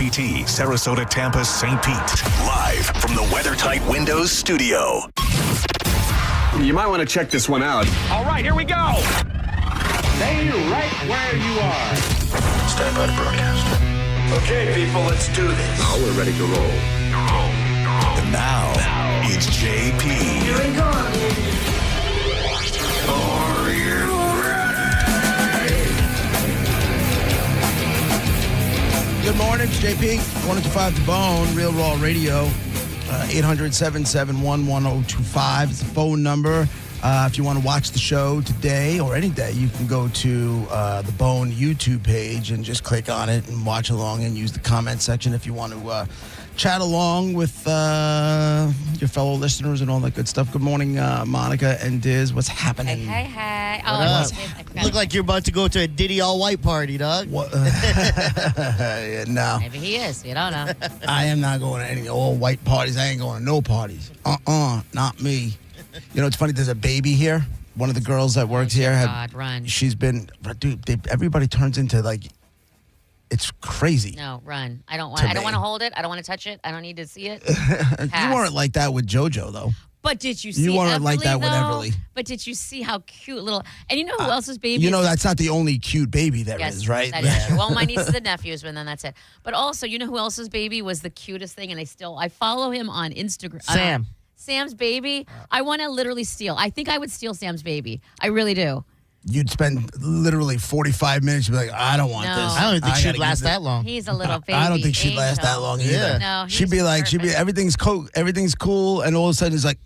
WSBT, Sarasota, Tampa, St. Pete. Live from the WeatherTight Windows studio. You might want to check this one out. All right, here we go. Stay right where you are. Stand by to broadcast. Okay, people, let's do this. Now we're ready to roll. And now, it's JP. Here we go. Are you ready? Good morning, it's JP. 105 The Bone, Real Raw Radio. 800-771-1025 is the phone number. If you want to watch the show today or any day, you can go to the Bone YouTube page and just click on it and watch along and use the comment section if you want to chat along with your fellow listeners and all that good stuff. Good morning, Monica and Diz. What's happening? Hey. What up? Look like you're about to go to a Diddy all-white party, dog. What? Yeah, no. Maybe he is. You don't know. I am not going to any all-white parties. I ain't going to no parties. Not me. You know, it's funny. There's a baby here. One of the girls that works here. God, run. She's been, dude. Everybody turns into like, it's crazy. No, run. I don't want to hold it. I don't want to touch it. I don't need to see it. You weren't like that with JoJo though. But did you see? You weren't Everly, like that with though? Everly. But did you see how cute little? And you know who else's baby? You know is? that's not the only cute baby there is, Yes, right? That is true. Well, my nieces and nephews, but then that's it. But also, you know who else's baby was the cutest thing? And I follow him on Instagram. Sam. Sam's baby. I want to literally steal. I think I would steal Sam's baby. I really do. You'd spend literally 45 minutes. You'd be like, I don't want No. this. I don't think she'd gotta last get that long. He's a little baby. I don't think she'd last angel. that long Yeah. either. No, she'd be he's like, perfect. everything's cool, and all of a sudden it's like,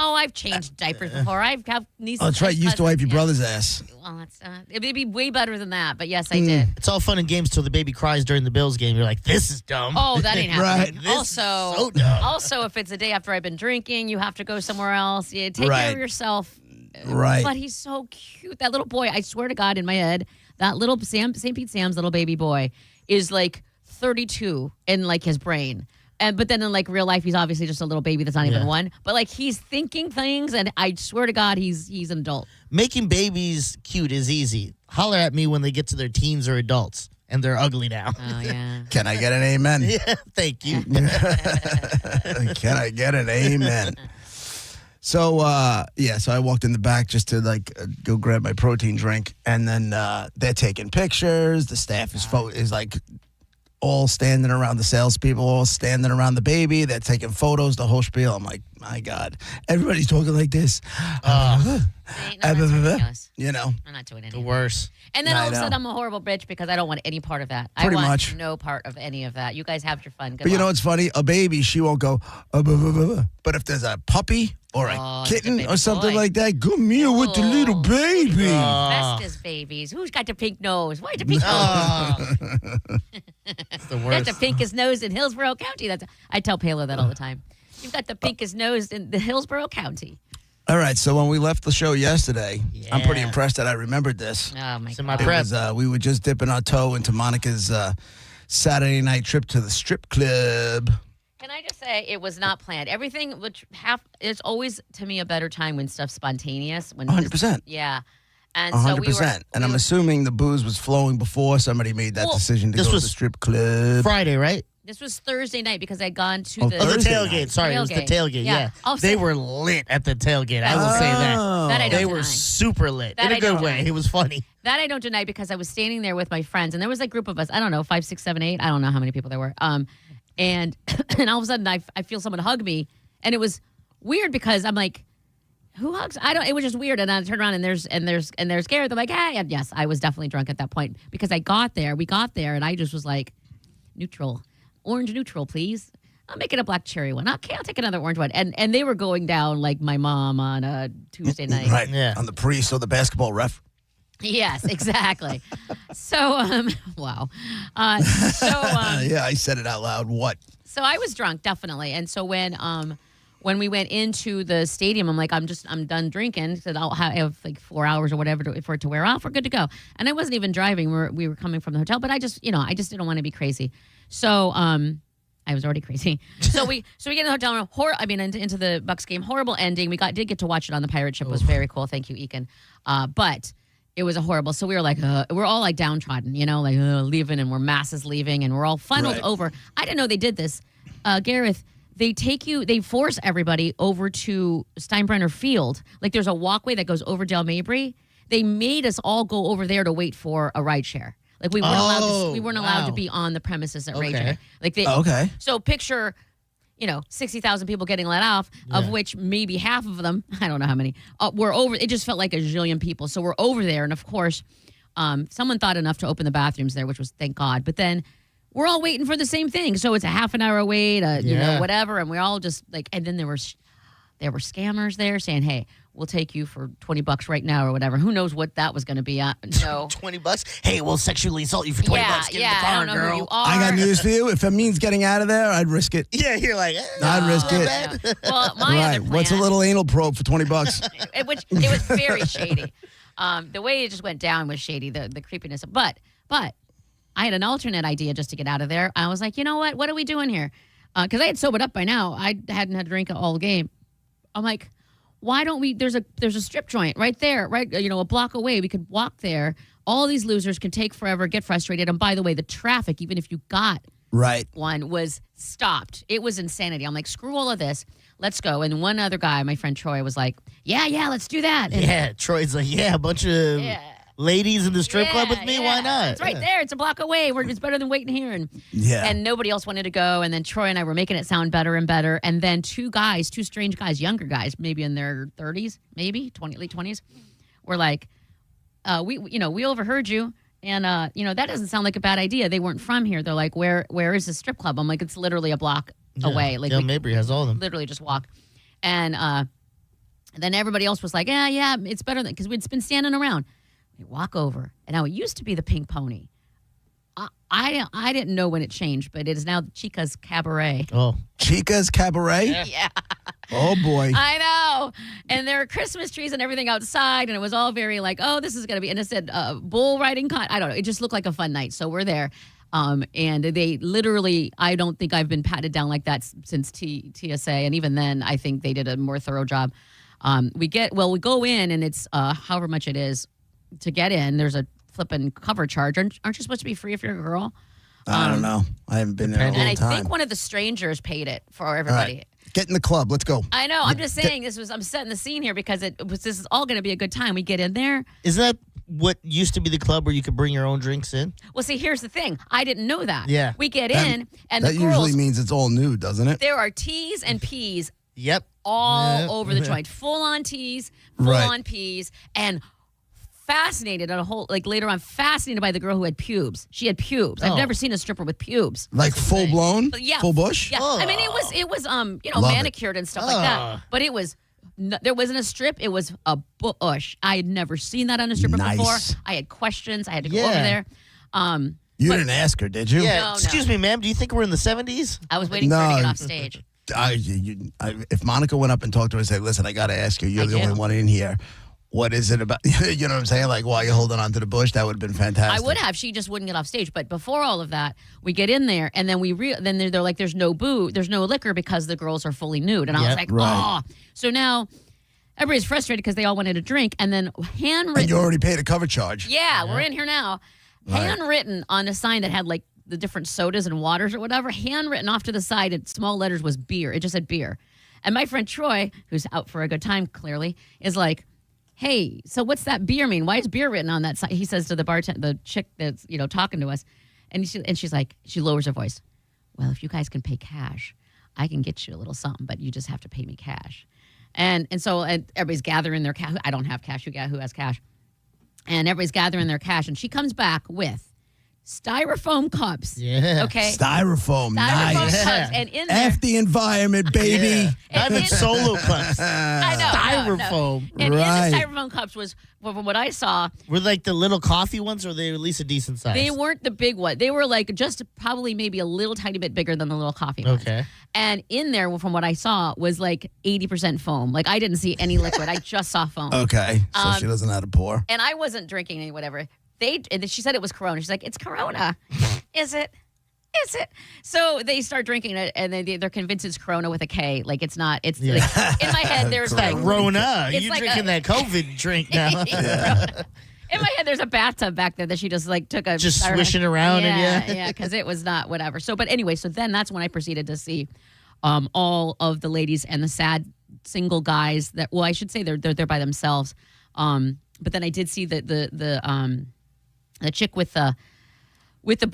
Oh, I've changed diapers before. I've got nieces. oh, that's right. You used to wipe your cousins. brother's ass. Well, it's it'd be way better than that, but yes, I did. It's all fun and games till the baby cries during the Bills game. You're like, this is dumb. Oh, that ain't happening. Right. This is Also, so dumb. also, if it's a day after I've been drinking, you have to go somewhere else. You take care Right. of yourself. Right. But he's so cute. That little boy, I swear to God, in my head, that little St. Pete Sam's little baby boy is like 32 in like his brain. But then in like real life, he's obviously just a little baby that's not even one. But like he's thinking things, and I swear to God, he's an adult. Making babies cute is easy. Holler at me when they get to their teens or adults, and they're ugly now. Oh yeah. Can I get an amen? Yeah, thank you. Can I get an amen? So, so I walked in the back just to go grab my protein drink, and then they're taking pictures. The staff is like all standing around the salespeople, all standing around the baby. They're taking photos, the whole spiel. I'm like, my God, everybody's talking like this. See, no, that's ridiculous. You know, I'm not doing The anything. worst. And then I all of a sudden, know. I'm a horrible bitch because I don't want any part of that. Pretty I want much. no part of any of that. You guys have your fun. Good but you know luck. what's funny? A baby, she won't go, but if there's a puppy or a Oh, it's a kitten baby or something boy. like that, come here with the little Oh. baby. Festus babies. Who's got the pink nose? Why the pink nose? It's the That's worst. the pinkest nose in Hillsborough County. I tell Palo that all the time. You've got the pinkest nose in the Hillsborough County. All right, so when we left the show yesterday, I'm pretty Yeah. impressed that I remembered this. Oh my It's in my God. It prep. was, we were just dipping our toe into Monica's Saturday night trip to the strip club. Can I just say it was not planned? Everything, which it's always to me a better time when stuff's spontaneous. When 100%. Yeah. And so we 100%. were. And I'm assuming the booze was flowing before somebody made that Well, decision to this go to was the strip club. Friday, right? This was Thursday night because I'd gone to Oh, the. Oh, the Thursday tailgate. night. Sorry, it was the Tailgate. tailgate. Yeah. Yeah. Oh, They so- were lit at the tailgate. I will Oh. say that. That I don't They were deny. super lit That in I a don't good way. deny. It was funny. That I don't deny because I was standing there with my friends, and there was a group of us. I don't know, 5, 6, 7, 8. I don't know how many people there were. And and all of a sudden, I feel someone hug me, and it was weird because I'm like, who hugs? I don't. It was just weird, and I turned around and they're scared. They're like, hey, and yes, I was definitely drunk at that point because we got there, and I just was like, neutral, orange neutral, please. I'll make it a black cherry one. Okay, I'll take another orange one. And they were going down like my mom on a Tuesday night. Right. Yeah. On the priest or the basketball ref. Yes, exactly. So, wow. Yeah, I said it out loud. What? So I was drunk, definitely. And so when we went into the stadium, I'm like, I'm done drinking. Said I'll have like 4 hours or whatever for it to wear off. We're good to go. And I wasn't even driving. We were coming from the hotel, but I just didn't want to be crazy. So I was already crazy. So we get in the hotel room. Into the Bucks game. Horrible ending. Did get to watch it on the pirate ship. It was very cool. Thank you, Ekin. But it was a horrible. So we were like, we're all like downtrodden, like leaving, and we're masses leaving, and we're all funneled Right. over. I didn't know they did this, Gareth. They force everybody over to Steinbrenner Field. Like there's a walkway that goes over Del Mabry. They made us all go over there to wait for a ride share. Like we weren't allowed to wow. be on the premises at Okay. Rage. Like Okay. So picture, 60,000 people getting let off, of which maybe half of them, I don't know how many, were over. It just felt like a zillion people. So we're over there, and of course, someone thought enough to open the bathrooms there, which was thank God. But then we're all waiting for the same thing. So it's a half an hour wait, whatever, and we're all just like. And then there were scammers there saying, "Hey, we'll take you for $20 right now or whatever." Who knows what that was going to be? No. $20. Hey, we'll sexually assault you for $20. Get in the car, I don't know girl. who you are. I got news for you. If it means getting out of there, I'd risk it. Yeah, you're like, I'd risk it. Yeah. Well, my Right. other plan, What's a little anal probe for $20? it was very shady. The way it just went down was shady. The creepiness, but I had an alternate idea just to get out of there. I was like, you know what? What are we doing here? Because I had sobered up by now. I hadn't had a drink all game. I'm like, why don't we? There's a strip joint right there, right? A block away. We could walk there. All these losers can take forever, get frustrated. And by the way, the traffic, even if you got Right. one, was stopped. It was insanity. I'm like, screw all of this. Let's go. And one other guy, my friend Troy, was like, yeah, let's do that. And yeah, Troy's like, yeah, a bunch of ladies in the strip club with me. Why not? It's right there. It's a block away. It's better than waiting here. And nobody else wanted to go. And then Troy and I were making it sound better and better. And then two strange guys, younger guys, maybe in their 30s, maybe late 20s, were like, we overheard you. And, that doesn't sound like a bad idea. They weren't from here. They're like, where is the strip club? I'm like, it's literally a block away. Like, Del Mabry has all of them. Literally just walk. And then everybody else was like, yeah, it's better than, because we'd been standing around. We walk over. And now it used to be the Pink Pony. I didn't know when it changed, but it is now Chica's Cabaret. Oh. Chica's Cabaret? Yeah. Oh, boy. I know. And there were Christmas trees and everything outside, and it was all very like, oh, this is going to be, and it said bull riding I don't know. It just looked like a fun night. So we're there. And they literally, I don't think I've been patted down like that since TSA. And even then, I think they did a more thorough job. We go in, and it's however much it is to get in. There's a flipping cover charge. Aren't you supposed to be free if you're a girl? I don't know. I haven't been there in a long And I time. think one of the strangers paid it for All everybody. right. Get in the club. Let's go. I know. I'm just saying I'm setting the scene here because this is all going to be a good time. We get in there. Isn't that what used to be the club where you could bring your own drinks in? Well, see, here's the thing. I didn't know that. Yeah. We get in, and That the girls, usually means it's all new, doesn't it? there are T's and P's Yep. all Yep. over the joint. Full on T's, full Right. on P's, and fascinated later on, fascinated by the girl who had pubes. She had pubes. I've Oh. never seen a stripper with pubes. Like full blown? But yeah, Full bush? Yeah, I mean it was Love it. manicured and stuff like that. Ugh. But it was there wasn't a strip. It was a bush. I had never seen that on a stripper Nice. before. I had questions. I had to go over Yeah. there. You didn't ask her, did you? Yeah. No. Excuse me, ma'am. Do you think we're in the 70s? I was waiting for her to No. get off stage. If Monica went up and talked to her and said, listen, I got to ask you, you're I the do. only one in here. What is it about? You know what I'm saying? Like, while you're holding on to the bush, that would have been fantastic. I would have. She just wouldn't get off stage. But before all of that, we get in there, and then they're like, "There's no there's no liquor because the girls are fully nude." And I was Yep. like, Right. "Oh!" So now everybody's frustrated because they all wanted a drink, and then handwritten. And you already paid a cover charge. Yeah, we're in here now. Right. Handwritten on a sign that had like the different sodas and waters or whatever. Handwritten off to the side in small letters was beer. It just said beer. And my friend Troy, who's out for a good time clearly, is like, hey, so what's that beer mean? Why is beer written on that side? He says to the chick that's, talking to us. And she's like, she lowers her voice. Well, if you guys can pay cash, I can get you a little something, but you just have to pay me cash. And so everybody's gathering their cash. I don't have cash. Who has cash? And everybody's gathering their cash. And she comes back with styrofoam cups. Yeah. Okay. Styrofoam. Styrofoam Nice. cups. And in there. F the environment, baby. Not even solo cups. I know. Styrofoam. And Right. in the styrofoam cups was, from what I saw, Were like the little coffee ones, or they at least a decent size? they weren't the big one. They were like just probably maybe a little tiny bit bigger than the little coffee ones. Okay. And in there, from what I saw, was like 80% foam. Like I didn't see any liquid. I just saw foam. Okay. So she doesn't know how to pour. And I wasn't drinking any whatever. And she said it was Corona. She's like, it's Corona. Is it? Is it? So they start drinking it, and they're convinced it's Corona with a K. Like it's not. It's Yeah. like, in my head, there's like Rona. It's You're like drinking that COVID drink now. In my head, there's a bathtub back there that she just like took a Just swishing around yeah, and yeah, because it was not whatever. So, but anyway, so then that's when I proceeded to see all of the ladies and the sad single guys that. Well, I should say they're by themselves. But then I did see the chick with the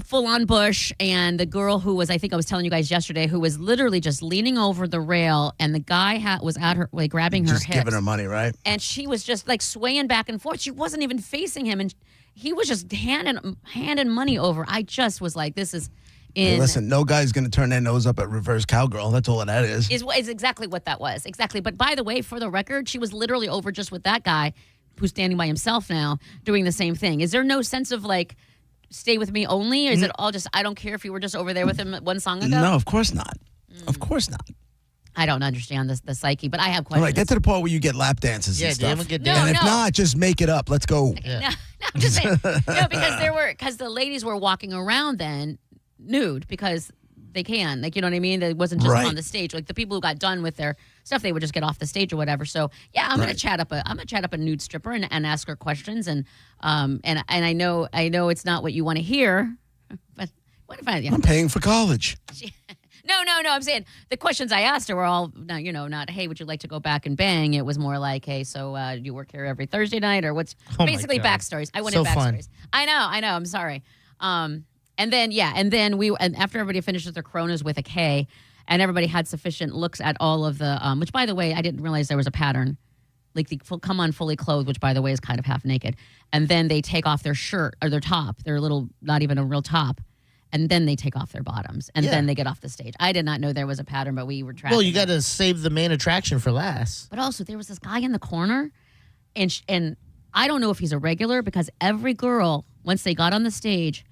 full-on bush and the girl who was, I think I was telling you guys yesterday, who was literally just leaning over the rail and the guy was at her, like grabbing her Just hips. giving her money, right? And she was just like swaying back and forth. She wasn't even facing him, and he was just handing money over. I just was like, this is Hey, listen, no guy's going to turn their nose up at reverse cowgirl. That's all that is. Is exactly what that was. Exactly. But by the way, for the record, she was literally over just with that guy who's standing by himself now doing the same thing. Is there no sense of like, stay with me only? Or is it all just, I don't care if you were just over there with him one song ago? No, of course not. Of course not. I don't understand the psyche, but I have All questions. right, get to the part where you get lap dances Yeah, and damn stuff. a good No, dance. And if no. not, just make it up. Let's go. Yeah. No, I'm just saying. No, because the ladies were walking around then nude because they can. Like, you know what I mean? It wasn't just Right. on the stage. Like the people who got done with their stuff, they would just get off the stage or whatever. So yeah, I'm gonna Right. chat up a nude stripper and ask her questions and I know it's not what you want to hear, but what if I'm paying for college. No. I'm saying the questions I asked her were all, not, hey, would you like to go back and bang? It was more like, hey, so you work here every Thursday night or what's Oh my basically God. backstories. I wanted So fun. backstories. I know. I'm sorry. And then after everybody finishes their Coronas with a K and everybody had sufficient looks at all of the, which by the way, I didn't realize there was a pattern. Like they come on fully clothed, which by the way is kind of half naked. And then they take off their shirt or their top, their little, not even a real top. And then they take off their bottoms, and Yeah. then they get off the stage. I did not know there was a pattern, but we were tracking. Well, you that. got to save the main attraction for last. But also, there was this guy in the corner, and I don't know if he's a regular because every girl, once they got on the stage,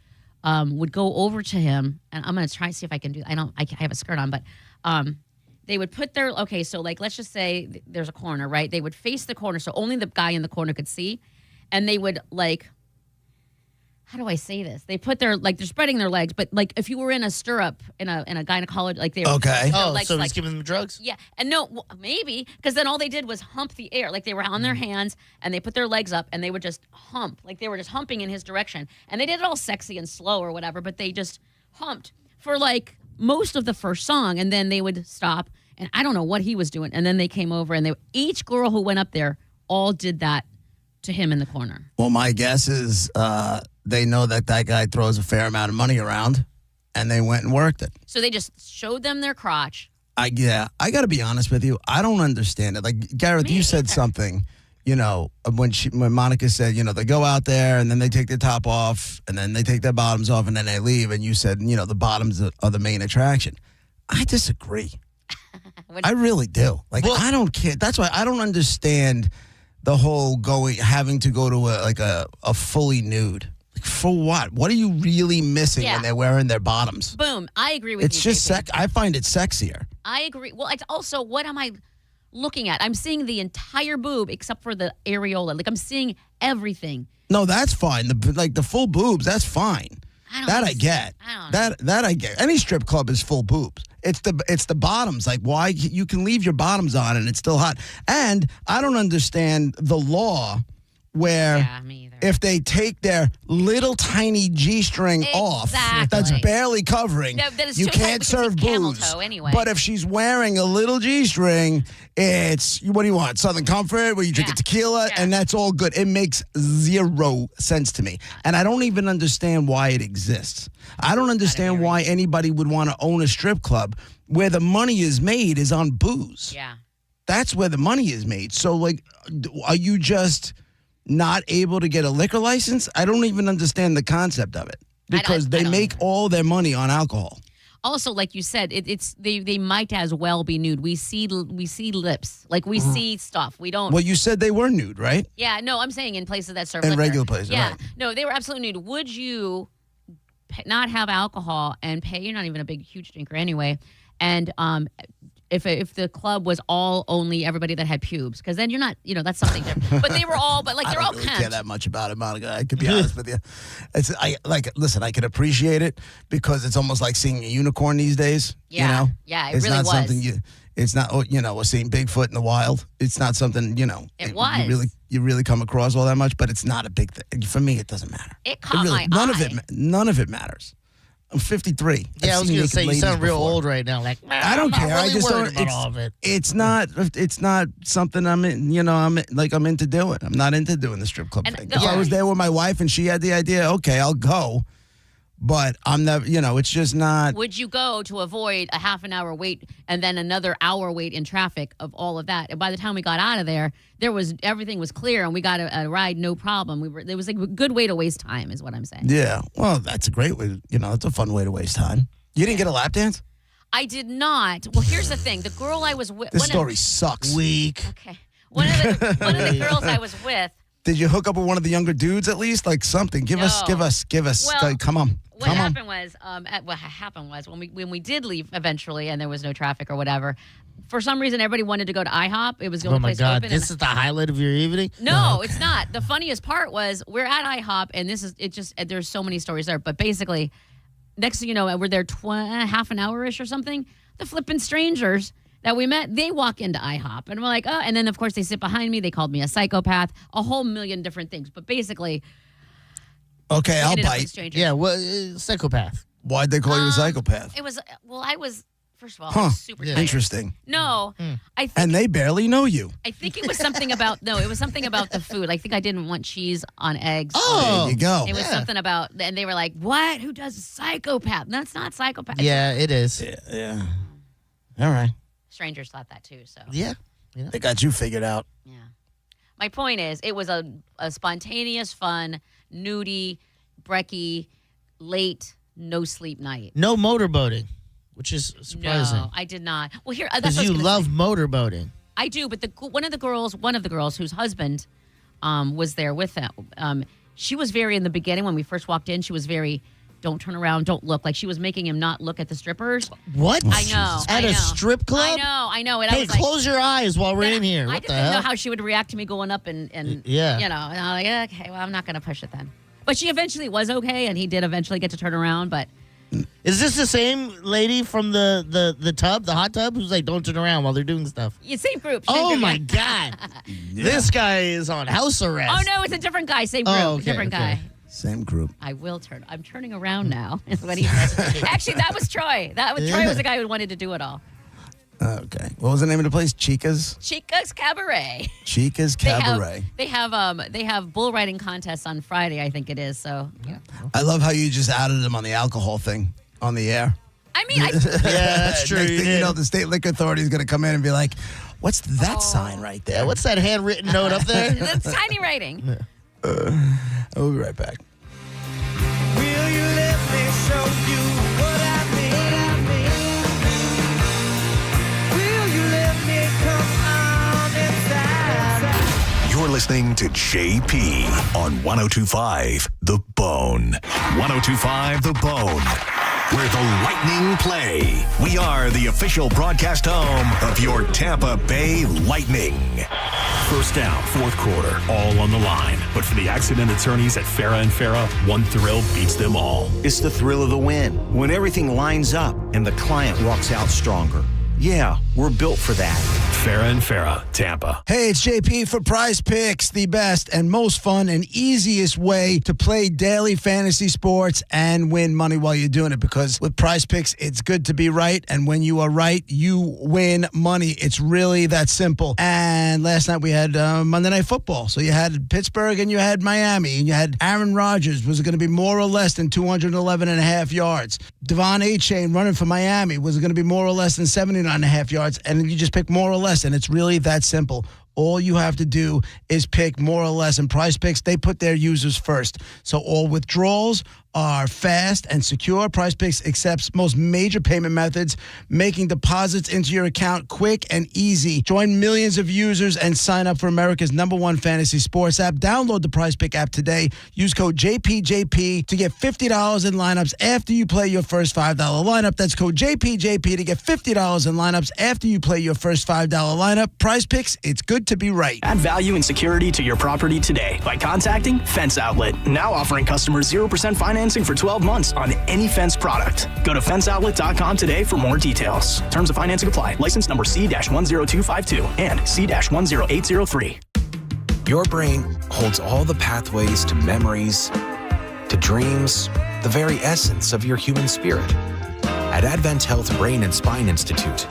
would go over to him, and I'm gonna try to see if I can do. I have a skirt on, but they would put their so like let's just say there's a corner, right? They would face the corner, so only the guy in the corner could see, and they would like. How do I say this? They put they're spreading their legs, but like if you were in a stirrup in a gynecology, like they were Okay. their Oh, legs, so like, he's giving them drugs? yeah, and no, well, maybe because then all they did was hump the air, like they were on their hands and they put their legs up and they would just hump, like they were just humping in his direction, and they did it all sexy and slow or whatever, but they just humped for like most of the first song, and then they would stop, and I don't know what he was doing, and then they came over and each girl who went up there all did that to him in the corner. Well, my guess is they know that guy throws a fair amount of money around, and they went and worked it. So they just showed them their crotch. I got to be honest with you. I don't understand it. Like, Gareth, Me you said either. something, when Monica said, they go out there and then they take their top off and then they take their bottoms off and then they leave. And you said, the bottoms are the main attraction. I disagree. I really do. Like, Well- I don't care. That's why I don't understand the whole having to go to a fully nude. Like, for what? What are you really missing Yeah. when they're wearing their bottoms? Boom. I agree with It's you. just JP. I find it sexier. I agree. Well, it's also, what am I looking at? I'm seeing the entire boob except for the areola. Like I'm seeing everything. No, that's fine. The full boobs, that's fine. That I get. I don't know. That I get. Any strip club is full boobs. It's the bottoms. Like, why you can leave your bottoms on and it's still hot. And I don't understand the law where Yeah, me either. if they take their little tiny G-string off, that's Exactly. barely covering, No, that is you too tight can't because serve it's camel booze. toe anyway. But if she's wearing a little G-string, it's, what do you want? Southern Comfort, where you drink a Yeah. tequila, Yeah. and that's all good. It makes zero sense to me. And I don't even understand why it exists. I don't understand why anybody would want to own a strip club where the money is made is on booze. Yeah. That's where the money is made. So, like, are you just not able to get a liquor license? I don't even understand the concept of it because I they don't make either. all their money on alcohol. Also, like you said, they might as well be nude. We see lips, like we see stuff. We don't. Well, you said they were nude, right? Yeah, no, I'm saying in places that serve In liquor. regular places, Yeah, right. no, they were absolutely nude. Would you not have alcohol and pay? You're not even a huge drinker anyway, and if the club was all only everybody that had pubes, because then you're not, that's something different. But they were all, but like I they're all don't really care kempt. that much about it, Monica. I could be honest with you. Listen, I can appreciate it because it's almost like seeing a unicorn these days. Yeah, yeah, it it's really not was. something it's not, or seeing Bigfoot in the wild. It's not something, It was. You really come across all that much, but it's not a big thing. For me, it doesn't matter. It caught really, my None of it matters. I'm 53. Yeah, I was going to say, you sound real old right now. Like, I don't care. Really I just worried don't. about all of it. It's not something I'm in. I'm into doing. I'm not into doing the strip club And thing. the- If I was there with my wife and she had the idea, okay, I'll go. But I'm never. It's just not. Would you go to avoid a half an hour wait and then another hour wait in traffic of all of that? And by the time we got out of there, everything was clear and we got a ride, no problem. There was like a good way to waste time, is what I'm saying. Yeah. Well, that's a great way. It's a fun way to waste time. You didn't get a lap dance? I did not. Well, here's the thing: the girl I was with. This story sucks. Weak. Okay. One of the girls I was with. Did you hook up with one of the younger dudes at least? Like something? Give us. Well, Like, come on. What happened was when we did leave eventually, and there was no traffic or whatever. For some reason, everybody wanted to go to IHOP. It was the Oh only my place God, open. this is the highlight of your evening? No, it's not. The funniest part was we're at IHOP, and there's so many stories there. But basically, next thing you know, we're there half an hour-ish or something. The flipping strangers that we met, they walk into IHOP, and we're like, oh. And then, of course, they sit behind me. They called me a psychopath, a whole million different things. But basically, Okay, I'll ended up with bite. strangers. Yeah, well, psychopath. Why'd they call you a psychopath? It was, I was, first of all, I was super tired. Interesting. No, I think And they barely know you. I think it was something about the food. I think I didn't want cheese on eggs. Oh, There you go. It was something about, and they were like, "What? Who does psychopath?" That's not psychopath. Yeah, it is. Yeah. All right. Strangers thought that too. So Yeah. They got you figured out. yeah. My point is, it was a spontaneous, fun, nudie, brekkie, late, no sleep night. No motorboating, which is surprising. No, I did not. Well, that's Because what I was you gonna love say. motorboating. I do, but one of the girls whose husband was there with them. She was very, in the beginning when we first walked in, she was very, don't turn around, don't look. Like she was making him not look at the strippers. What? I know. At I a know. strip club? I know. And I Hey, was like, close your eyes while we're in here. I What the didn't know hell? how she would react to me going up and Yeah. And I'm like, okay, well, I'm not going to push it then. But she eventually was okay, and he did eventually get to turn around. But Is this the same lady from the tub, the hot tub, who's like, don't turn around while they're doing stuff? same group. Oh group, my yeah. God. This guy is on house arrest. Oh no, it's a different guy. Same group, Oh, okay, different okay. guy. Same group. I will turn. I'm turning around now. Is what he said. Actually, that was Troy. Troy was the guy who wanted to do it all. Okay. What was the name of the place? Chica's? Chica's Cabaret. Chica's Cabaret. They have bull riding contests on Friday, I think it is. So yeah. I love how you just outed them on the alcohol thing on the air. I mean, Yeah, that's true. Next you thing you did. know, the state liquor authority is going to come in and be like, what's that sign right there? Yeah, what's that handwritten note up there? that's tiny writing. I'll be right back. Will you let me show you what I mean? Will you let me come on inside? You're listening to JP on 1025 The Bone. 1025 The Bone, where the Lightning play. We are the official broadcast home of your Tampa Bay Lightning. First down, fourth quarter, all on the line. But for the accident attorneys at Farah and Farah, one thrill beats them all. It's the thrill of the win. When everything lines up and the client walks out stronger. Yeah, we're built for that. Farah and Farah, Tampa. Hey, it's JP for Prize Picks, the best and most fun and easiest way to play daily fantasy sports and win money while you're doing it. Because with Prize Picks, it's good to be right. And when you are right, you win money. It's really that simple. And last night we had Monday Night Football. So you had Pittsburgh and you had Miami. And you had Aaron Rodgers. Was it going to be more or less than 211 and a half yards? Devon A-Chain running for Miami. Was it going to be more or less than 79 and a half yards? And you just pick more or less. And it's really that simple. All you have to do is pick more or less. And Prize Picks, they put their users first. So all withdrawals are fast and secure. Prize Picks accepts most major payment methods, making deposits into your account quick and easy. Join millions of users and sign up for America's #1 fantasy sports app. Download the Prize Pick app today. Use code JPJP to get $50 in lineups after you play your first $5 lineup. That's code JPJP to get $50 in lineups after you play your first $5 lineup. Prize Picks, it's good to be right. Add value and security to your property today by contacting Fence Outlet. Now offering customers 0% financing for 12 months on any Fence product. Go to fenceoutlet.com today for more details. Terms of financing apply. License number C-10252 and C-10803. Your brain holds all the pathways to memories, to dreams, the very essence of your human spirit. At Advent Health Brain and Spine Institute,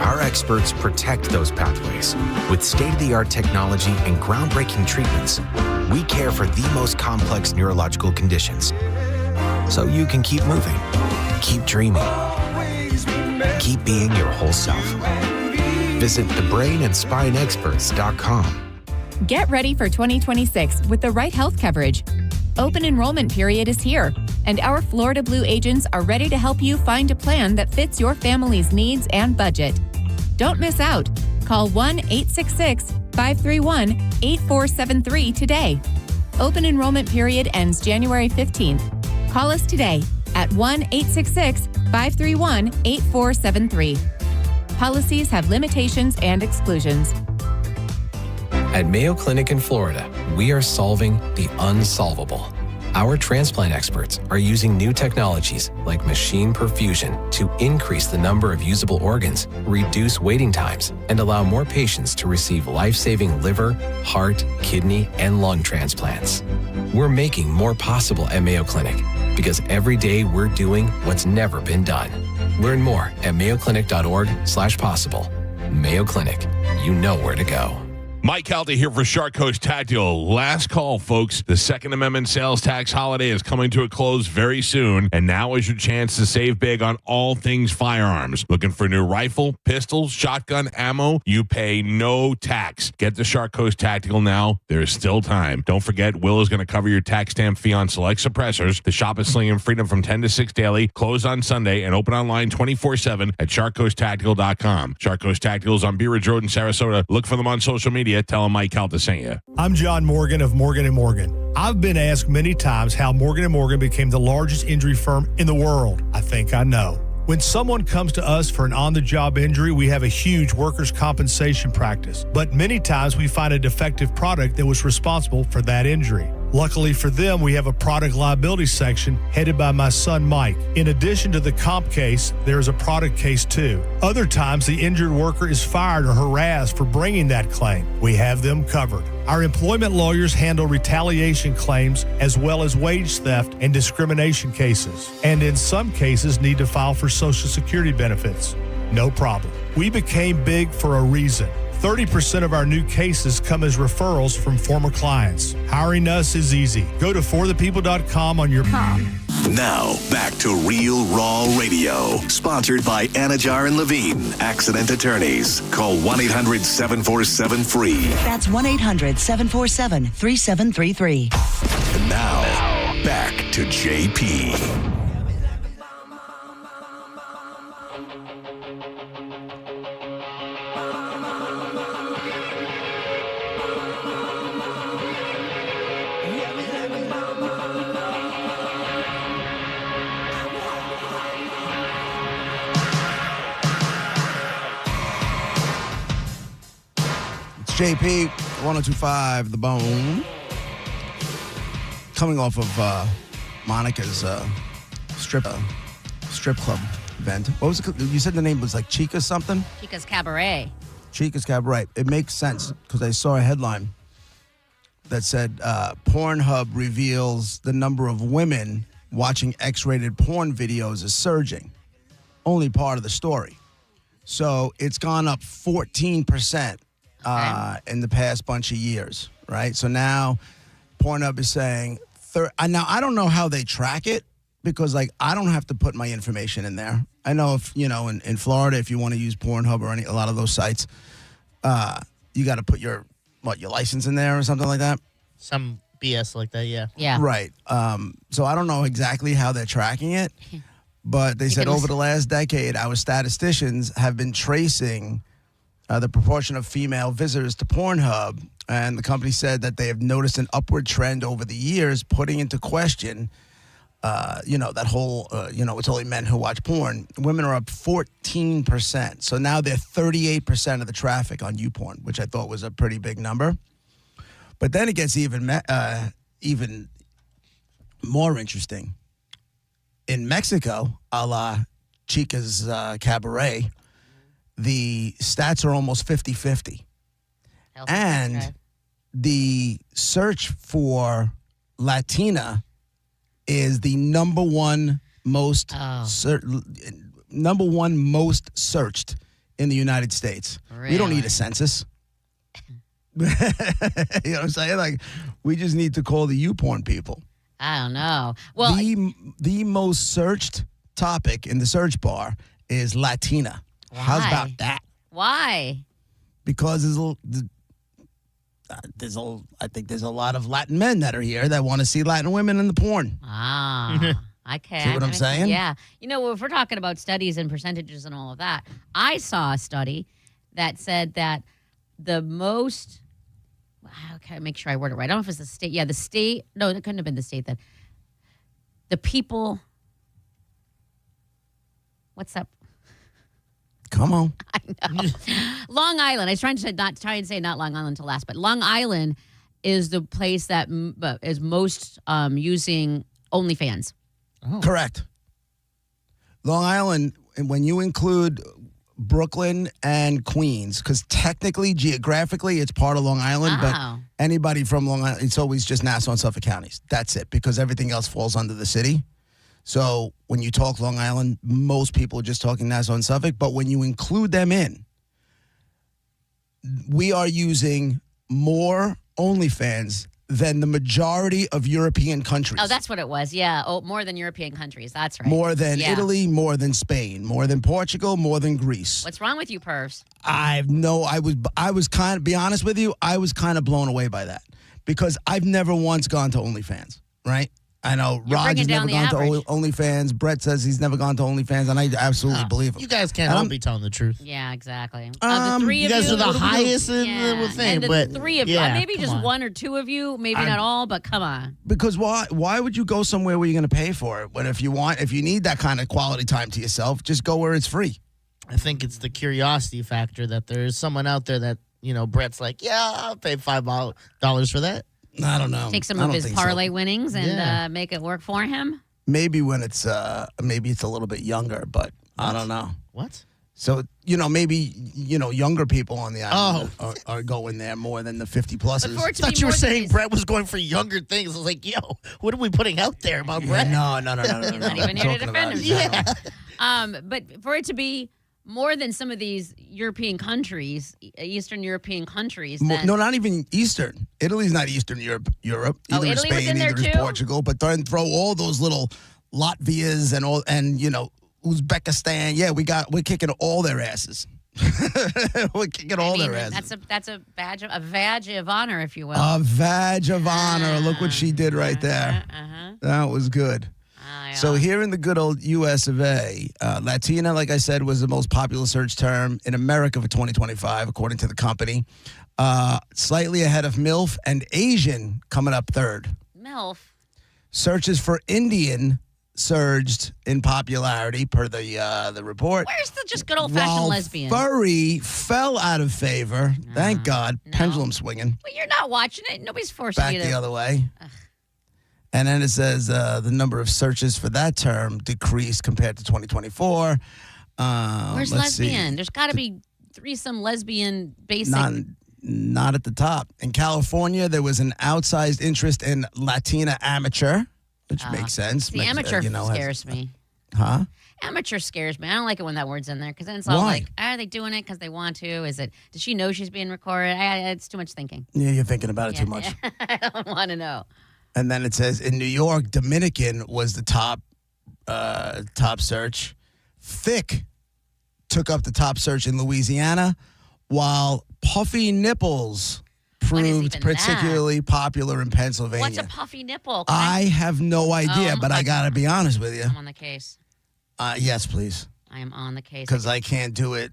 our experts protect those pathways. With state-of-the-art technology and groundbreaking treatments, we care for the most complex neurological conditions. So you can keep moving, keep dreaming, keep being your whole self. Visit thebrainandspineexperts.com. Get ready for 2026 with the right health coverage. Open enrollment period is here, and our Florida Blue agents are ready to help you find a plan that fits your family's needs and budget. Don't miss out. Call 1-866-531-8473 today. Open enrollment period ends January 15th. Call us today at 1-866-531-8473. Policies have limitations and exclusions. At Mayo Clinic in Florida, we are solving the unsolvable. Our transplant experts are using new technologies like machine perfusion to increase the number of usable organs, reduce waiting times, and allow more patients to receive life-saving liver, heart, kidney, and lung transplants. We're making more possible at Mayo Clinic because every day we're doing what's never been done. Learn more at mayoclinic.org/possible. Mayo Clinic, you know where to go. Mike Calta here for Shark Coast Tactical. Last call, folks. The Second Amendment sales tax holiday is coming to a close very soon, and now is your chance to save big on all things firearms. Looking for a new rifle, pistol, shotgun, ammo? You pay no tax. Get the Shark Coast Tactical now. There's still time. Don't forget, Will is going to cover your tax stamp fee on select suppressors. The shop is slinging freedom from 10 to 6 daily, closed on Sunday, and open online 24/7 at sharkcoasttactical.com. Shark Coast Tactical is on Bee Ridge Road in Sarasota. Look for them on social media. Tell them Mike Calta sent you. I'm John Morgan of Morgan & Morgan. I've been asked many times how Morgan & Morgan became the largest injury firm in the world. I think I know. When someone comes to us for an on-the-job injury, we have a huge workers' compensation practice. But many times we find a defective product that was responsible for that injury. Luckily for them, we have a product liability section headed by my son, Mike. In addition to the comp case, there is a product case too. Other times, the injured worker is fired or harassed for bringing that claim. We have them covered. Our employment lawyers handle retaliation claims as well as wage theft and discrimination cases, and in some cases need to file for Social Security benefits. No problem. We became big for a reason. 30% of our new cases come as referrals from former clients. Hiring us is easy. Go to forthepeople.com on your phone. Now, back to Real Raw Radio. Sponsored by Anajar and Levine, accident attorneys. Call 1-800-747-FREE. That's 1-800-747-3733. And now, back to JP. JP, 1025 The Bone. Coming off of Monica's strip club event. What was it? You said the name was like Chica something? Chica's Cabaret. Chica's Cabaret. It makes sense because I saw a headline that said Pornhub reveals the number of women watching X-rated porn videos is surging. Only part of the story. So it's gone up 14%. In the past bunch of years, right? So now Pornhub is saying, now I don't know how they track it because like I don't have to put my information in there. I know if, in Florida, if you want to use Pornhub or a lot of those sites, you got to put your license in there or something like that. Some BS like that, yeah. Yeah. Right. So I don't know exactly how they're tracking it, but they said over the last decade, our statisticians have been tracing the proportion of female visitors to Pornhub, and the company said that they have noticed an upward trend over the years, putting into question, that whole, it's only men who watch porn. Women are up 14%. So now they're 38% of the traffic on YouPorn, which I thought was a pretty big number. But then it gets even more interesting. In Mexico, a la Chica's Cabaret, the stats are almost 50-50. And the search for Latina is the number one most searched in the United States. Really? We don't need a census. You know what I'm saying? Like, we just need to call the YouPorn people. I don't know. Well, the most searched topic in the search bar is Latina. Why? How's about that? Why? Because I think there's a lot of Latin men that are here that want to see Latin women in the porn. I can. See what I'm saying? Yeah. If we're talking about studies and percentages and all of that, I saw a study that said that the most, okay, make sure I word it right. I don't know if it's the state. Yeah, the state. No, it couldn't have been the state then. The people. What's up? Come on. I know. Long Island. I was trying to say not Long Island to last, but Long Island is the place that is most using OnlyFans. Oh. Correct. Long Island, and when you include Brooklyn and Queens, because technically, geographically, it's part of Long Island, but anybody from Long Island, it's always just Nassau and Suffolk counties. That's it, because everything else falls under the city. So when you talk Long Island, most people are just talking Nassau and Suffolk. But when you include them in, we are using more OnlyFans than the majority of European countries. Oh, that's what it was. Yeah. Oh, more than European countries. That's right. More than Italy, more than Spain, more than Portugal, more than Greece. What's wrong with you, pervs? I was kind of, be honest with you, I was kind of blown away by that because I've never once gone to OnlyFans, right? I know Rod has never gone to OnlyFans. Brett says he's never gone to OnlyFans, and I absolutely believe him. You guys can't all be telling the truth. Yeah, exactly. The three you of guys you are the highest in the thing, and the but three of you, maybe just one or two of you, maybe not all, but come on. Because why would you go somewhere where you're going to pay for it? When if you need that kind of quality time to yourself, just go where it's free. I think it's the curiosity factor that there's someone out there that Brett's like, yeah, I'll pay $5 for that. I don't know. Take some of his parlay winnings and make it work for him. Maybe when it's a little bit younger, but I don't know. What? So maybe younger people on the island are going there more than the 50-pluses. I thought you were saying Brett was going for younger things. I was like, yo, what are we putting out there about Brett? No. He's not even here to defend himself. Yeah. But for it to be more than some of these European countries, Eastern European countries. No, not even Eastern. Italy's not Eastern Europe. Either is Italy was Spain, in there either is too? Portugal. But then throw all those little Latvias and Uzbekistan. Yeah, we're kicking all their asses. We're kicking all their asses. That's a badge of honor, if you will. A badge of honor. Look what she did right there. That was good. So here in the good old U.S. of A., Latina, like I said, was the most popular search term in America for 2025, according to the company. Slightly ahead of MILF and Asian coming up third. MILF? Searches for Indian surged in popularity per the report. Where's the just good old-fashioned lesbian? Furry fell out of favor. Thank God. Pendulum swinging. Well, you're not watching it. Nobody's forcing Back you to. the other way. And then it says the number of searches for that term decreased compared to 2024. Where's lesbian? There's got to be threesome lesbian basic. Not at the top. In California, there was an outsized interest in Latina amateur, which makes sense. The amateur scares me. Huh? Amateur scares me. I don't like it when that word's in there because then it's all like, are they doing it because they want to? Does she know she's being recorded? It's too much thinking. Yeah, you're thinking about it too much. I don't want to know. And then it says in New York, Dominican was the top search. Thick took up the top search in Louisiana, while puffy nipples proved even particularly popular in Pennsylvania. What's a puffy nipple? I have no idea, but I got to be honest with you. I'm on the case. Yes, please. I am on the case. Because I can't do it.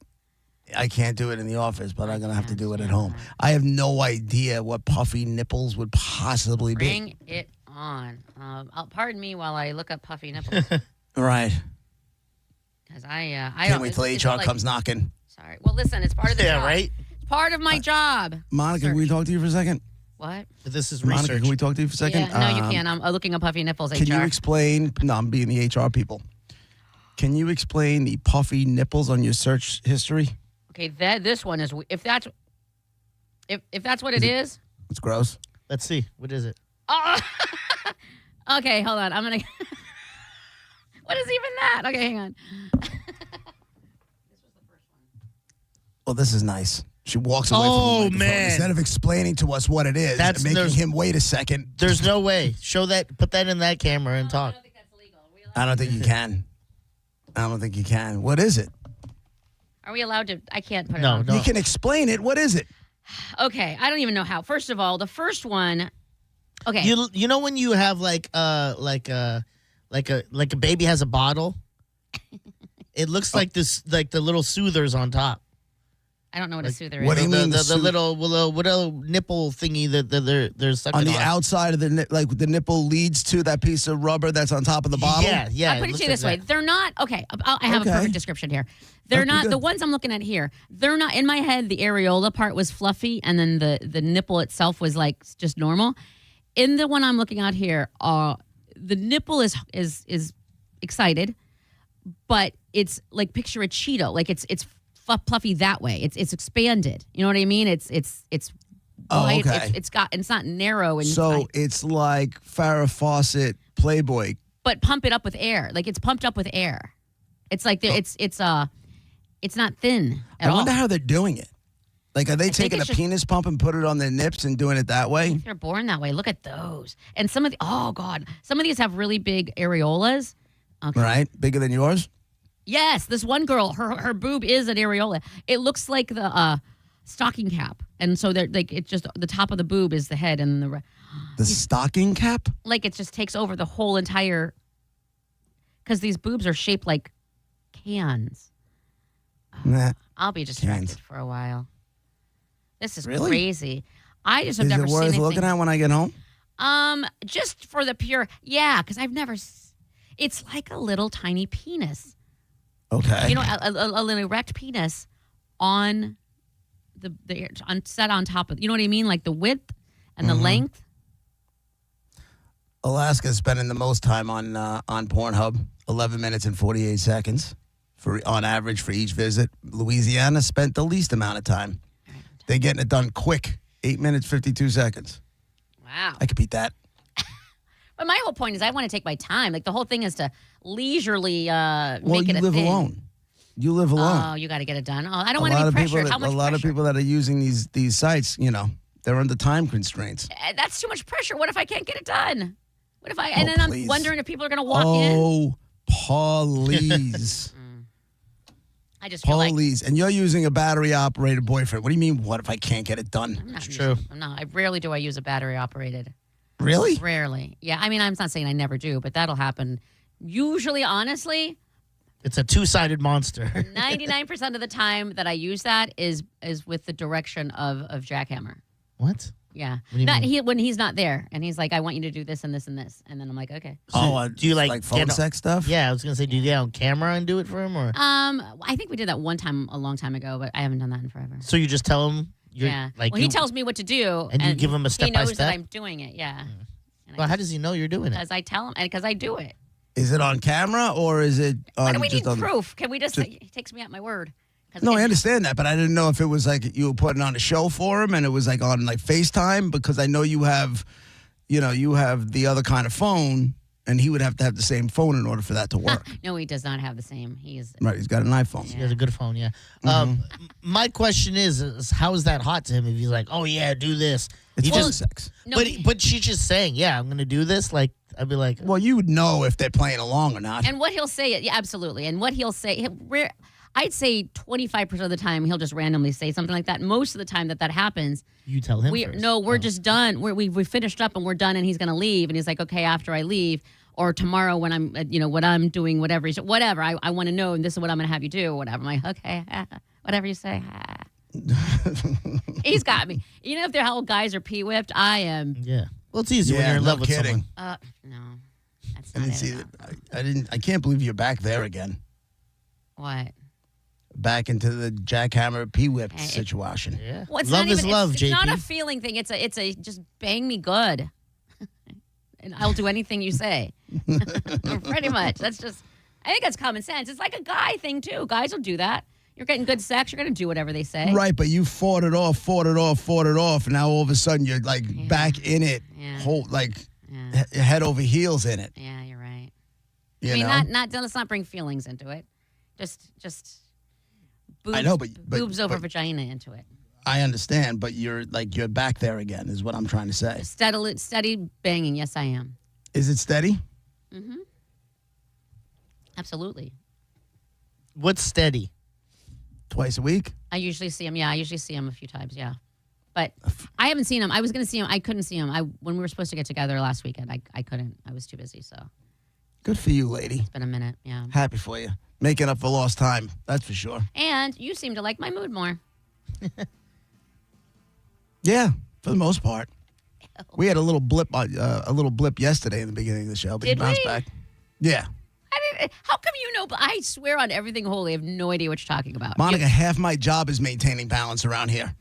I can't do it in the office, but I'm going to have to do it at home. I have no idea what puffy nipples would possibly be. Bring it on. Pardon me while I look up puffy nipples. Right. Because I Can't don't. wait till HR comes knocking. Sorry. Well, listen, it's part of the job. right? It's part of my job. Monica, can we talk to you for a second? What? This is Monica, research. can we talk to you for a second? Yeah, no, you can't. I'm looking up puffy nipples, Can HR. you explain? No, I'm being the HR people. Can you explain the puffy nipples on your search history? Okay, this one is if that's what it is. It's gross. Let's see. What is it? Oh. Okay, hold on. I'm gonna. What is even that? Okay, hang on. Well, this is nice. She walks away from the microphone. Man. Instead of explaining to us what it is and making him wait a second. There's no way. Show that. Put that in that camera and talk. I don't think you can. I don't think you can. What is it? Are we allowed to? I can't put it No, on. no. You can explain it. What is it? Okay, I don't even know how. First of all, the first one. Okay. You know when you have like a baby has a bottle? It looks like this, like the little soothers on top. I don't know what a soother is. What do you mean? The little nipple thingy that they're sucking On the outside of the like the nipple leads to that piece of rubber that's on top of the bottle? Yeah. I'll put it to you this way. They're not, okay, I have a perfect description here. They're not, good. the ones I'm looking at here, they're not, in my head, the areola part was fluffy and then the nipple itself was like just normal. In the one I'm looking at here, the nipple is excited, but it's like picture a Cheeto. Like it's fluffy that way. It's expanded. You know what I mean? It's wide. Okay. It's not narrow and So it's like Farrah Fawcett Playboy. but pump it up with air. Like it's pumped up with air. It's like it's not thin at I all. wonder how they're doing it. Like, are they think taking a it's just- penis pump and put it on their nips and doing it that way? They're born that way. Look at those. And some of some of these have really big areolas. Okay. Right? Bigger than yours? Yes, this one girl, her boob is an areola. It looks like the stocking cap, and so they're like it's just the top of the boob is the head, and The stocking cap? like it just takes over the whole entire. Because these boobs are shaped like cans. Nah. I'll be distracted Cans. for a while. This is Really? crazy. I just have Is never it seen worth anything. looking at when I get home? Just for the pure, yeah, because I've never. It's like a little tiny penis. Okay. You know, an erect penis on set on top of. You know what I mean? Like the width and the length. Alaska's spending the most time on Pornhub, 11 minutes and 48 seconds on average for each visit. Louisiana spent the least amount of time. They're getting it done quick, 8 minutes, 52 seconds. Wow. I could beat that. But my whole point is, I want to take my time. Like the whole thing is to leisurely Well, make it you a live thing. alone. You live alone. Oh, you got to get it done. Oh, I don't want to be pressured. How much A lot of pressure? people that are using these sites, you know, they're under time constraints. That's too much pressure. What if I can't get it done? What if I? And then please. I'm wondering if people are going to walk in. Oh, please. I just feel like Please. And you're using a battery operated boyfriend. What do you mean, what if I can't get it done? I'm not true. I'm not. I rarely do I use a battery operated. Really? Rarely. Yeah. I mean, I'm not saying I never do, but that'll happen. Usually, honestly, It's a two-sided monster. 99% of the time that I use that is with the direction of Jackhammer. What? Yeah. do you mean? When he's not there and he's like, I want you to do this and this and this. And then I'm like, okay. Do you like phone get- sex stuff? Yeah, I was gonna say, do you get on camera and do it for him, or I think we did that one time a long time ago, but I haven't done that in forever. so you just tell him? You're, Yeah. Like Well, he tells me what to do. and you give him a He knows step-by-step? that I'm doing it. Yeah. Well, how does he know you're doing it? Because I tell him and because I do it. Is it on camera or is it on Why do we need just on proof? Can we just say, he takes me at my word? 'Cause No, I it's- understand that, but I didn't know if it was like you were putting on a show for him and it was like on like FaceTime because I know you have the other kind of phone and he would have to have the same phone in order for that to work. No, he does not have the same. He is. Right, he's got an iPhone. He has a good phone, yeah. Mm-hmm. My question is how is that hot to him? If he's like, oh yeah, do this. It's he phone just, sex. No, but she's just saying, yeah, I'm going to do this. Like, I'd be like, Well, you would know if they're playing along or not. And what he'll say, yeah, absolutely. And what he'll say, I'd say 25% of the time he'll just randomly say something like that. Most of the time that happens, you tell him first. No, we're just done. We finished up and we're done, and he's going to leave. And he's like, okay, after I leave, or tomorrow when I'm, what I'm doing, whatever. Whatever. I want to know, and this is what I'm going to have you do, or whatever. I'm like, okay, whatever you say. He's got me. If they're how guys are pee whipped, I am. Yeah. Well, it's easy when you're in love with someone. No, that's not it. I can't believe you're back there again. What? Back into the jackhammer pee whip situation. Yeah. Well, it's love not is even, love, it's JP. not a feeling thing. It's a just bang me good. And I'll do anything you say. Pretty much. I think that's common sense. It's like a guy thing, too. Guys will do that. You're getting good sex, you're going to do whatever they say. Right, but you fought it off, and now all of a sudden you're back in it, head over heels in it. Yeah, you're right. You know? Let's not bring feelings into it. Just boobs, I know, but boobs over vagina into it. I understand, but you're back there again, is what I'm trying to say. Steady banging. Yes, I am. Is it steady? Mm-hmm. Absolutely. What's steady? Twice a week? I usually see him. Yeah, I usually see him a few times. Yeah, but I haven't seen him. I was going to see him. I couldn't see him. When we were supposed to get together last weekend, I couldn't. I was too busy. So good for you, lady. It's been a minute. Yeah. Happy for you. Making up for lost time. That's for sure. And you seem to like my mood more. Yeah, for the most part. We had a little blip yesterday in the beginning of the show, but Did you bounced we? back. Yeah. How come you know? But I swear on everything holy, I have no idea what you're talking about. Monica, half my job is maintaining balance around here.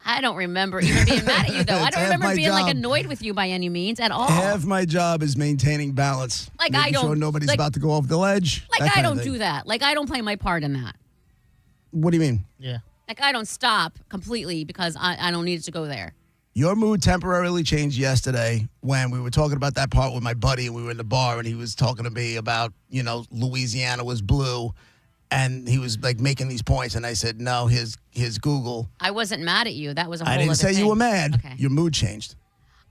I don't remember even being mad at you, though. I don't half remember my being job. annoyed with you by any means at all. Half my job is maintaining balance. Like, making I don't- sure nobody's like- about to go off the ledge. that I kind of don't thing. do that. Like, I don't play my part in that. What do you mean? Yeah. Like, I don't stop completely because I don't need it to go there. Your mood temporarily changed yesterday when we were talking about that part with my buddy and we were in the bar and he was talking to me about, Louisiana was blue and he was making these points and I said, no, his Google. I wasn't mad at you. That was a whole I didn't other say thing. you were mad. Okay. Your mood changed.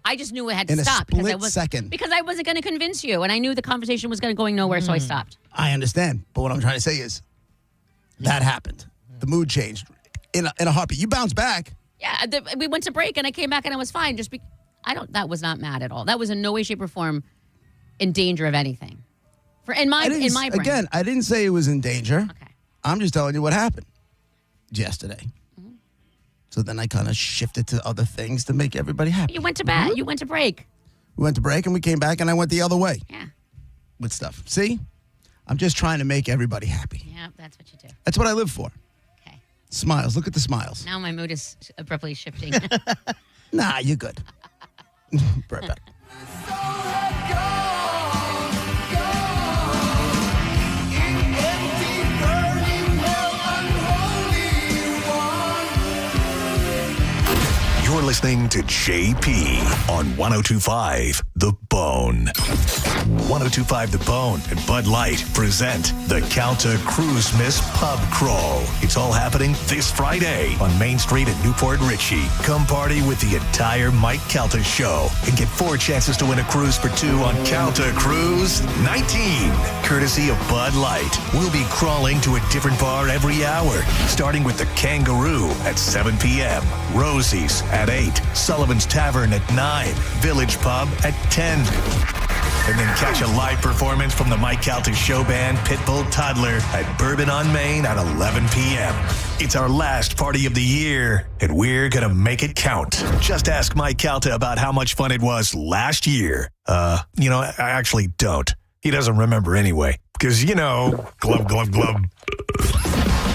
I just knew it had to In a stop split second. because I wasn't going to convince you, and I knew the conversation was going nowhere, so I stopped. I understand. But what I'm trying to say is that happened. The mood changed in a heartbeat. You bounced back. Yeah, we went to break, and I came back, and I was fine. That was not mad at all. That was in no way, shape, or form in danger of anything. In my brain. Again, I didn't say it was in danger. Okay. I'm just telling you what happened yesterday. Mm-hmm. So then I kind of shifted to other things to make everybody happy. You went to bed. You went to break. We went to break and we came back and I went the other way. Yeah. With stuff. See? I'm just trying to make everybody happy. Yeah, that's what you do. That's what I live for. Okay. Smiles. Look at the smiles. Now my mood is abruptly shifting. Nah, you're good. Right back. You're listening to JP on 102.5 The Bone. 102.5 The Bone and Bud Light present the Calta Cruise Miss Pub Crawl. It's all happening this Friday on Main Street in Newport Richey. Come party with the entire Mike Calta show and get 4 chances to win a cruise for 2 on Calta Cruise 19, courtesy of Bud Light. We'll be crawling to a different bar every hour, starting with the Kangaroo at 7 p.m., Rosie's at 8, Sullivan's Tavern at 9, Village Pub at 10. And then catch a live performance from the Mike Calta show band Pitbull Toddler at Bourbon on Main at 11 p.m. It's our last party of the year, and we're going to make it count. Just ask Mike Calta about how much fun it was last year. I actually don't. He doesn't remember anyway. Because, glub, glub, glub.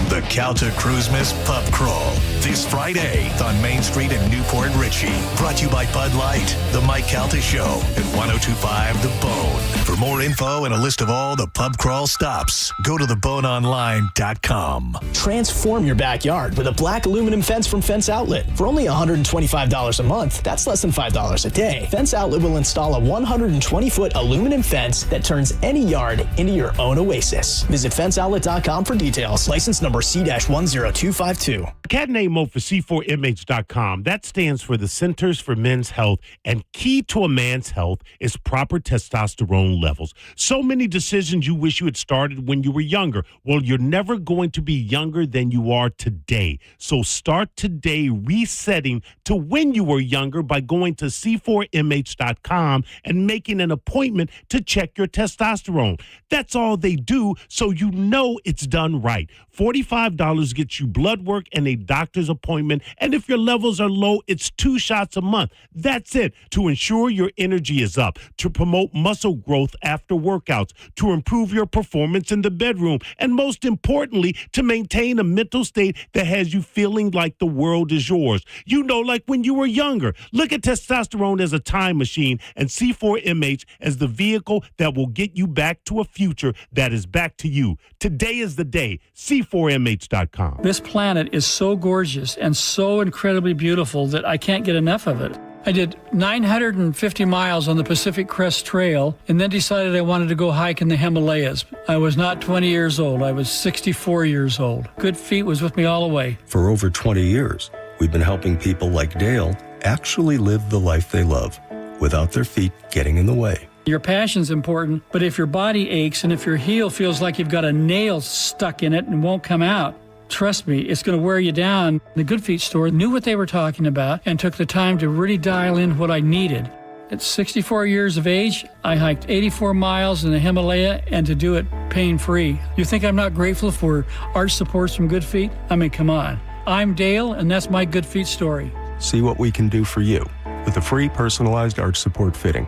The Calta Cruise Miss Pub Crawl this Friday on Main Street in Newport Richey. Brought to you by Bud Light, The Mike Calta Show, and 102.5 The Bone. For more info and a list of all the pub crawl stops, go to theboneonline.com. Transform your backyard with a black aluminum fence from Fence Outlet. For only $125 a month, that's less than $5 a day. Fence Outlet will install a 120-foot aluminum fence that turns any yard into your own oasis. Visit fenceoutlet.com for details. License number C-10252. cat name Mo for C4MH.com. That stands for the Centers for Men's Health, and key to a man's health is proper testosterone levels. So many decisions you wish you had started when you were younger. Well, you're never going to be younger than you are today. So start today resetting to when you were younger by going to C4MH.com and making an appointment to check your testosterone. That's all they do, so you know it's done right. $45 gets you blood work and a doctor's appointment, and if your levels are low, it's 2 shots a month. That's it. To ensure your energy is up, to promote muscle growth after workouts, to improve your performance in the bedroom, and most importantly, to maintain a mental state that has you feeling like the world is yours. You know, like when you were younger. Look at testosterone as a time machine and C4MH as the vehicle that will get you back to a future that is back to you. Today is the day. C4MH.com. This planet is so gorgeous and so incredibly beautiful that I can't get enough of it. I did 950 miles on the Pacific Crest Trail and then decided I wanted to go hike in the Himalayas. I was not 20 years old. I was 64 years old. Good Feet was with me all the way. For over 20 years, we've been helping people like Dale actually live the life they love without their feet getting in the way. Your passion's important, but if your body aches and if your heel feels like you've got a nail stuck in it and won't come out, trust me, it's going to wear you down. The Good Feet store knew what they were talking about and took the time to really dial in what I needed. At 64 years of age, I hiked 84 miles in the Himalaya and to do it pain-free. You think I'm not grateful for arch supports from Good Feet? I mean, come on. I'm Dale, and that's my Good Feet story. See what we can do for you with a free personalized arch support fitting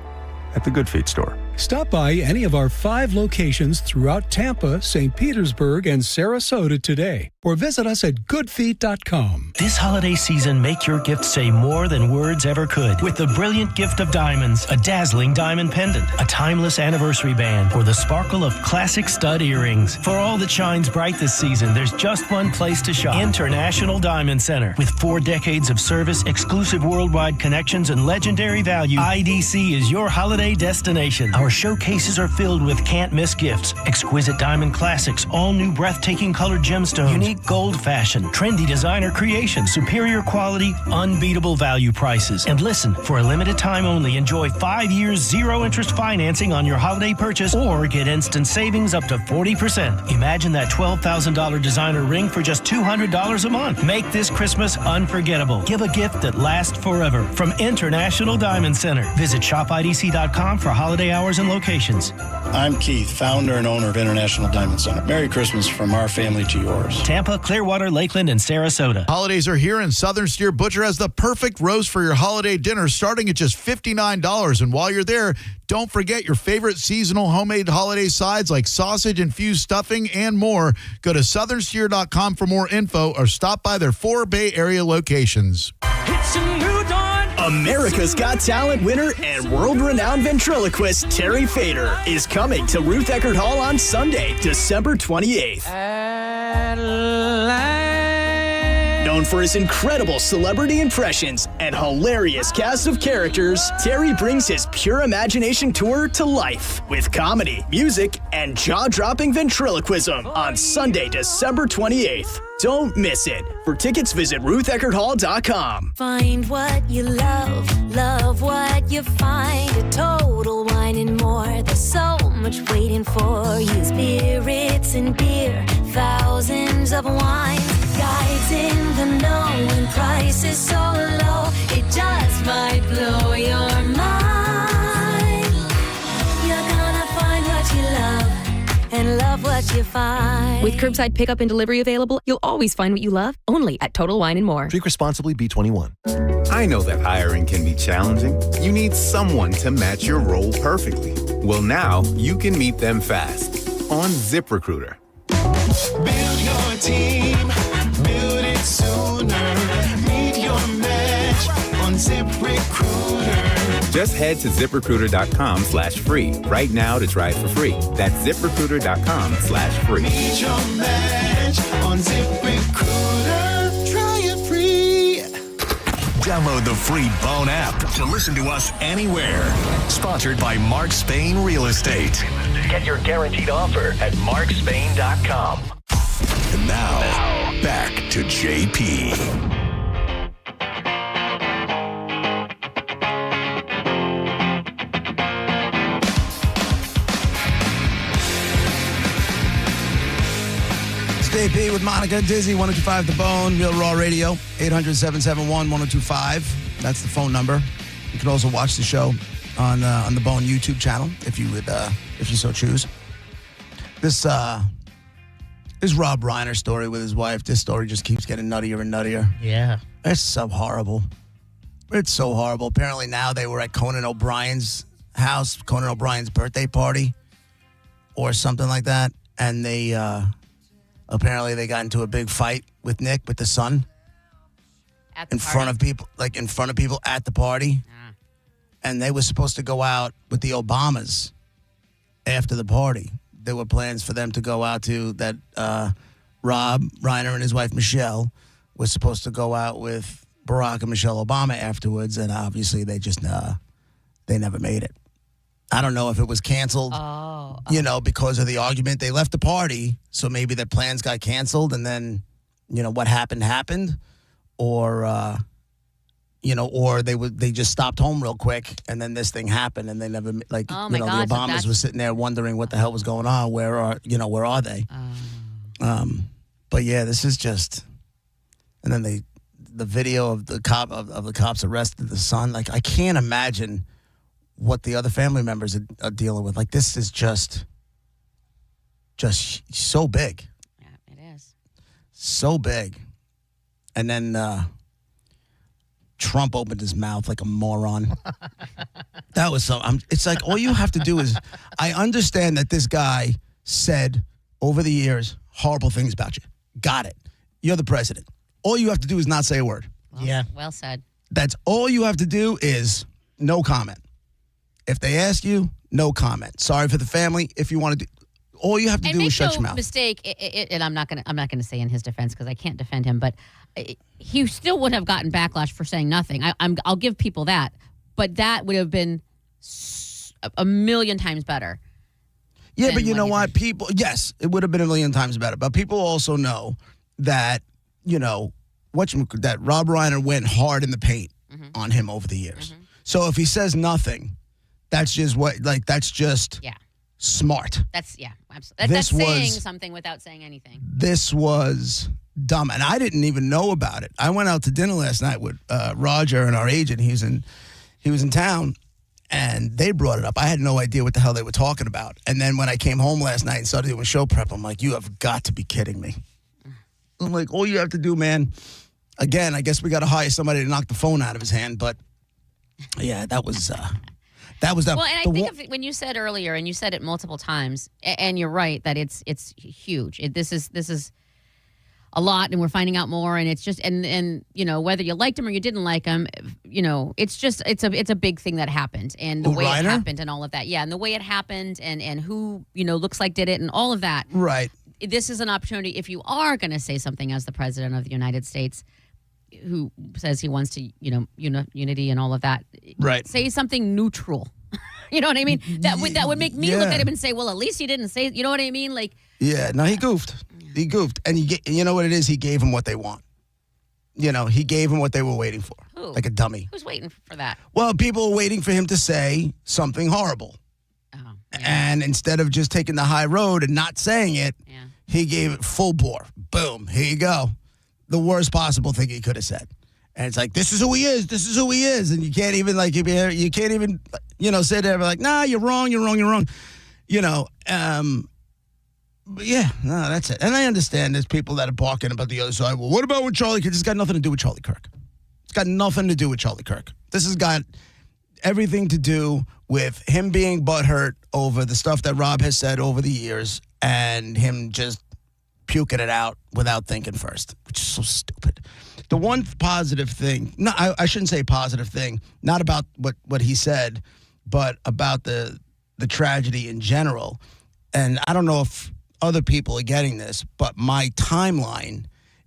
at the Good Feet store. Stop by any of our 5 locations throughout Tampa, St. Petersburg, and Sarasota today, or visit us at goodfeet.com. This holiday season, make your gift say more than words ever could with the brilliant gift of diamonds, a dazzling diamond pendant, a timeless anniversary band, or the sparkle of classic stud earrings. For all that shines bright this season, there's just one place to shop. International Diamond Center. With 4 decades of service, exclusive worldwide connections, and legendary value, IDC is your holiday destination. Our showcases are filled with can't-miss gifts, exquisite diamond classics, all-new breathtaking colored gemstones, unique gold fashion, trendy designer creations, superior quality, unbeatable value prices. And listen, for a limited time only, enjoy 5 years zero-interest financing on your holiday purchase or get instant savings up to 40%. Imagine that $12,000 designer ring for just $200 a month. Make this Christmas unforgettable. Give a gift that lasts forever from International Diamond Center. Visit shopidc.com for holiday hours and locations. I'm Keith, founder and owner of International Diamond Center. Merry Christmas from our family to yours. Tampa, Clearwater, Lakeland, and Sarasota. Holidays are here, and Southern Steer Butcher has the perfect roast for your holiday dinner, starting at just $59. And while you're there, don't forget your favorite seasonal homemade holiday sides like sausage-infused stuffing and more. Go to southernsteer.com for more info or stop by their 4 Bay Area locations. It's a new dawn. America's Got Talent winner and world-renowned ventriloquist Terry Fader is coming to Ruth Eckerd Hall on Sunday, December 28th. Known for his incredible celebrity impressions and hilarious cast of characters, Terry brings his pure imagination tour to life with comedy, music, and jaw-dropping ventriloquism on Sunday, December 28th. Don't miss it. For tickets, visit RuthEckerdHall.com. Find what you love, love what you find. A Total Wine and More. There's so much waiting for you. Spirits and beer, thousands of wines. Guides in the know and prices so low, it just might blow your mind. You're gonna find what you love and love what you find. With curbside pickup and delivery available, you'll always find what you love, only at Total Wine & More. Drink responsibly, B21. I know that hiring can be challenging. You need someone to match your role perfectly. Well, now you can meet them fast on ZipRecruiter. Build your team, build it sooner. Meet your match on ZipRecruiter. Just head to ZipRecruiter.com/free right now to try it for free. That's ZipRecruiter.com/free. Meet your match on ZipRecruiter. Try it free. Download the free Bone app to listen to us anywhere. Sponsored by Mark Spain Real Estate. Get your guaranteed offer at markspain.com. And now, Back to JP. It's JP with Monica Dizzy, 102.5 The Bone, Real Raw Radio, 800-771-1025. That's the phone number. You can also watch the show on the Bone YouTube channel if you would, if you so choose. This Rob Reiner story with his wife. This story just keeps getting nuttier and nuttier. Yeah. It's so horrible. It's so horrible. Apparently now they were at Conan O'Brien's house, Conan O'Brien's birthday party, or something like that, and they apparently they got into a big fight with Nick, with the son, in front of people at the party, and they were supposed to go out with the Obamas after the party. There were plans for them to go out to that. Rob Reiner and his wife Michelle was supposed to go out with Barack and Michelle Obama afterwards, and obviously they just they never made it. I don't know if it was canceled, because of the argument. They left the party, so maybe their plans got canceled, and then, what happened, or or they just stopped home real quick, and then this thing happened, and they never the Obamas were sitting there wondering what the hell was going on. Where are they? But yeah, this is just, and then the video of the cops arrested the son. Like, I can't imagine what the other family members are dealing with. Like, this is just so big. Yeah, it is. So big. And then Trump opened his mouth like a moron. That was so. It's like, all you have to do is, I understand that this guy said over the years horrible things about you. Got it. You're the president. All you have to do is not say a word. Well said. That's all you have to do is no comment. If they ask you, no comment. Sorry for the family. If you want to do, all you have to do is shut your mouth. Mistake, and I'm not gonna say in his defense because I can't defend him, but he still would have gotten backlash for saying nothing. I'll give people that, but that would have been a million times better. Yeah, but you know what? People, yes, it would have been a million times better. But people also know that, that Rob Reiner went hard in the paint on him over the years. So if he says nothing, that's just smart. That's absolutely. That's saying something without saying anything. This was dumb, and I didn't even know about it. I went out to dinner last night with Roger and our agent. He was in town. And they brought it up. I had no idea what the hell they were talking about. And then when I came home last night and started doing show prep, I'm like, you have got to be kidding me. I'm like, all you have to do, man. Again, I guess we got to hire somebody to knock the phone out of his hand. But yeah, that was that. Well, and I think of when you said earlier, and you said it multiple times, and you're right that it's huge. This is a lot, and we're finding out more, and it's just and whether you liked him or you didn't like him, it's a big thing that happened, and the way it happened and all of that. Yeah, and the way it happened and who looks like did it and all of that. Right. This is an opportunity if you are going to say something as the president of the United States, who says he wants to unity and all of that. Right. Say something neutral. You know what I mean? That would make me look at him and say, well, at least he didn't say. You know what I mean? Like. Yeah. No, he goofed. He goofed, and you know what it is? He gave them what they want. He gave them what they were waiting for. Who? Like a dummy. Who's waiting for that? Well, people were waiting for him to say something horrible. Oh, yeah. And instead of just taking the high road and not saying it, he gave it full bore. Boom, here you go. The worst possible thing he could have said. And it's like, this is who he is. This is who he is. And you can't even sit there and be like, nah, you're wrong. But yeah, no, that's it. And I understand there's people that are barking about the other side. Well, what about with Charlie Kirk? This has got nothing to do with Charlie Kirk. It's got nothing to do with Charlie Kirk. This has got everything to do with him being butthurt over the stuff that Rob has said over the years and him just puking it out without thinking first, which is so stupid. The one positive thing, no, I shouldn't say positive thing, not about what he said, but about the tragedy in general. And I don't know if other people are getting this, but my timeline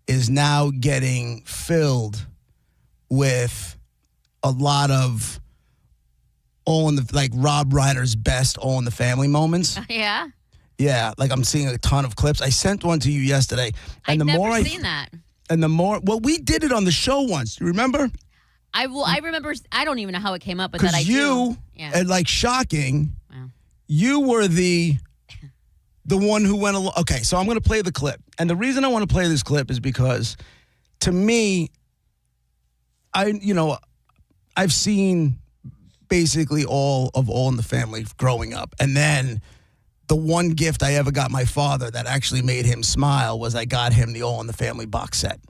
is now getting filled with a lot of Rob Reiner's best All in the Family moments. Yeah. Yeah, like I'm seeing a ton of clips. I sent one to you yesterday, and I've never seen that. And the more, well, we did it on the show once. You remember? I remember. I don't even know how it came up, but that I Because you, Yeah. like shocking, you were the one who went along. Okay, so I'm going to play the clip. And the reason I want to play this clip is because, to me, I've seen basically all in the Family growing up. And then the one gift I ever got my father that actually made him smile was I got him the All in the Family box set.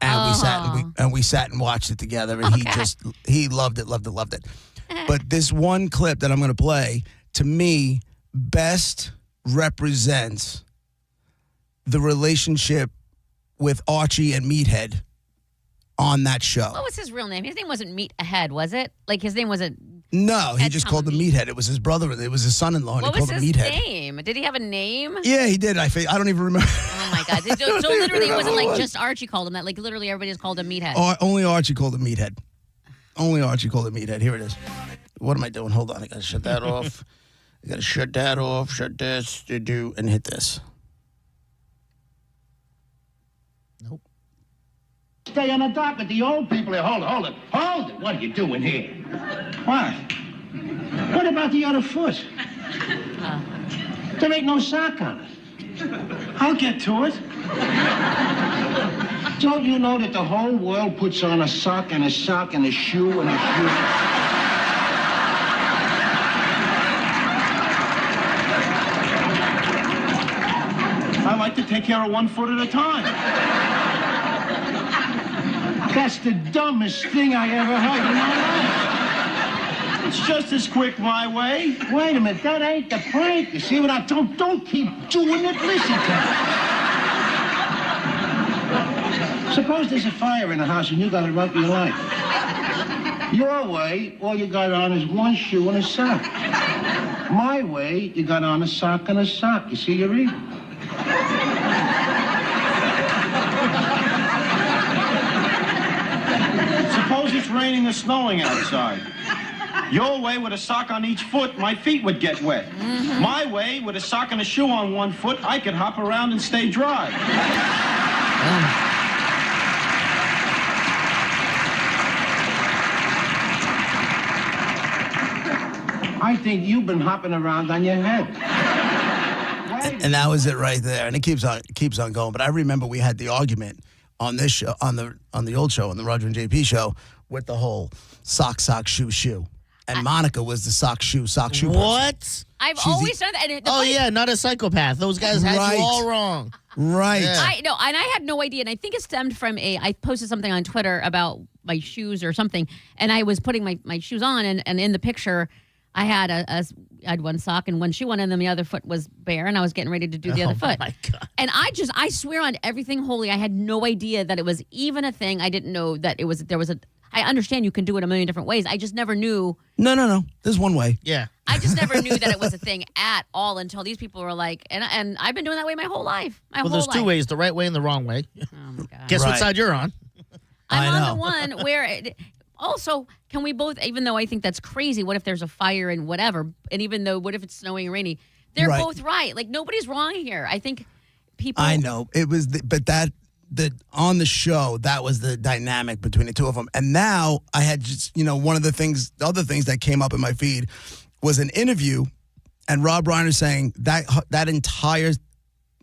And we sat and watched it together, and he loved it. But this one clip that I'm going to play, to me, best represents the relationship with Archie and Meathead on that show. What was his real name? His name wasn't Meat Ahead, was it? Like his name wasn't. No, he just called him Meathead. It was his brother. It was his son-in-law. And What he was called his him Meathead. name? Did he have a name? Yeah, he did. I don't even remember. Oh my God! So literally, it wasn't like just Archie called him that. Like literally, everybody just called him Meathead. Only Archie called him Meathead. Only Archie called him Meathead. Here it is. What am I doing? Hold on. I got to shut that off. I got to shut that off. Shut this. And hit this. Stay on the dock with the old people here. Hold it. What are you doing here? What? What about the other foot? There ain't no sock on it. I'll get to it. Don't you know that the whole world puts on a sock and a sock and a shoe and a shoe? I like to take care of one foot at a time. That's the dumbest thing I ever heard in my life. It's just as quick my way. Wait a minute, that ain't the prank. You see what I don't keep doing it. Listen to me. Suppose there's a fire in the house and you got to run for your life. Your way, all you got on is one shoe and a sock. My way, you got on a sock and a sock. You see your evil. Suppose it's raining or snowing outside. Your way, with a sock on each foot, my feet would get wet. My way, with a sock and a shoe on one foot, I could hop around and stay dry. I think you've been hopping around on your head. And that was it right there. And it keeps on going. But I remember we had the argument on this show, on the old show, on the Roger and JP show, with the whole sock, shoe. And Monica was the sock, shoe person. What? I've always done that. And yeah, not a psychopath. Those guys had you all wrong. Right. Yeah. I know, and I had no idea. And I think it stemmed from I posted something on Twitter about my shoes or something, and I was putting my shoes on, and in the picture, I had I had one sock and one shoe on, and then the other foot was bare, and I was getting ready to do the other foot. Oh my God. And I swear on everything holy, I had no idea that it was even a thing. I didn't know that there was a. I understand you can do it a million different ways. I just never knew. No. There's one way. Yeah. I just never knew that it was a thing at all until these people were like, and I've been doing that way my whole life. There's two ways: the right way and the wrong way. Oh my God. Guess what side you're on? I'm on the one where. Also, can we both, even though I think that's crazy, what if there's a fire and whatever, and even though, what if it's snowing and rainy? They're both right. Like, nobody's wrong here. I think people. I know. It was, on the show, that was the dynamic between the two of them. And now I had just, one of the other things that came up in my feed was an interview, and Rob Reiner saying that entire,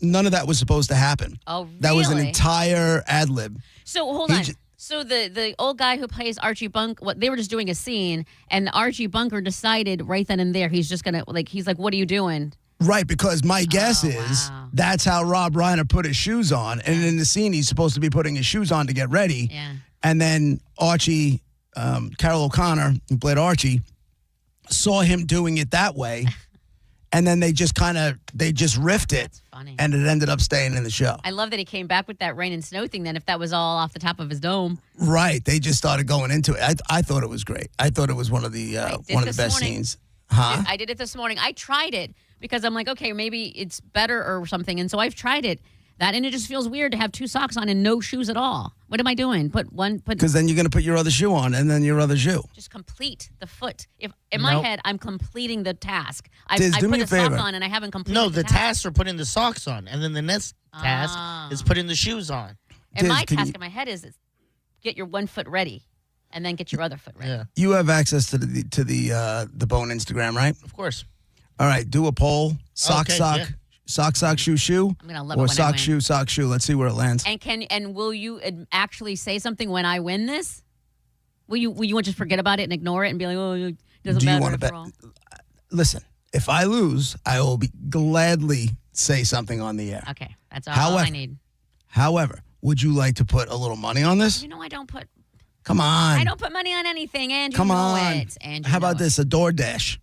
none of that was supposed to happen. Oh, really? That was an entire ad lib. So, hold on. So the old guy who plays Archie Bunker, they were just doing a scene, and Archie Bunker decided right then and there he's just gonna he's like, "What are you doing?" Right, because my guess is that's how Rob Reiner put his shoes on, and in the scene he's supposed to be putting his shoes on to get ready. Yeah. And then Archie, Carol O'Connor, who played Archie, saw him doing it that way, and then they just riffed it. That's funny. And it ended up staying in the show. I love that he came back with that rain and snow thing. Then, if that was all off the top of his dome, right? They just started going into it. I thought it was great. I thought it was one of the best scenes. Huh? I did it this morning. I tried it because I'm like, okay, maybe it's better or something, and so I've tried it. That, and it just feels weird to have 2 socks on and no shoes at all. What am I doing? Because then you're going to put your other shoe on and then your other shoe. Just complete the foot. If in my head, I'm completing the task. I Diz, do put me a a favor. sock on and I haven't completed No, the task. tasks are putting the socks on, and then the next task is putting the shoes on. And my task in my head is get your 1 foot ready, and then get your other foot ready. Yeah, You have access to the Bone Instagram, right? of course. All right, do a poll. Sock, Okay, sock, yeah. sock, shoe, shoe. I'm gonna love it or when I sock, win. shoe, sock, shoe. Let's see where it lands. And will you actually say something when I win this? Will you just forget about it and ignore it and be like, oh, it doesn't Do you matter want to after bet? all? Listen, if I lose, I will gladly say something on the air. Okay, that's all I need. However, would you like to put a little money on this? You know I don't put. Come on. I don't put money on anything, and you Come know on. it. And How about this? A DoorDash.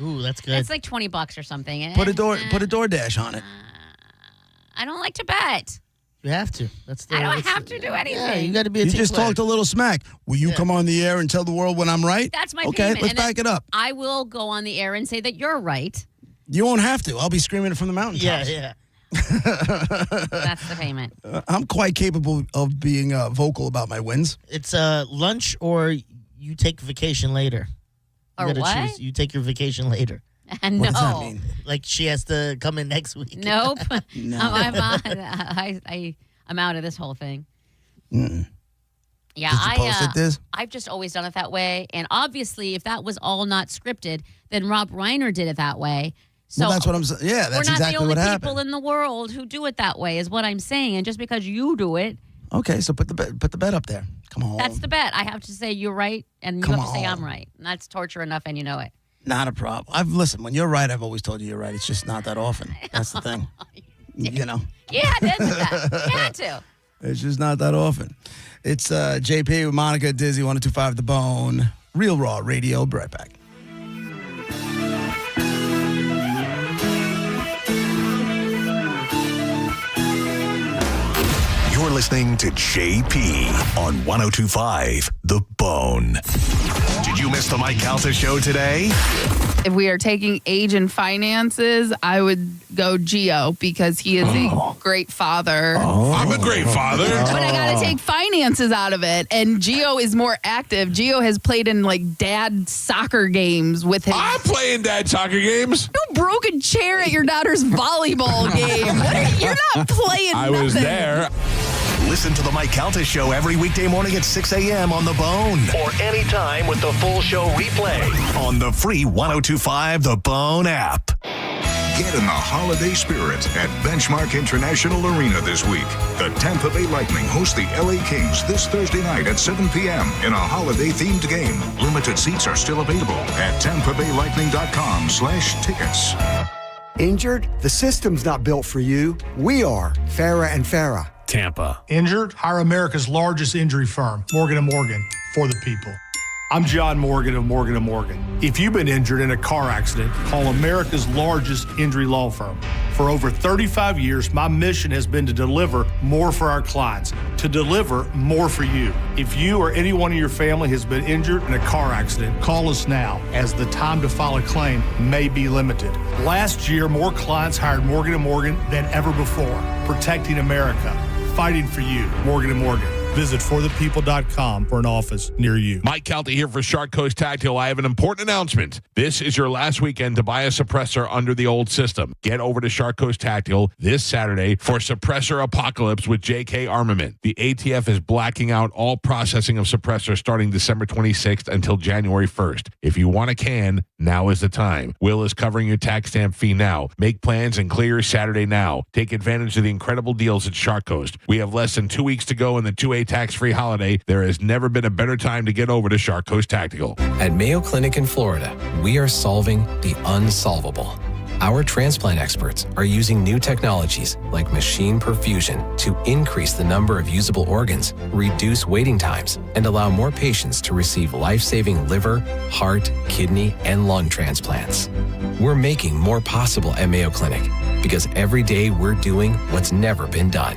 Ooh, that's good. It's like $20 or something. Put a DoorDash on it. I don't like to bet. You have to. That's the. I don't that's have the- to do anything. Yeah, you got to be a You team just player. talked a little smack. Will you come on the air and tell the world when I'm right? That's my Okay, payment. let's and then back it up. I will go on the air and say that you're right. You won't have to. I'll be screaming it from the mountaintops. Yeah. That's the payment. I'm quite capable of being vocal about my wins. It's lunch or you take vacation later. You Or gotta what? choose. You take your vacation later. No. What does that mean? Like she has to come in next week. Nope. No. I'm out of this whole thing. Mm-mm. Yeah, Did you post it, Diz? I've just always done it that way. And obviously, if that was all not scripted, then Rob Reiner did it that way. So Well, that's what I'm saying. Yeah, that's we're not exactly the only what people happened. in the world who do it that way, is what I'm saying. And just because you do it, Okay, so put the bet up there. Come on. that's the bet. I have to say you're right, and you Come have to say on. I'm right. And that's torture enough, and you know it. Not a problem. Listen, when you're right, I've always told you you're right. It's just not that often. That's the thing. You know, Yeah, I did that. You had to. it's just not that often. It's JP with Monica, Dizzy, 102.5 The Bone, Real Raw Radio. Be right back. You're listening to JP on 102.5 The Bone. Did you miss the Mike Calta show today? If we are taking age and finances, I would go Gio because he is a great father. I'm a great father. But I got to take finances out of it. And Gio is more active. Gio has played in like dad soccer games with him. I'm playing dad soccer games. You broke a chair at your daughter's volleyball game. You're not playing I was nothing. there. Listen to the Mike Calta show every weekday morning at 6 a.m. on The Bone. Or anytime with the full show replay on the free 102.5 The Bone app. Get in the holiday spirit at Benchmark International Arena this week. The Tampa Bay Lightning host the LA Kings this Thursday night at 7 p.m. in a holiday-themed game. Limited seats are still available at tampabaylightning.com/tickets. Injured? The system's not built for you. We are. Farah and Farah. Tampa. Injured? Hire America's largest injury firm, Morgan & Morgan, for the people. I'm John Morgan of Morgan & Morgan. If you've been injured in a car accident, call America's largest injury law firm. For over 35 years, my mission has been to deliver more for our clients, to deliver more for you. If you or anyone in your family has been injured in a car accident, call us now, as the time to file a claim may be limited. Last year, more clients hired Morgan & Morgan than ever before, protecting America, fighting for you. Morgan & Morgan. Visit forthepeople.com for an office near you. Mike Calta here for Shark Coast Tactile. I have an important announcement. This is your last weekend to buy a suppressor under the old system. Get over to Shark Coast Tactile this Saturday for Suppressor Apocalypse with JK Armament. The ATF is blacking out all processing of suppressors starting December 26th until January 1st. If you want a can, now is the time. Will is covering your tax stamp fee now. Make plans and clear your Saturday now. Take advantage of the incredible deals at Shark Coast. We have less than 2 weeks to go in the 2A tax-free holiday. There has never been a better time to get over to Shark Coast Tactical. At Mayo Clinic in Florida, we are solving the unsolvable. Our transplant experts are using new technologies like machine perfusion to increase the number of usable organs, reduce waiting times, and allow more patients to receive life-saving liver, heart, kidney, and lung transplants. We're making more possible at Mayo Clinic because every day we're doing what's never been done.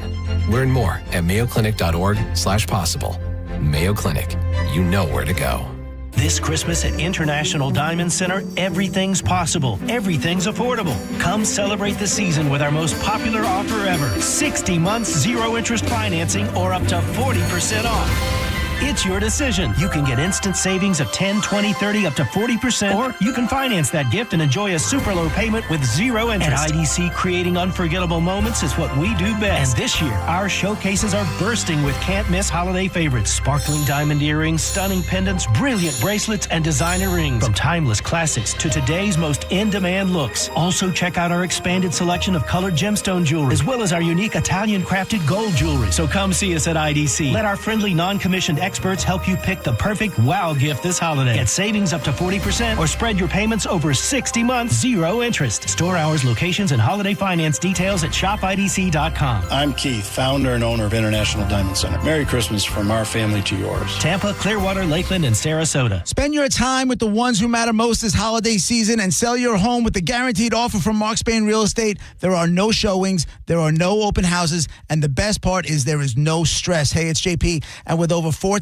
Learn more at mayoclinic.org/possible. Mayo Clinic, you know where to go. This Christmas at International Diamond Center, everything's possible. Everything's affordable. Come celebrate the season with our most popular offer ever. 60 months, zero interest financing, or up to 40% off. It's your decision. You can get instant savings of 10, 20, 30, up to 40%, or you can finance that gift and enjoy a super low payment with zero interest. At IDC, creating unforgettable moments is what we do best. And this year, our showcases are bursting with can't-miss holiday favorites. Sparkling diamond earrings, stunning pendants, brilliant bracelets, and designer rings. From timeless classics to today's most in-demand looks. Also, check out our expanded selection of colored gemstone jewelry, as well as our unique Italian-crafted gold jewelry. So come see us at IDC. Let our friendly, non-commissioned experts help you pick the perfect wow gift this holiday. Get savings up to 40% or spread your payments over 60 months, zero interest. Store hours, locations, and holiday finance details at shopidc.com. I'm Keith, founder and owner of International Diamond Center. Merry Christmas from our family to yours. Tampa, Clearwater, Lakeland, and Sarasota. Spend your time with the ones who matter most this holiday season and sell your home with the guaranteed offer from Mark Spain Real Estate. There are no showings, there are no open houses, and the best part is there is no stress. Hey, it's JP, and with over 14,000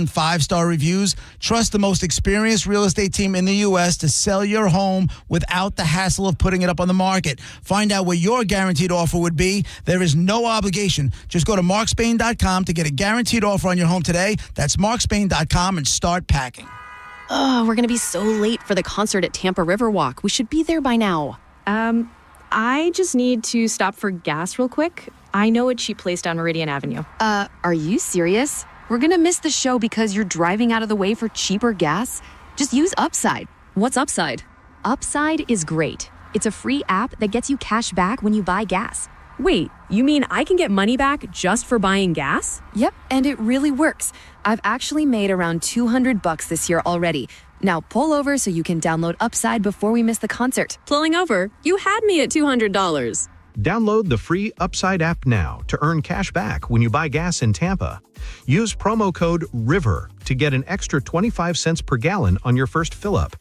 five-star reviews, trust the most experienced real estate team in the U.S. to sell your home without the hassle of putting it up on the market. Find out what your guaranteed offer would be. There is no obligation. Just go to markspain.com to get a guaranteed offer on your home today. That's markspain.com and start packing. Oh, we're going to be so late for the concert at Tampa Riverwalk. We should be there by now. I just need to stop for gas real quick. I know a cheap place down Meridian Avenue. Are you serious? We're going to miss the show because you're driving out of the way for cheaper gas? Just use Upside. What's Upside? Upside is great. It's a free app that gets you cash back when you buy gas. Wait, you mean I can get money back just for buying gas? Yep, and it really works. I've actually made around $200 this year already. Now pull over so you can download Upside before we miss the concert. Pulling over? You had me at $200. Download the free Upside app now to earn cash back when you buy gas in Tampa. Use promo code RIVER to get an extra 25 cents per gallon on your first fill-up.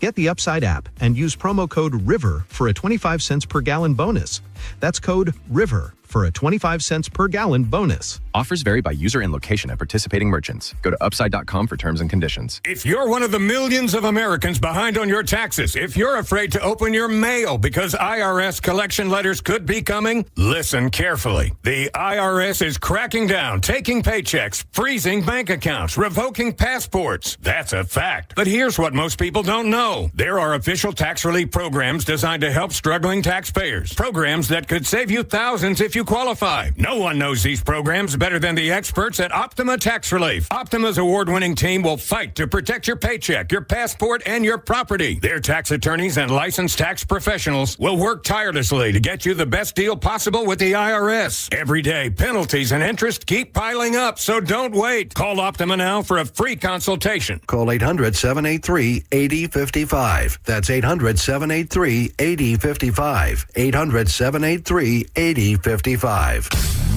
Get the Upside app and use promo code RIVER for a 25 cents per gallon bonus. That's code RIVER for a 25 cents per gallon bonus. Offers vary by user and location at participating merchants. Go to upside.com for terms and conditions. If you're one of the millions of Americans behind on your taxes, if you're afraid to open your mail because IRS collection letters could be coming, listen carefully. The IRS is cracking down, taking paychecks, freezing bank accounts, revoking passports. That's a fact. But here's what most people don't know. There are official tax relief programs designed to help struggling taxpayers. Programs that could save you thousands if you qualify. No one knows these programs better than the experts at Optima Tax Relief. Optima's award-winning team will fight to protect your paycheck, your passport, and your property. Their tax attorneys and licensed tax professionals will work tirelessly to get you the best deal possible with the IRS. Every day, penalties and interest keep piling up, so don't wait. Call Optima now for a free consultation. Call 800-783-8055. That's 800-783-8055. 800-783-8055.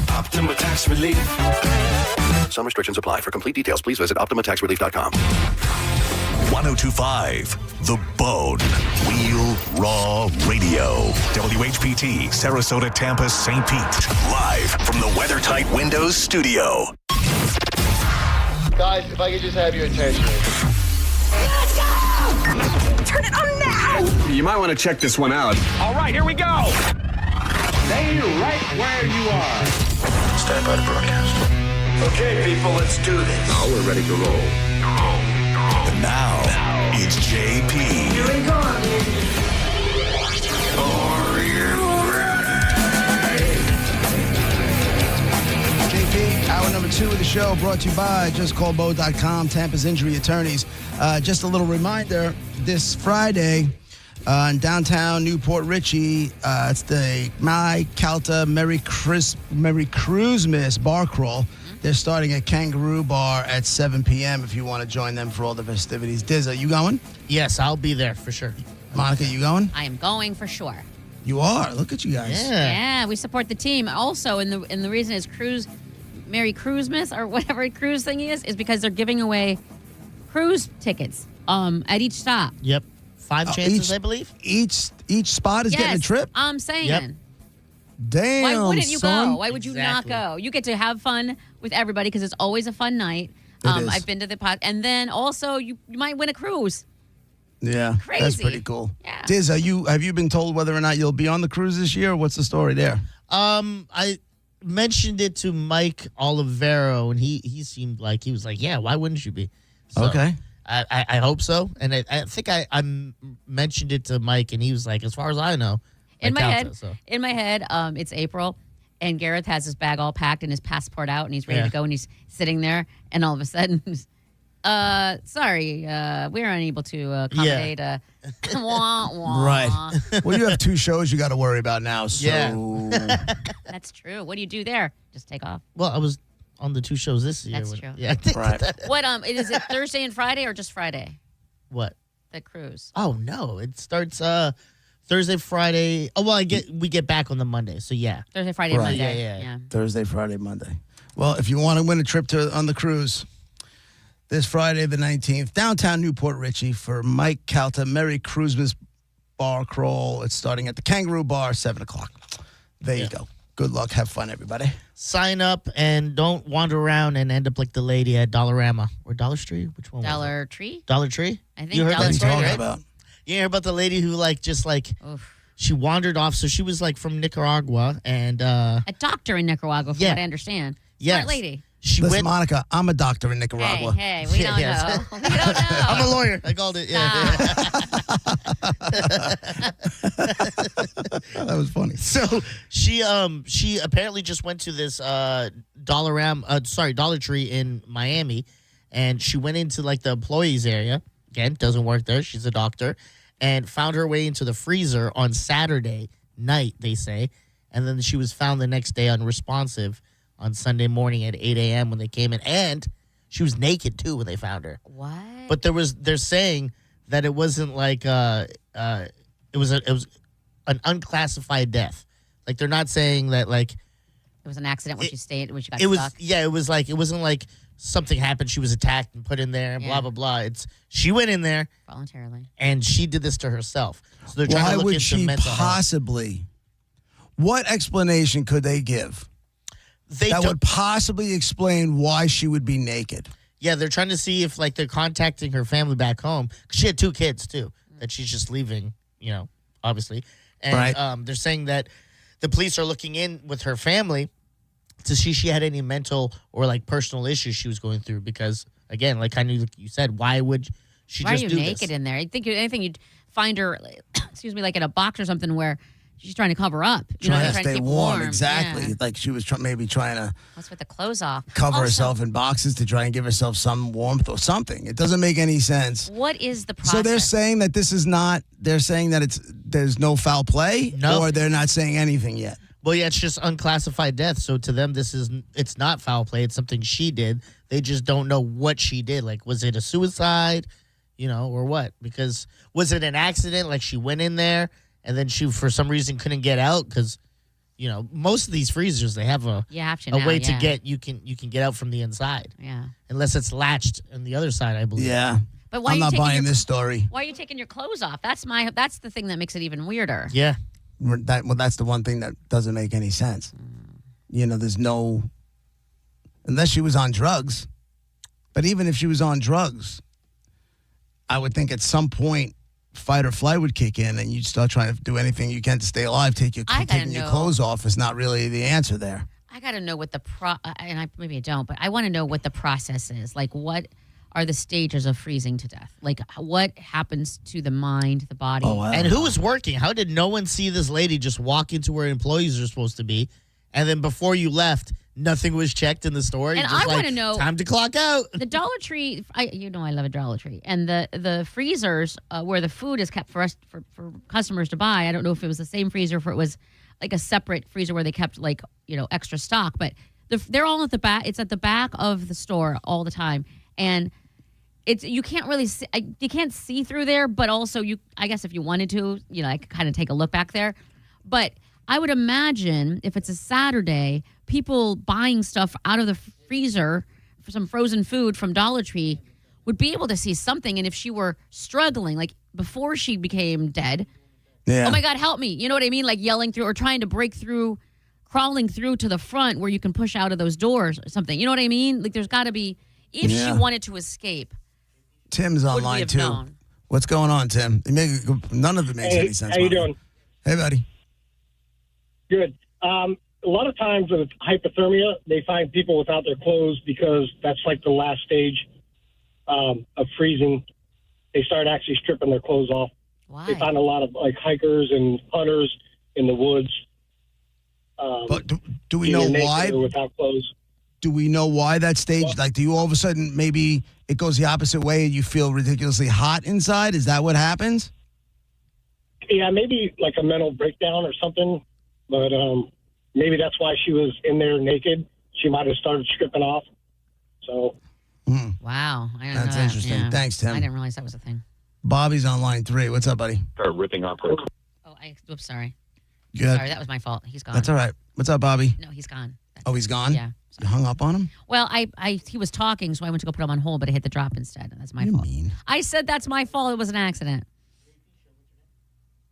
Optima Tax Relief. Some restrictions apply. For complete details, please visit OptimaTaxRelief.com. 1025 The Bone. Real Raw Radio. WHPT, Sarasota, Tampa, St. Pete. Live from the WeatherTight Windows studio. Guys, if I could just have your attention. Let's go! Turn it on now! You might want to check this one out. All right, here we go. Stay right where you are. Stand by to broadcast. Okay, people, let's do this. Now we're ready to roll. And now, it's JP. Here we go. Are you JP, hour number 2 of the show brought to you by JustCallBo.com, Tampa's injury attorneys. Just a little reminder, this Friday in downtown Newport Richey, it's the My Calta Merry Christmas bar crawl. They're starting at Kangaroo Bar at 7 p.m. if you want to join them for all the festivities. Dizza, you going? Yes, I'll be there for sure. Monica, you going? I am going for sure. You are. Look at you guys. Yeah, we support the team. Also, and the reason is Merry Cruisemas or whatever cruise thing is because they're giving away cruise tickets at each stop. Yep. 5 chances, I believe. Each spot is getting a trip? I'm saying. Yep. Damn, Why wouldn't you son. go? Why would you not go? You get to have fun with everybody because it's always a fun night. is. I've been to the pod, and then also you might win a cruise. Yeah, Crazy. that's pretty cool. Yeah. Diz, have you been told whether or not you'll be on the cruise this year? What's the story there? I mentioned it to Mike Olivero, and he seemed like he was like, yeah, why wouldn't you be? So Okay. I hope so, and I think I mentioned it to Mike, and he was like, as far as I know, In my Calta, head, so. it's April, and Gareth has his bag all packed and his passport out, and he's ready Yeah. to go, and he's sitting there, and all of a sudden, sorry, we're unable to accommodate. Wah, wah. Right. Well, you have 2 shows you got to worry about now. So That's true. What do you do there? Just take off. Well, I was on the 2 shows this year. That's true. Yeah. Right. What is it Thursday and Friday or just Friday? What? The cruise. Oh no, it starts Thursday, Friday. Oh well, we get back on the Monday. So yeah. Thursday, Friday, Right. Monday. Yeah. Thursday, Friday, Monday. Well, if you want to win a trip on the cruise, this Friday the 19th, downtown Newport Richie for Mike Calta Merry Cruisemas Bar Crawl. It's starting at the Kangaroo Bar, 7 o'clock. There you go. Good luck. Have fun, everybody. Sign up and don't wander around and end up like the lady at Dollarama or Dollar Tree. Which one? Dollar Tree? Dollar Tree. I think you heard Dollar that Tree, story, right? About? You hear about the lady who she wandered off. So she was like from Nicaragua and A doctor in Nicaragua, from Yeah. what I understand. Yes. Smart lady. she Listen, went. Monica, I'm a doctor in Nicaragua. Hey, we don't Yes. know. We don't know. I'm a lawyer. I called it. Yeah. That was funny. So she apparently just went to this Dollar Tree in Miami, and she went into like the employees area. Again, doesn't work there. She's a doctor, and found her way into the freezer on Saturday night. They say, and then she was found the next day unresponsive on Sunday morning at 8 a.m. when they came in, and she was naked too when they found her. What? But they're saying that it wasn't like it was an unclassified death. Like they're not saying that like It was an accident when she stayed, when she got it was. stuck. Yeah, it was like it wasn't like something happened. She was attacked and put in there and Yeah. blah blah blah. It's she went in there Voluntarily. and she did this to herself. So they're trying Why to look would into she mental health. possibly? What explanation could they give They that don't- would possibly explain why she would be naked? Yeah, they're trying to see if like they're contacting her family back home. 'Cause she had 2 kids too that she's just leaving. Obviously, and Right. they're saying that the police are looking in with her family to see if she had any mental or like personal issues she was going through. Because again, like kind of you said, why would she Why just are you do naked this? in there? I think anything you'd find her, excuse me, like in a box or something where she's trying to cover up. Trying to trying stay keep warm. Exactly. Yeah. Like she was maybe trying to What's with the clothes off? cover Also, herself in boxes to try and give herself some warmth or something. It doesn't make any sense. What is the process? So they're saying that this is not. They're saying that there's no foul play, No. or they're not saying anything yet. Well, yeah, it's just unclassified death. So to them, it's not foul play. It's something she did. They just don't know what she did. Like, was it a suicide, or what? Because was it an accident? Like she went in there and then she, for some reason, couldn't get out because, most of these freezers they have a You have to a now, way yeah. to get you can get out from the inside Yeah. unless it's latched on the other side. I believe. Yeah. But why I'm are you not taking buying your- this story. Why are you taking your clothes off? That's the thing that makes it even weirder. Yeah. That's the one thing that doesn't make any sense. There's no, unless she was on drugs. But even if she was on drugs, I would think at some point fight or flight would kick in, and you'd start trying to do anything you can to stay alive. Taking your know. clothes off is not really the answer there. I got to know what maybe I don't, but I want to know what the process is. Like, what are the stages of freezing to death? Like, what happens to the mind, the body? And who was working? How did no one see this lady just walk into where employees are supposed to be, and then before you left, nothing was checked in the store? And Just I like, want to know time to clock out. The Dollar Tree. I love a Dollar Tree, and the freezers where the food is kept for us for customers to buy. I don't know if it was the same freezer, if it was like a separate freezer where they kept like extra stock, but they're all at the back. It's at the back of the store all the time, and you can't really see, you can't see through there. But also, I guess if you wanted to, I could kind of take a look back there, but. I would imagine if it's a Saturday, people buying stuff out of the freezer for some frozen food from Dollar Tree would be able to see something. And if she were struggling, like before she became dead, Yeah. oh my God, help me. You know what I mean? Like yelling through or trying to break through, crawling through to the front where you can push out of those doors or something. You know what I mean? Like there's got to be, if she Yeah. wanted to escape. Tim's would we online have too. known? What's going on, Tim? None of it makes any sense. How you Mom. doing? Hey, buddy. Good. A lot of times with hypothermia, they find people without their clothes because that's like the last stage of freezing. They start actually stripping their clothes off. Why? They find a lot of like hikers and hunters in the woods. But do we know either naked why? or without clothes. Do we know why that stage? Like, do you all of a sudden maybe it goes the opposite way and you feel ridiculously hot inside? Is that what happens? Yeah, maybe like a mental breakdown or something. But maybe that's why she was in there naked. She might have started stripping off. So. Wow. I didn't That's know that. interesting. Yeah. Thanks, Tim. I didn't realize that was a thing. Bobby's on line 3. What's up, buddy? Start ripping off her. Oops, sorry. Good. Sorry, that was my fault. He's gone. That's all right. What's up, Bobby? No, he's gone. Oh, he's gone? Yeah. You hung up on him? Well, he was talking, so I went to go put him on hold, but I hit the drop instead, and that's my fault. I said that's my fault. It was an accident.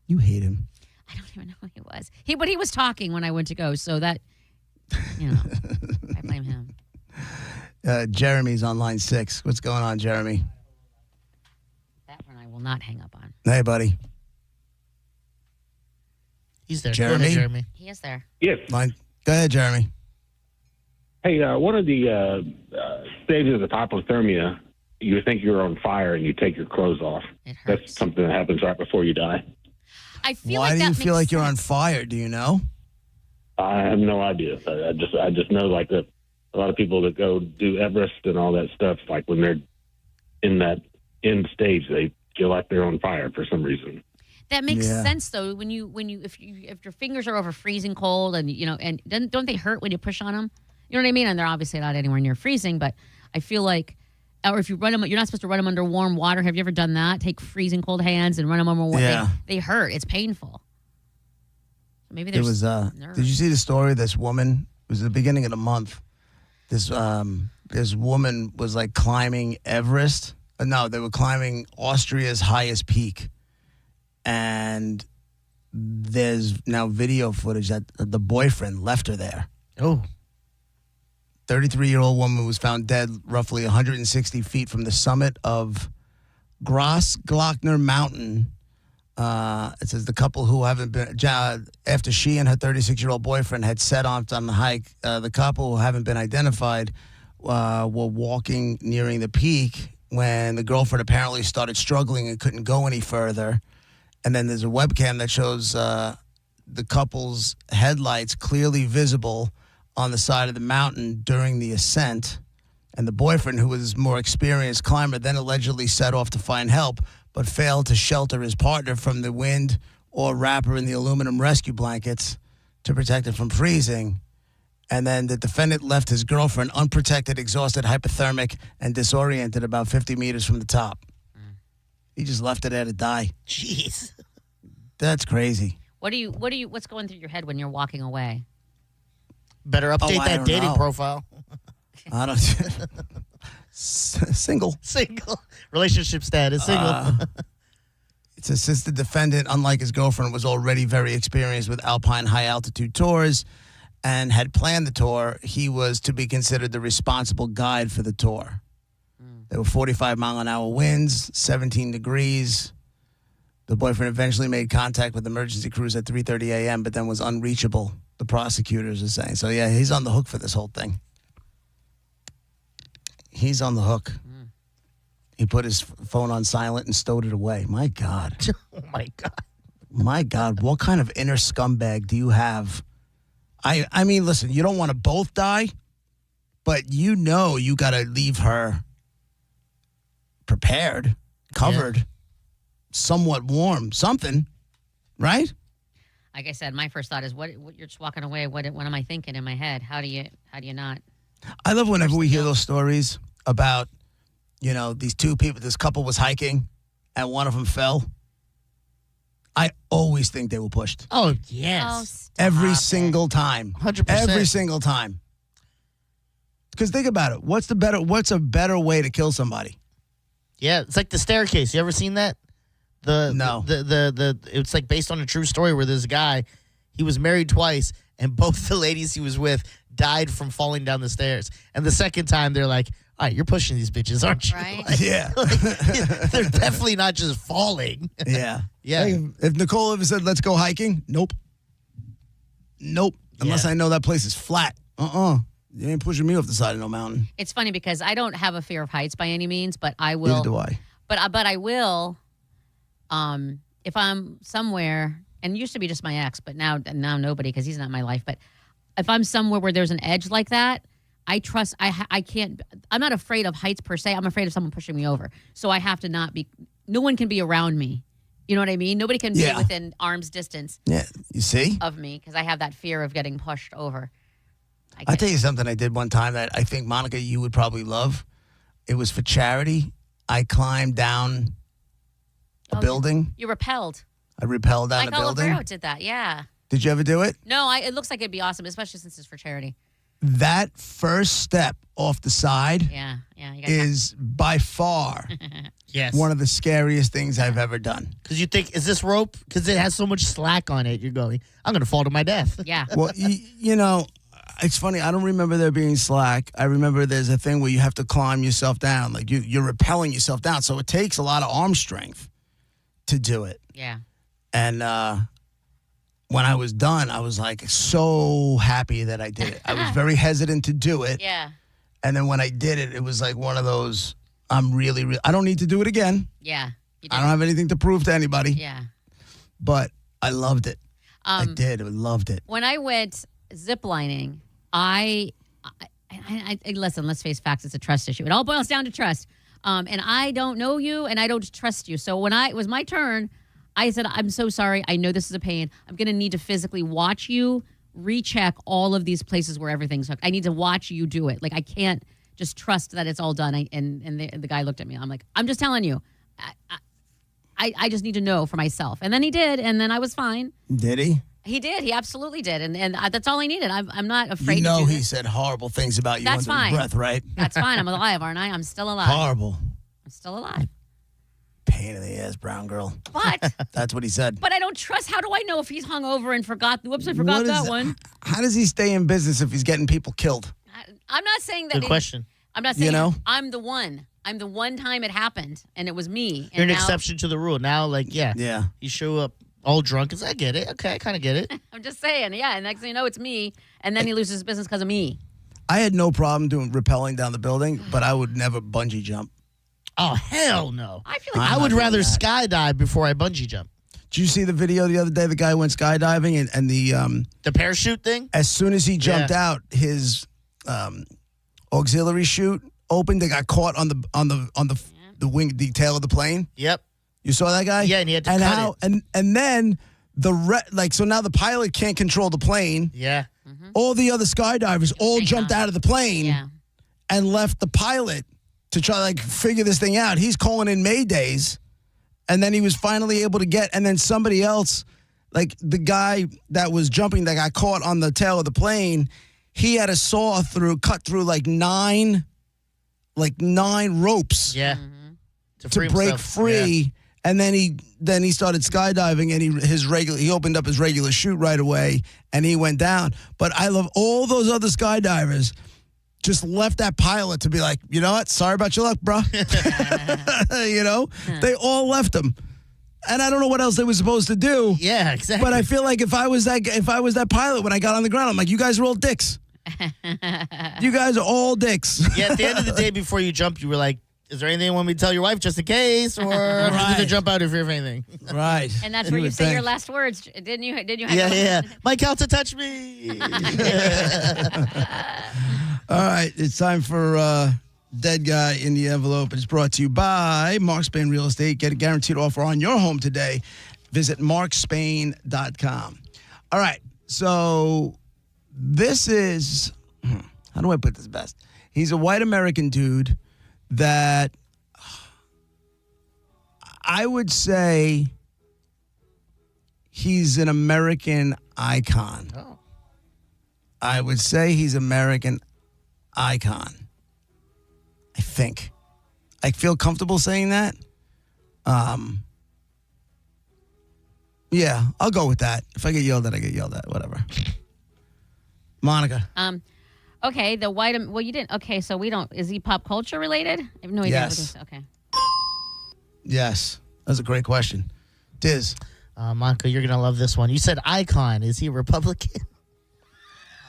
You hate him. I don't even know who he was. But he was talking when I went to go, so that, I blame him. Jeremy's on line 6. What's going on, Jeremy? That one I will not hang up on. Hey, buddy. He's there. Jeremy? Go ahead, Jeremy. He is there. Yes. Line. Go ahead, Jeremy. Hey, one of the stages of hypothermia, you think you're on fire and you take your clothes off. That's something that happens right before you die. I feel Why like do that you makes feel like you're on sense. fire? Do you know? I have no idea. I just know like that a lot of people that go do Everest and all that stuff, like when they're in that end stage, they feel like they're on fire for some reason. That makes Yeah. sense though. If your fingers are over freezing cold, and and don't they hurt when you push on them? You know what I mean? And they're obviously not anywhere near freezing, but I feel like, or if you run them, you're not supposed to run them under warm water. Have you ever done that? Take freezing cold hands and run them under water. Yeah. They hurt. It's painful. Maybe There there's was nerves. did you see the story? This woman, it was the beginning of the month. This woman was like climbing Everest. No, they were climbing Austria's highest peak. And there's now video footage that the boyfriend left her there. Oh. 33-year-old woman was found dead roughly 160 feet from the summit of Grossglockner Mountain. It says the couple who haven't been, after she and her 36-year-old boyfriend had set off on the hike, the couple who haven't been identified were walking nearing the peak when the girlfriend apparently started struggling and couldn't go any further. And then there's a webcam that shows the couple's headlights clearly visible on the side of the mountain during the ascent. And the boyfriend, who was a more experienced climber, then allegedly set off to find help, but failed to shelter his partner from the wind or wrap her in the aluminum rescue blankets to protect her from freezing. And then the defendant left his girlfriend unprotected, exhausted, hypothermic, and disoriented about 50 meters from the top. He just left her there to die. Jeez. That's crazy. What's going through your head when you're walking away? Better update I that don't dating know. profile. I don't. Single. Single. Relationship status. Single. It says the defendant, unlike his girlfriend, was already very experienced with alpine high-altitude tours and had planned the tour. He was to be considered the responsible guide for the tour. There were 45-mile-an-hour winds, 17 degrees. The boyfriend eventually made contact with emergency crews at 3:30 a.m., but then was unreachable, the prosecutors are saying. So, yeah, he's on the hook for this whole thing. He's on the hook. He put his phone on silent and stowed it away. My God. Oh, my God. My God, what kind of inner scumbag do you have? I mean, listen, you don't want to both die, but you know you got to leave her prepared, covered, somewhat warm, something, right? Like I said, my first thought is, what you're just walking away. What am I thinking in my head? How do you not? I love whenever we hear those stories about, these two people, this couple was hiking and one of them fell. I always think they were pushed. Oh, yes. Every single time. 100%. Every single time. Because think about it. What's a better way to kill somebody? Yeah, it's like the staircase. You ever seen that? No. It's like based on a true story where this guy, he was married twice, and both the ladies he was with died from falling down the stairs. And the second time, they're like, all right, you're pushing these bitches, aren't you? Right? Yeah. They're definitely not just falling. Yeah. Yeah. Like, if Nicole ever said, let's go hiking, nope. Unless I know that place is flat. You ain't pushing me off the side of no mountain. It's funny because I don't have a fear of heights by any means, but I will. Neither do I. But I will, if I'm somewhere, and it used to be just my ex, but now nobody because he's not in my life. But if I'm somewhere where there's an edge like that, I trust. I can't. I'm not afraid of heights per se. I'm afraid of someone pushing me over. So I have to not be. No one can be around me. You know what I mean? Nobody can be within arm's distance. Yeah, you see? Of me because I have that fear of getting pushed over. I'll tell you something I did one time that I think, Monica, you would probably love. It was for charity. I climbed down a building. You repelled. I rappelled down a Mike building. Olivero did that, yeah. Did you ever do it? No, it looks like it'd be awesome, especially since it's for charity. That first step off the side Yeah. is by far one of the scariest things I've ever done. Because you think, is this rope? Because it has so much slack on it. You're going, I'm going to fall to my death. Yeah. Well, you know, it's funny. I don't remember there being slack. I remember there's a thing where you have to climb yourself down. Like you're rappelling yourself down. So it takes a lot of arm strength to do it. Yeah. And when I was done, I was like so happy that I did it. I was very hesitant to do it. Yeah. And then when I did it, it was like one of those, I'm really, I don't need to do it again. Yeah. I don't have anything to prove to anybody. Yeah. But I loved it. I did. I loved it. When I went ziplining, I listen, let's face facts, it's a trust issue. It all boils down to trust. And I don't know you and I don't trust you. So when it was my turn, I said, I'm so sorry. I know this is a pain. I'm going to need to physically watch you recheck all of these places where everything's hooked. I need to watch you do it. Like, I can't just trust that it's all done. And the guy looked at me. I'm like, I'm just telling you. I just need to know for myself. And then he did. And then I was fine. Did he? He did. He absolutely did. And that's all I needed. I'm not afraid You know to do he this. said horrible things about you That's under fine. his breath, right? That's fine. I'm alive, aren't I? I'm still alive. Horrible. I'm still alive. Pain in the ass, brown girl. But That's what he said. but I don't trust. How do I know if he's hungover and forgot? Whoops, I forgot What is that that? one. How does he stay in business if he's getting people killed? I'm not saying that. Good question. I'm not saying You know? I'm the one. I'm the one time it happened, and it was me. You're And an now- exception to the rule. Now, like, Yeah. you show up all drunk. I get it. Okay, I kind of get it. I'm just saying, yeah. And next thing you know, it's me, and then he loses his business because of me. I had no problem doing rappelling down the building, but I would never bungee jump. Oh, hell no. I feel I would rather skydive before I bungee jump. Did you see the video the other day? The guy went skydiving and the parachute thing? As soon as he jumped out, his auxiliary chute opened. They got caught on the wing, the tail of the plane. Yep. You saw that guy? Yeah, and he had to cut it. And then so now the pilot can't control the plane. Yeah. All the other skydivers all jumped out of the plane and left the pilot to try to figure this thing out. He's calling in Maydays, and then he was finally able to get. And then somebody else, like the guy that was jumping that got caught on the tail of the plane, he had to cut through like nine ropes. Yeah. To break free. Yeah. And then he started skydiving, and he opened up his regular chute right away, and he went down. But I love all those other skydivers just left that pilot to be like, you know what? Sorry about your luck, bro. They all left him, and I don't know what else they were supposed to do. Yeah, exactly. But I feel like if I was that pilot when I got on the ground, I'm like, you guys are all dicks. You guys are all dicks. Yeah, at the end of the day, before you jump, you were like, is there anything you want me to tell your wife just in case? Or I'm just going to jump out if you have anything. Right. And that's where you say your last words, didn't you? Yeah. My counter touch me. All right, it's time for Dead Guy in the Envelope. It's brought to you by Mark Spain Real Estate. Get a guaranteed offer on your home today. Visit markspain.com. All right, so this is, how do I put this best? He's a white American dude that I would say he's an American icon. Oh. I would say he's American icon. I think. I feel comfortable saying that. Yeah, I'll go with that. If I get yelled at, I get yelled at. Whatever. Monica. Okay, the white. Well, you didn't. Okay, so we don't. Is he pop culture related? I have no idea. Yes. Okay. Yes. That's a great question. Diz. Monica, you're going to love this one. You said icon. Is he Republican?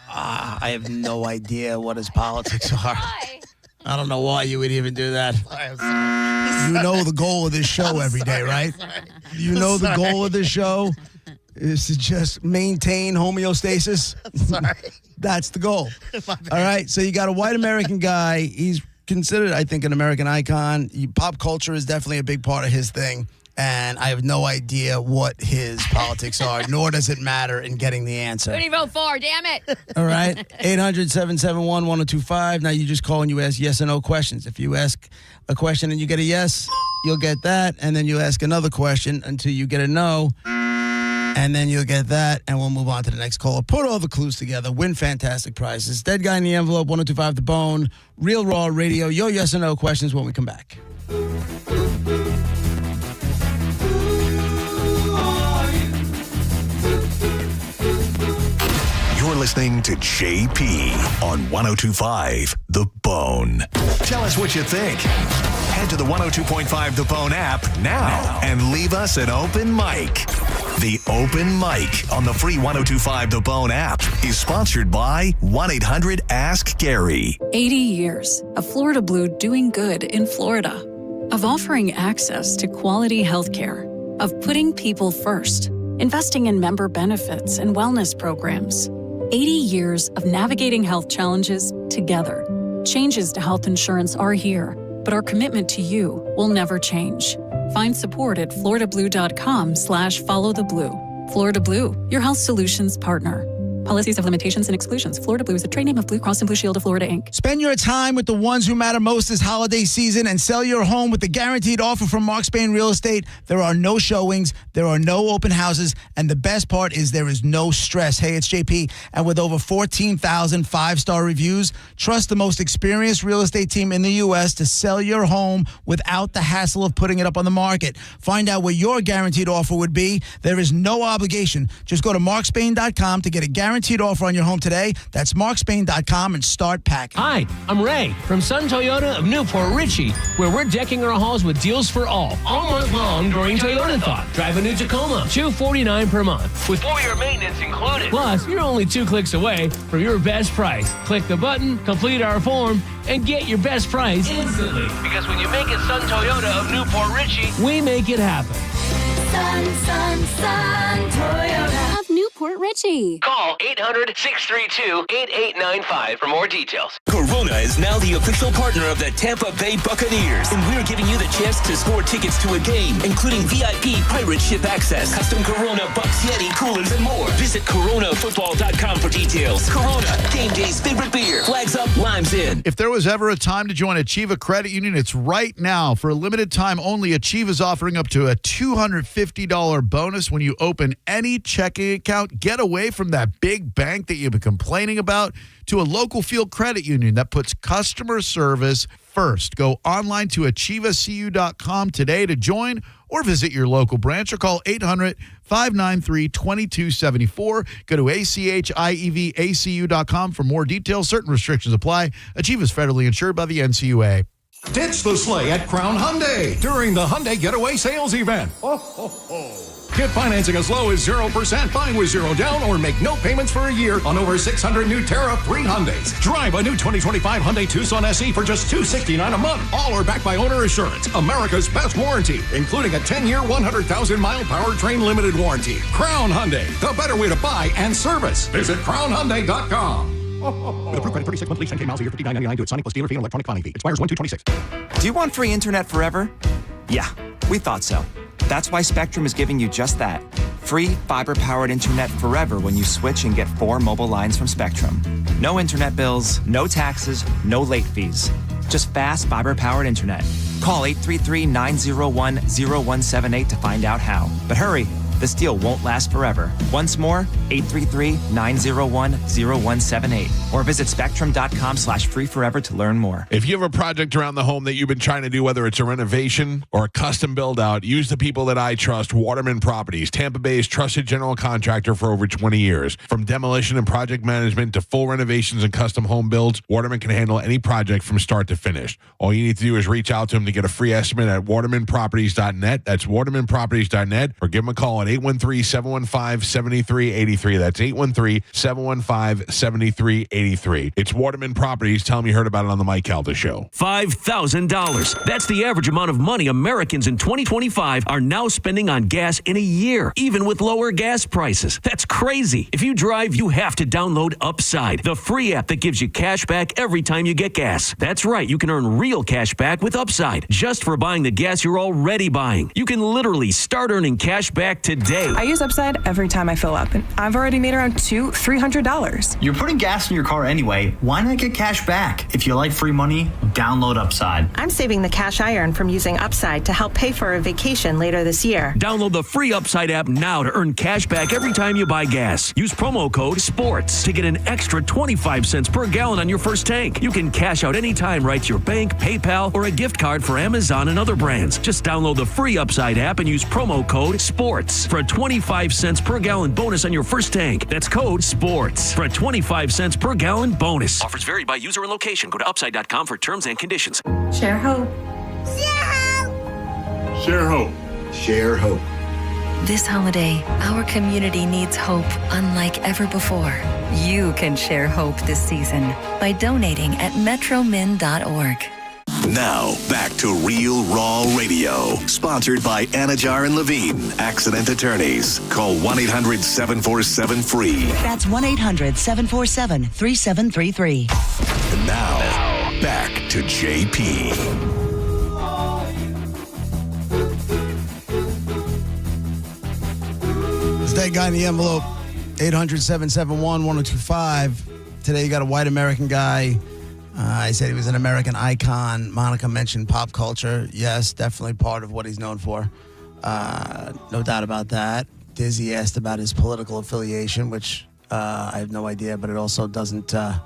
I have no idea what his politics are. I don't know why you would even do that. You know the goal of this show every day, right? You know the goal of this show is to just maintain homeostasis. Sorry. That's the goal. All right, so you got a white American guy. He's considered, I think, an American icon. Pop culture is definitely a big part of his thing. And I have no idea what his politics are, nor does it matter in getting the answer. Who do you vote for? Damn it. All right. 800-771-1025. Now you just call and you ask yes or no questions. If you ask a question and you get a yes, you'll get that. And then you ask another question until you get a no. And then you'll get that. And we'll move on to the next caller. Put all the clues together. Win fantastic prizes. Dead Guy in the Envelope, 1025 The Bone. Real Raw Radio. Your yes or no questions when we come back. You're listening to JP on 1025 The Bone. Tell us what you think. Head to the 102.5 The Bone app now and leave us an open mic. The Open Mic on the free 1025 The Bone app is sponsored by 1-800-ASK-GARY. 80 years of Florida Blue doing good in Florida, of offering access to quality health care, of putting people first, investing in member benefits and wellness programs. 80 years of navigating health challenges together. Changes to health insurance are here, but our commitment to you will never change. Find support at floridablue.com/followtheblue. Florida Blue, your health solutions partner. Policies have limitations and exclusions. Florida Blue is a trade name of Blue Cross and Blue Shield of Florida, Inc. Spend your time with the ones who matter most this holiday season and sell your home with the guaranteed offer from Mark Spain Real Estate. There are no showings, there are no open houses, and the best part is there is no stress. Hey, it's JP, and with over 14,000 five-star reviews, trust the most experienced real estate team in the U.S. to sell your home without the hassle of putting it up on the market. Find out what your guaranteed offer would be. There is no obligation. Just go to markspain.com to get a guaranteed offer on your home today. That's markspain.com and start packing. Hi, I'm Ray from Sun Toyota of Newport Richey, where we're decking our halls with deals for all month long during Toyotathon. Drive a new Tacoma, $249 per month, with 4-year maintenance included. Plus, you're only 2 clicks away from your best price. Click the button, complete our form, and get your best price instantly. Because when you make it Sun Toyota of Newport Richey, we make it happen. Sun Toyota of Newport Richey. Call 800-632-8895 for more details. Corona is now the official partner of the Tampa Bay Buccaneers, and we're giving you the chance to score tickets to a game, including VIP pirate ship access, custom Corona Bucks Yeti coolers, and more. Visit coronafootball.com for details. Corona, game day's favorite beer. Flags up, limes in. If there was ever a time to join Achieva Credit Union, it's right now. For a limited time only, Achieva is offering up to a $250 bonus when you open any checking account. Get away from that big bank that you've been complaining about to a local field credit union that puts customer service first. Go online to achievacu.com today to join, or visit your local branch, or call 800-593-2274. Go to achievacu.com for more details. Certain restrictions apply. Achieva is federally insured by the NCUA. Ditch the sleigh at Crown Hyundai during the Hyundai Getaway Sales Event. Ho, ho, ho. Get financing as low as 0%, buying with 0 down, or make no payments for a year on over 600 new tariff-free Hyundais. Drive a new 2025 Hyundai Tucson SE for just $269 a month. All are backed by owner assurance, America's best warranty, including a 10-year, 100,000-mile powertrain limited warranty. Crown Hyundai, the better way to buy and service. Visit crownhyundai.com. With approved credit, 36-month lease, 10K miles a year, $59.99. Do it. Sonic plus dealer fee and electronic filing fee. Expires 1/2/26. Do you want free internet forever? Yeah, we thought so. That's why Spectrum is giving you just that. Free fiber-powered internet forever when you switch and get 4 mobile lines from Spectrum. No internet bills, no taxes, no late fees. Just fast fiber-powered internet. Call 833-901-0178 to find out how. But hurry, This deal won't last forever. Once more, 833-901-0178 or visit spectrum.com/free forever to learn more. If you have a project around the home that you've been trying to do, whether it's a renovation or a custom build out, use the people that I trust, Waterman Properties, Tampa Bay's trusted general contractor for over 20 years. From demolition and project management to full renovations and custom home builds, Waterman can handle any project from start to finish. All you need to do is reach out to him to get a free estimate at watermanproperties.net. That's watermanproperties.net, or give him a call at 813-715-7383. That's 813-715-7383. It's Waterman Properties. Tell them you heard about it on the Mike Calda Show. $5,000. That's the average amount of money Americans in 2025 are now spending on gas in a year, even with lower gas prices. That's crazy. If you drive, you have to download Upside, the free app that gives you cash back every time you get gas. That's right. You can earn real cash back with Upside just for buying the gas you're already buying. You can literally start earning cash back today. I use Upside every time I fill up, and I've already made around $200-$300. You're putting gas in your car anyway. Why not get cash back? If you like free money, download Upside. I'm saving the cash I earn from using Upside to help pay for a vacation later this year. Download the free Upside app now to earn cash back every time you buy gas. Use promo code SPORTS to get an extra 25 cents per gallon on your first tank. You can cash out anytime right to your bank, PayPal, or a gift card for Amazon and other brands. Just download the free Upside app and use promo code SPORTS for a 25 cents per gallon bonus on your first tank. That's code SPORTS for a 25 cents per gallon bonus. Offers vary by user and location. Go to upside.com for terms and conditions. Share hope. Share hope. Share hope. This holiday, our community needs hope unlike ever before. You can share hope this season by donating at metromin.org. Now, back to Real Raw Radio. Sponsored by Anajar and Levine, Accident Attorneys. Call 1-800-747-FREE. That's 1-800-747-3733. And now, back to JP. It's that guy in the envelope, 800-771-1025. Today you got a white American guy. I said he was an American icon. Monica mentioned pop culture. Yes, definitely part of what he's known for. No doubt about that. Dizzy asked about his political affiliation, which I have no idea, but it also doesn't matter.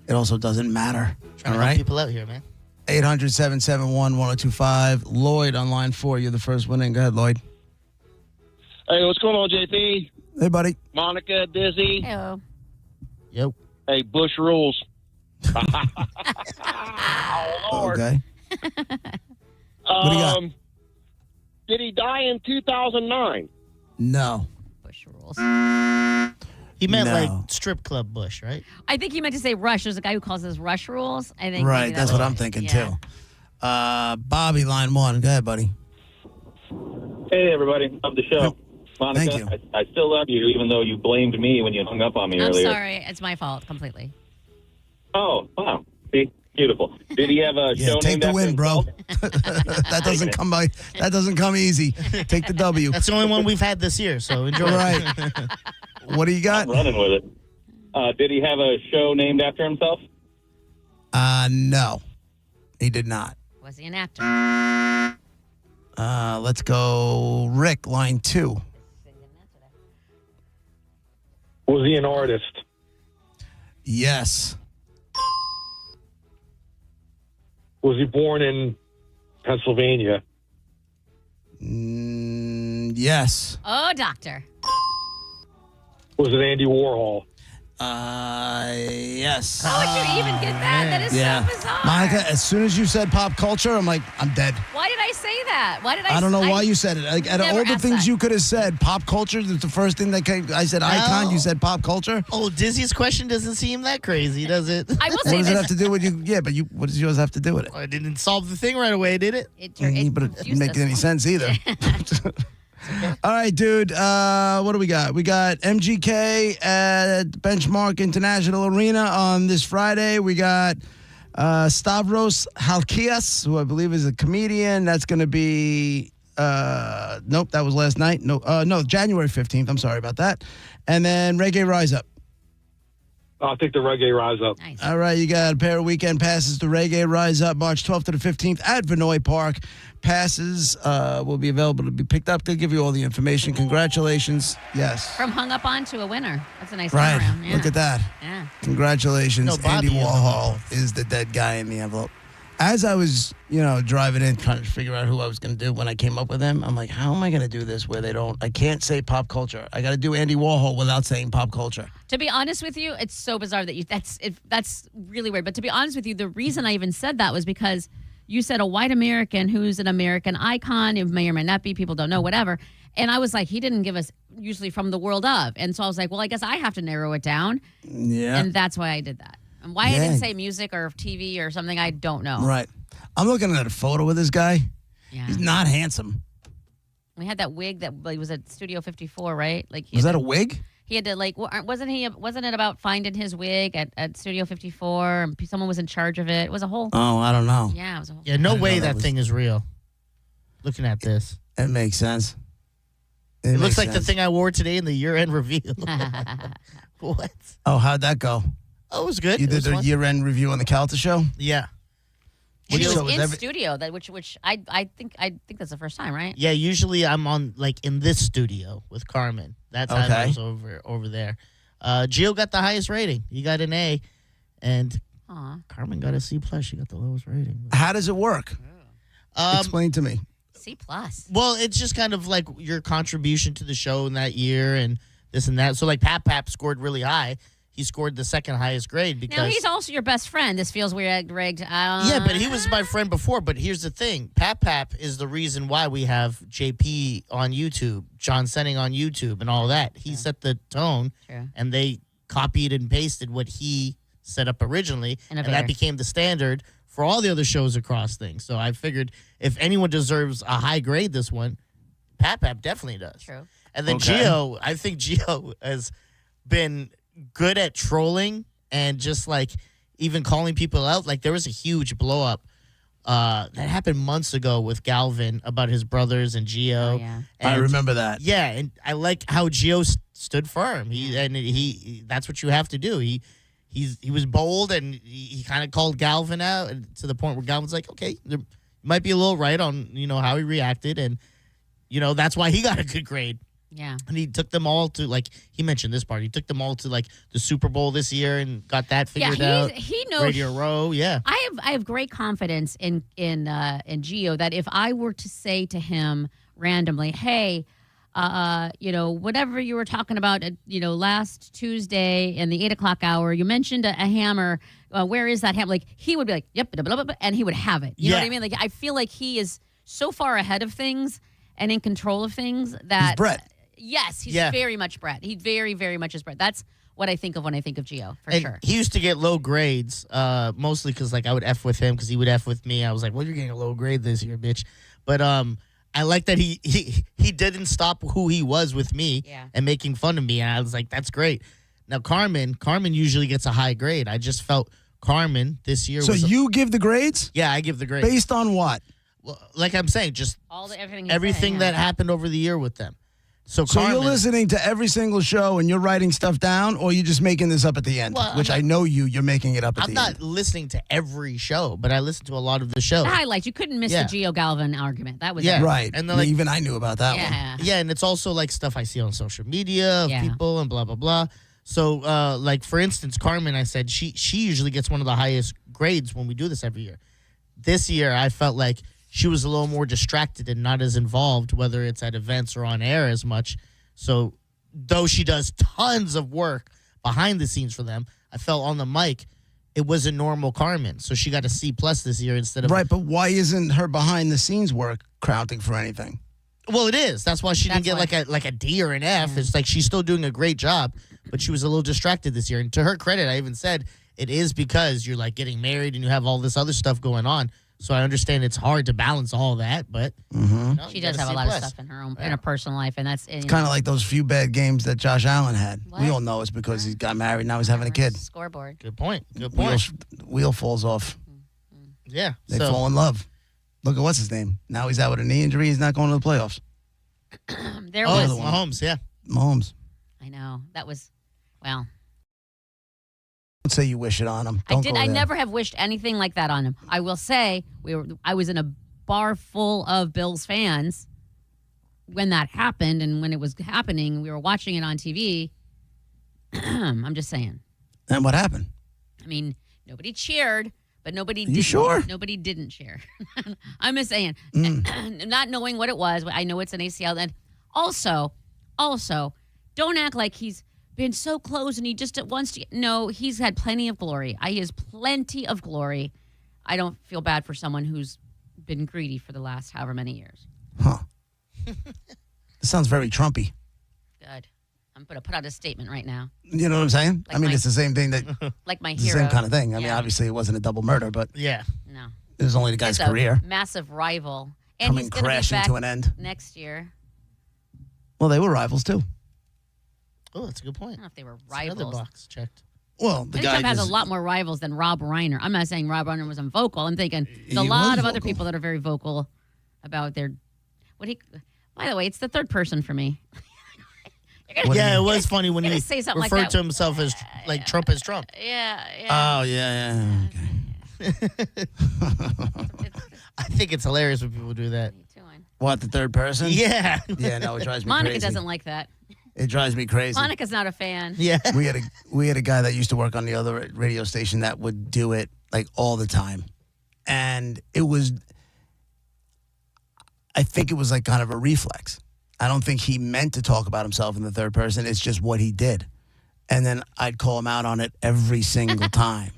Trying to help people out here, man. 800-771-1025. Lloyd on line 4. You're the first one in. Go ahead, Lloyd. Hey, what's going on, JP? Hey, buddy. Monica, Dizzy. Hello. Yep. Hey, Bush rules. Lord. Okay. What do you got? Did he die in 2009? No. Bush rules. He meant No. like strip club Bush, right? I think he meant to say Rush. There's a guy who calls this Rush rules. I think Right, maybe that's was what I'm it. thinking, Yeah. too. Bobby, line 1. Go ahead, buddy. Hey, everybody. Love the show. Monica, Thank you. I still love you, even though you blamed me when you hung up on me I'm earlier. sorry. It's my fault completely. Oh, wow. See? Beautiful. Did he have a Yeah, show take named the after win, bro. himself? That doesn't come by. That doesn't come easy. Take the W. That's the only one we've had this year, so enjoy Right. it. What do you got? I'm running with it. Did he have a show named after himself? No, he did not. Was he an actor? Let's go, Rick, line 2. Was he an artist? Yes. Was he born in Pennsylvania? Yes. Oh, doctor. Was it Andy Warhol? Yes. How would you even get that? That is so bizarre. Monica, as soon as you said pop culture, I'm like, I'm dead. Why did I say that? Why did I? I don't know why you said it. Like, out of never all the asked things that. you could have said, pop culture is the first thing that came. I said icon, you said pop culture. Oh, Dizzy's question doesn't seem that crazy, does it? I will What say does it this. have to do with you? Yeah, but what does yours have to do with it? I didn't solve the thing right away, did it? But it didn't make any sense either. All right, dude. What do we got? We got MGK at Benchmark International Arena on this Friday. We got Stavros Halkias, who I believe is a comedian. That's going to be nope, that was last night. No, January 15th. I'm sorry about that. And then Reggae Rise Up. I'll take the Reggae Rise Up. All right, you got a pair of weekend passes to Reggae Rise Up March 12th to the 15th at Vinoy Park. Passes will be available to be picked up. They'll give you all the information. Congratulations. Yes. From hung up on to a winner. That's a nice Right. turnaround. Yeah. Look at that. Yeah. Congratulations. No, Bobby Andy in the Warhol is the dead guy in the envelope. As I was, driving in, trying to figure out who I was going to do when I came up with him, I'm like, how am I going to do this where I can't say pop culture. I got to do Andy Warhol without saying pop culture. To be honest with you, it's so bizarre that that's really weird. But to be honest with you, the reason I even said that was because you said a white American who's an American icon. It may or may not be. People don't know, whatever. And I was like, he didn't give us usually from the world of. And so I was like, well, I guess I have to narrow it down. Yeah. And that's why I did that. And why I didn't say music or TV or something, I don't know. Right. I'm looking at a photo of this guy. Yeah. He's not handsome. We had that wig that was at Studio 54, right? Like, Was that a wig? He had to wasn't it about finding his wig at Studio 54 and someone was in charge of it? It was a whole. Oh, I don't know. Yeah, it was a whole. Yeah, no way that thing is real. Looking at this. It makes sense. It looks like the thing I wore today in the year-end review. What? Oh, how'd that go? Oh, it was good. You It did was the fun. year-end review on the Calta show? Yeah. And he was show was in studio, which I think that's the first time, right? Yeah, usually I'm on in this studio with Carmen. That's how Okay. it goes over there. Gio got the highest rating. He got an A, and Carmen got a C+. She got the lowest rating. How does it work? Explain to me. C+. Well, it's just kind of like your contribution to the show in that year and this and that. So like Pap scored really high. He scored the second highest grade because Now he's also your best friend. This feels weird, rigged. yeah, but he was my friend before. But here's the thing: Pap is the reason why we have JP on YouTube, John Senning on YouTube, and all that. He set the tone, and they copied and pasted what he set up originally, and that became the standard for all the other shows across things. So I figured if anyone deserves a high grade, this one, Pap definitely does. True. And then Gio, I think Gio has been good at trolling and just like even calling people out. Like there was a huge blow up that happened months ago with Galvin about his brothers and Gio. I remember that. Yeah, and I like how Gio stood firm. He that's what you have to do. He was bold and he kind of called Galvin out to the point where Galvin's like, okay, there might be a little right on how he reacted, and that's why he got a good grade. Yeah. And he took them all to, like, he mentioned this part. He took them all to, like, the Super Bowl this year and got that figured out. He knows. Radio Row, yeah. I have great confidence in Gio that if I were to say to him randomly, hey, whatever you were talking about, last Tuesday in the 8:00 hour, you mentioned a hammer. Where is that hammer? Like, he would be like, yep, blah, blah, blah, and he would have it. You know what I mean? Like, I feel like he is so far ahead of things and in control of things that. He's Brett. Yes, he's very much Brett. He very, very much is Brett. That's what I think of when I think of Gio, for sure. He used to get low grades, mostly because, like, I would F with him because he would F with me. I was like, well, you're getting a low grade this year, bitch. But I like that he didn't stop who he was with me and making fun of me. And I was like, that's great. Now, Carmen usually gets a high grade. I just felt Carmen this year So was you give the grades? Yeah, I give the grades. Based on what? Well, like I'm saying, just everything that happened over the year with them. So you're listening to every single show and you're writing stuff down, or you're just making this up at the end? Well, which I know you're making it up at I'm the end. not listening to every show, but I listen to a lot of the shows. The highlights. You couldn't miss the Gio Galvin argument. That was right. And then, like, even I knew about that one. Yeah, and it's also like stuff I see on social media of people and blah blah blah. So, like for instance, Carmen, I said she usually gets one of the highest grades when we do this every year. This year, I felt like she was a little more distracted and not as involved, whether it's at events or on air as much. So, though she does tons of work behind the scenes for them, I felt on the mic it was a normal Carmen. So she got a C+ this year instead of right. But why isn't her behind the scenes work counting for anything? Well, it is. That's why she didn't get like a D or an F. It's like she's still doing a great job, but she was a little distracted this year. And to her credit, I even said it is because you're like getting married and you have all this other stuff going on. So I understand it's hard to balance all that, but she does have a lot of stuff in her personal life, and that's It's kind of like those few bad games that Josh Allen had. We all know it's because he got married. Now he's having a kid. Scoreboard. Good point. Good point. Wheel falls off. Yeah. They fall in love. Look at what's his name. Now he's out with a knee injury. He's not going to the playoffs. There was Mahomes. Yeah. Mahomes. I know that was well. Let's say you wish it on him. Don't go I there. never have wished anything like that on him. I will say I was in a bar full of Bills fans when that happened, and when it was happening, we were watching it on TV. I'm just saying. And what happened? I mean, nobody cheered, but nobody You sure? Nobody didn't cheer. I'm just saying, not knowing what it was. I know it's an ACL. And also, don't act like he's been so close and he just wants to. No, he's had plenty of glory. He has plenty of glory. I don't feel bad for someone who's been greedy for the last however many years. Huh. This sounds very Trumpy. Good. I'm going to put out a statement right now. You know what I'm saying? Like I mean, my- it's the same thing that. Like my it's the hero. same kind of thing. I mean, Yeah. obviously, it wasn't a double murder, but Yeah. No. it was only the guy's It's a career. massive rival. And Coming he's gonna be crashing back to an end. next year. Well, they were rivals too. Oh, that's a good I point. don't know if they were That's another rivals. box checked. Well, the Eddie guy Trump has a just- lot more rivals than Rob Reiner. I'm not saying Rob Reiner wasn't vocal. I'm thinking there's a He lot was of other vocal. people that are very vocal about their. By the way, it's the third person for me. Yeah, it was funny when You're he gonna say something like referred that. to himself as like Trump is Trump. Yeah. Oh, yeah. Okay. I think it's hilarious when people do that. What, the third person? Yeah. Yeah, no, it drives me Monica crazy. doesn't like that. It drives me crazy. Monica's not a fan. Yeah. We had a guy that used to work on the other radio station that would do it like all the time. And I think it was like kind of a reflex. I don't think he meant to talk about himself in the third person. It's just what he did. And then I'd call him out on it every single time.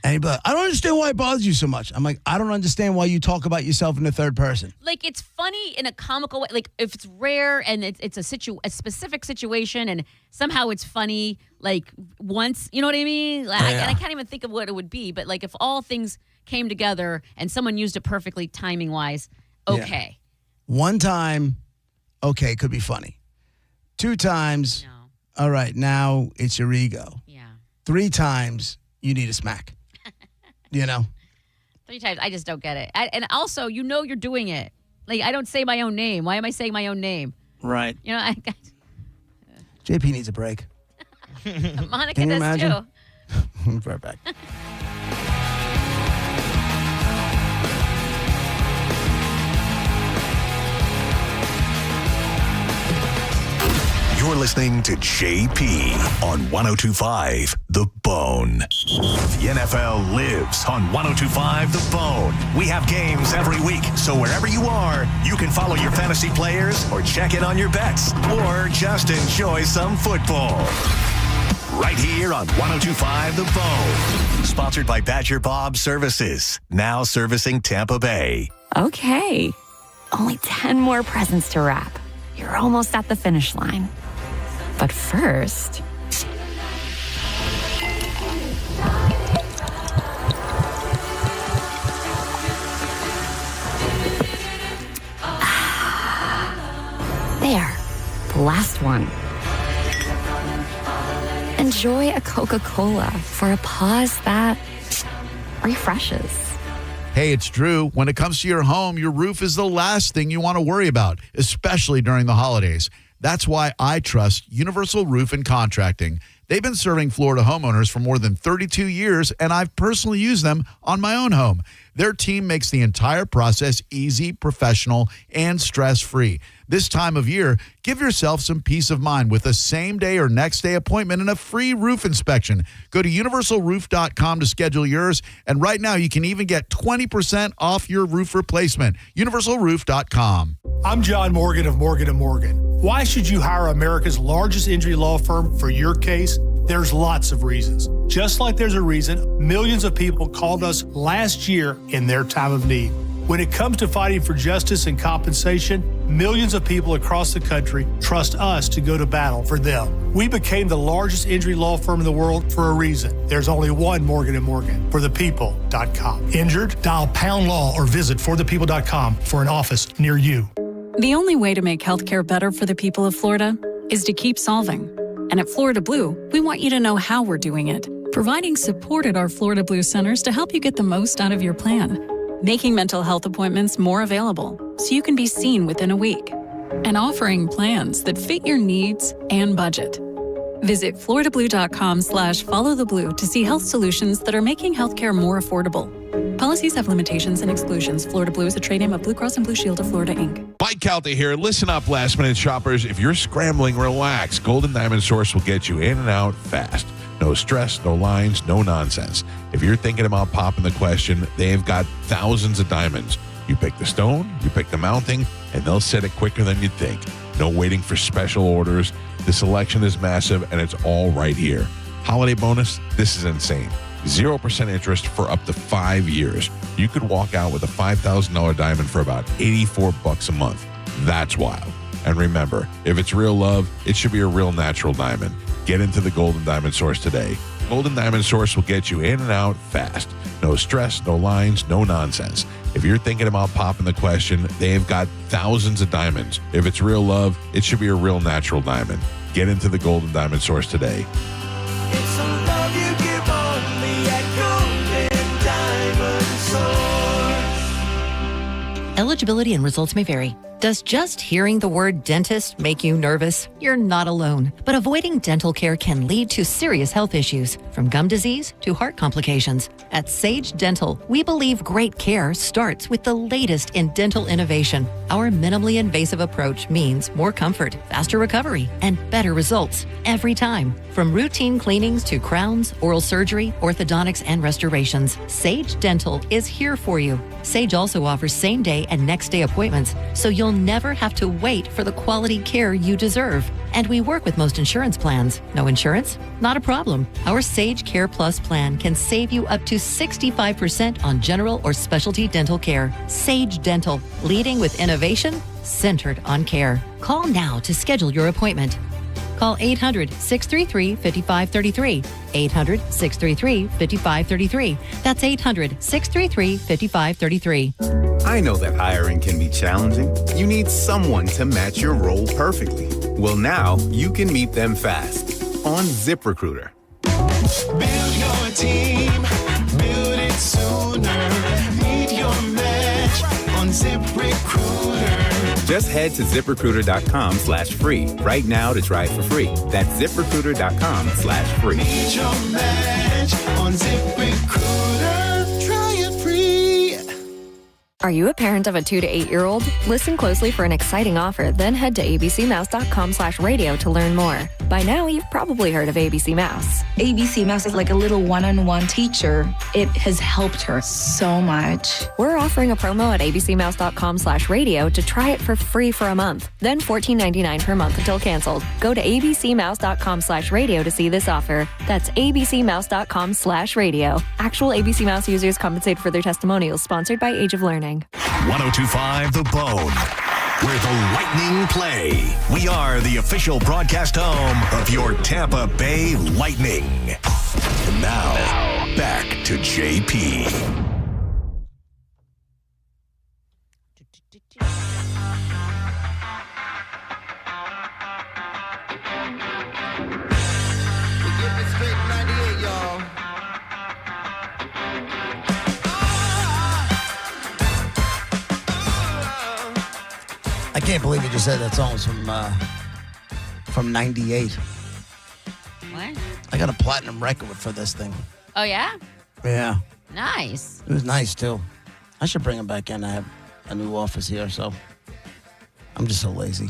And he'd be like, I don't understand why it bothers you so much. I'm like, I don't understand why you talk about yourself in the third person. Like, it's funny in a comical way. Like, if it's rare and it's a specific situation and somehow it's funny, like, once, you know what I mean? Like, and I can't even think of what it would be. But, like, if all things came together and someone used it perfectly timing-wise, okay. One time, okay, could be funny. 2 times, all right, now it's your ego. Yeah. 3 times, you need a smack. You know? 3 times, I just don't get it. And also, you're doing it. Like, I don't say my own name. Why am I saying my own name? Right. You know, JP needs a break. Monica Can you does imagine? too. Right back. You're listening to JP on 102.5 The Bone. The NFL lives on 102.5 The Bone. We have games every week, so wherever you are, you can follow your fantasy players or check in on your bets or just enjoy some football. Right here on 102.5 The Bone. Sponsored by Badger Bob Services, now servicing Tampa Bay. Okay, only 10 more presents to wrap. You're almost at the finish line. But first, there, the last one. Enjoy a Coca-Cola for a pause that refreshes. Hey, it's Drew. When it comes to your home, your roof is the last thing you want to worry about, especially during the holidays. That's why I trust Universal Roof and Contracting. They've been serving Florida homeowners for more than 32 years, and I've personally used them on my own home. Their team makes the entire process easy, professional, and stress-free. This time of year, give yourself some peace of mind with a same-day or next-day appointment and a free roof inspection. Go to universalroof.com to schedule yours, and right now you can even get 20% off your roof replacement. universalroof.com. I'm John Morgan of Morgan & Morgan. Why should you hire America's largest injury law firm for your case? There's lots of reasons. Just like there's a reason millions of people called us last year in their time of need. When it comes to fighting for justice and compensation, millions of people across the country trust us to go to battle for them. We became the largest injury law firm in the world for a reason. There's only one Morgan & Morgan, forthepeople.com. Injured? Dial #law or visit forthepeople.com for an office near you. The only way to make healthcare better for the people of Florida is to keep solving. And at Florida Blue, we want you to know how we're doing it, providing support at our Florida Blue centers to help you get the most out of your plan, making mental health appointments more available so you can be seen within a week, and offering plans that fit your needs and budget. Visit floridablue.com/followtheblue to see health solutions that are making healthcare more affordable. Policies have limitations and exclusions. Florida Blue is a trade name of Blue Cross and Blue Shield of Florida, Inc. Mike Calta here. Listen up, last-minute shoppers. If you're scrambling, relax. Golden Diamond Source will get you in and out fast. No stress, no lines, no nonsense. If you're thinking about popping the question, they've got thousands of diamonds. You pick the stone, you pick the mounting, and they'll set it quicker than you'd think. No waiting for special orders. The selection is massive, and it's all right here. Holiday bonus, this is insane. 0% interest for up to 5 years. You could walk out with a $5,000 diamond for about $84 a month. That's wild. And remember, if it's real love, it should be a real natural diamond. Get into the Golden Diamond Source today. Golden Diamond Source will get you in and out fast. No stress, no lines, no nonsense. If you're thinking about popping the question, they've got thousands of diamonds. If it's real love, it should be a real natural diamond. Get into the Golden Diamond Source today. It's a love you give only at Golden Diamond Source. Eligibility and results may vary. Does just hearing the word dentist make you nervous? You're not alone. But avoiding dental care can lead to serious health issues, from gum disease to heart complications. At Sage Dental, we believe great care starts with the latest in dental innovation. Our minimally invasive approach means more comfort, faster recovery, and better results every time. From routine cleanings to crowns, oral surgery, orthodontics, and restorations, Sage Dental is here for you. Sage also offers same-day and next-day appointments, so you'll never have to wait for the quality care you deserve. And we work with most insurance plans. No insurance? Not a problem. Our Sage Care Plus plan can save you up to 65% on general or specialty dental care. Sage Dental, leading with innovation, centered on care. Call now to schedule your appointment. Call 800-633-5533. 800-633-5533. That's 800-633-5533. I know that hiring can be challenging. You need someone to match your role perfectly. Well, now you can meet them fast on ZipRecruiter. Build your team, build it sooner. Meet your match on ZipRecruiter. Just head to ZipRecruiter.com/free right now to try it for free. That's ZipRecruiter.com/free. Meet your match on ZipRecruiter. Try it free. Are you a parent of a 2 to 8-year-old? Listen closely for an exciting offer, then head to abcmouse.com/radio to learn more. By now, you've probably heard of ABC Mouse. ABC Mouse is like a little one-on-one teacher. It has helped her so much. We're offering a promo at abcmouse.com/radio to try it for free for a month, then $14.99 per month until canceled. Go to abcmouse.com/radio to see this offer. That's abcmouse.com/radio. Actual ABC Mouse users compensate for their testimonials, sponsored by Age of Learning. 1025 The Bone, where the Lightning play. We are the official broadcast home of your Tampa Bay Lightning. And now, back to JP. I can't believe you just said that song was from 98. What? I got a platinum record for this thing. Oh, yeah? Yeah. Nice. It was nice, too. I should bring him back in. I have a new office here, so I'm just so lazy.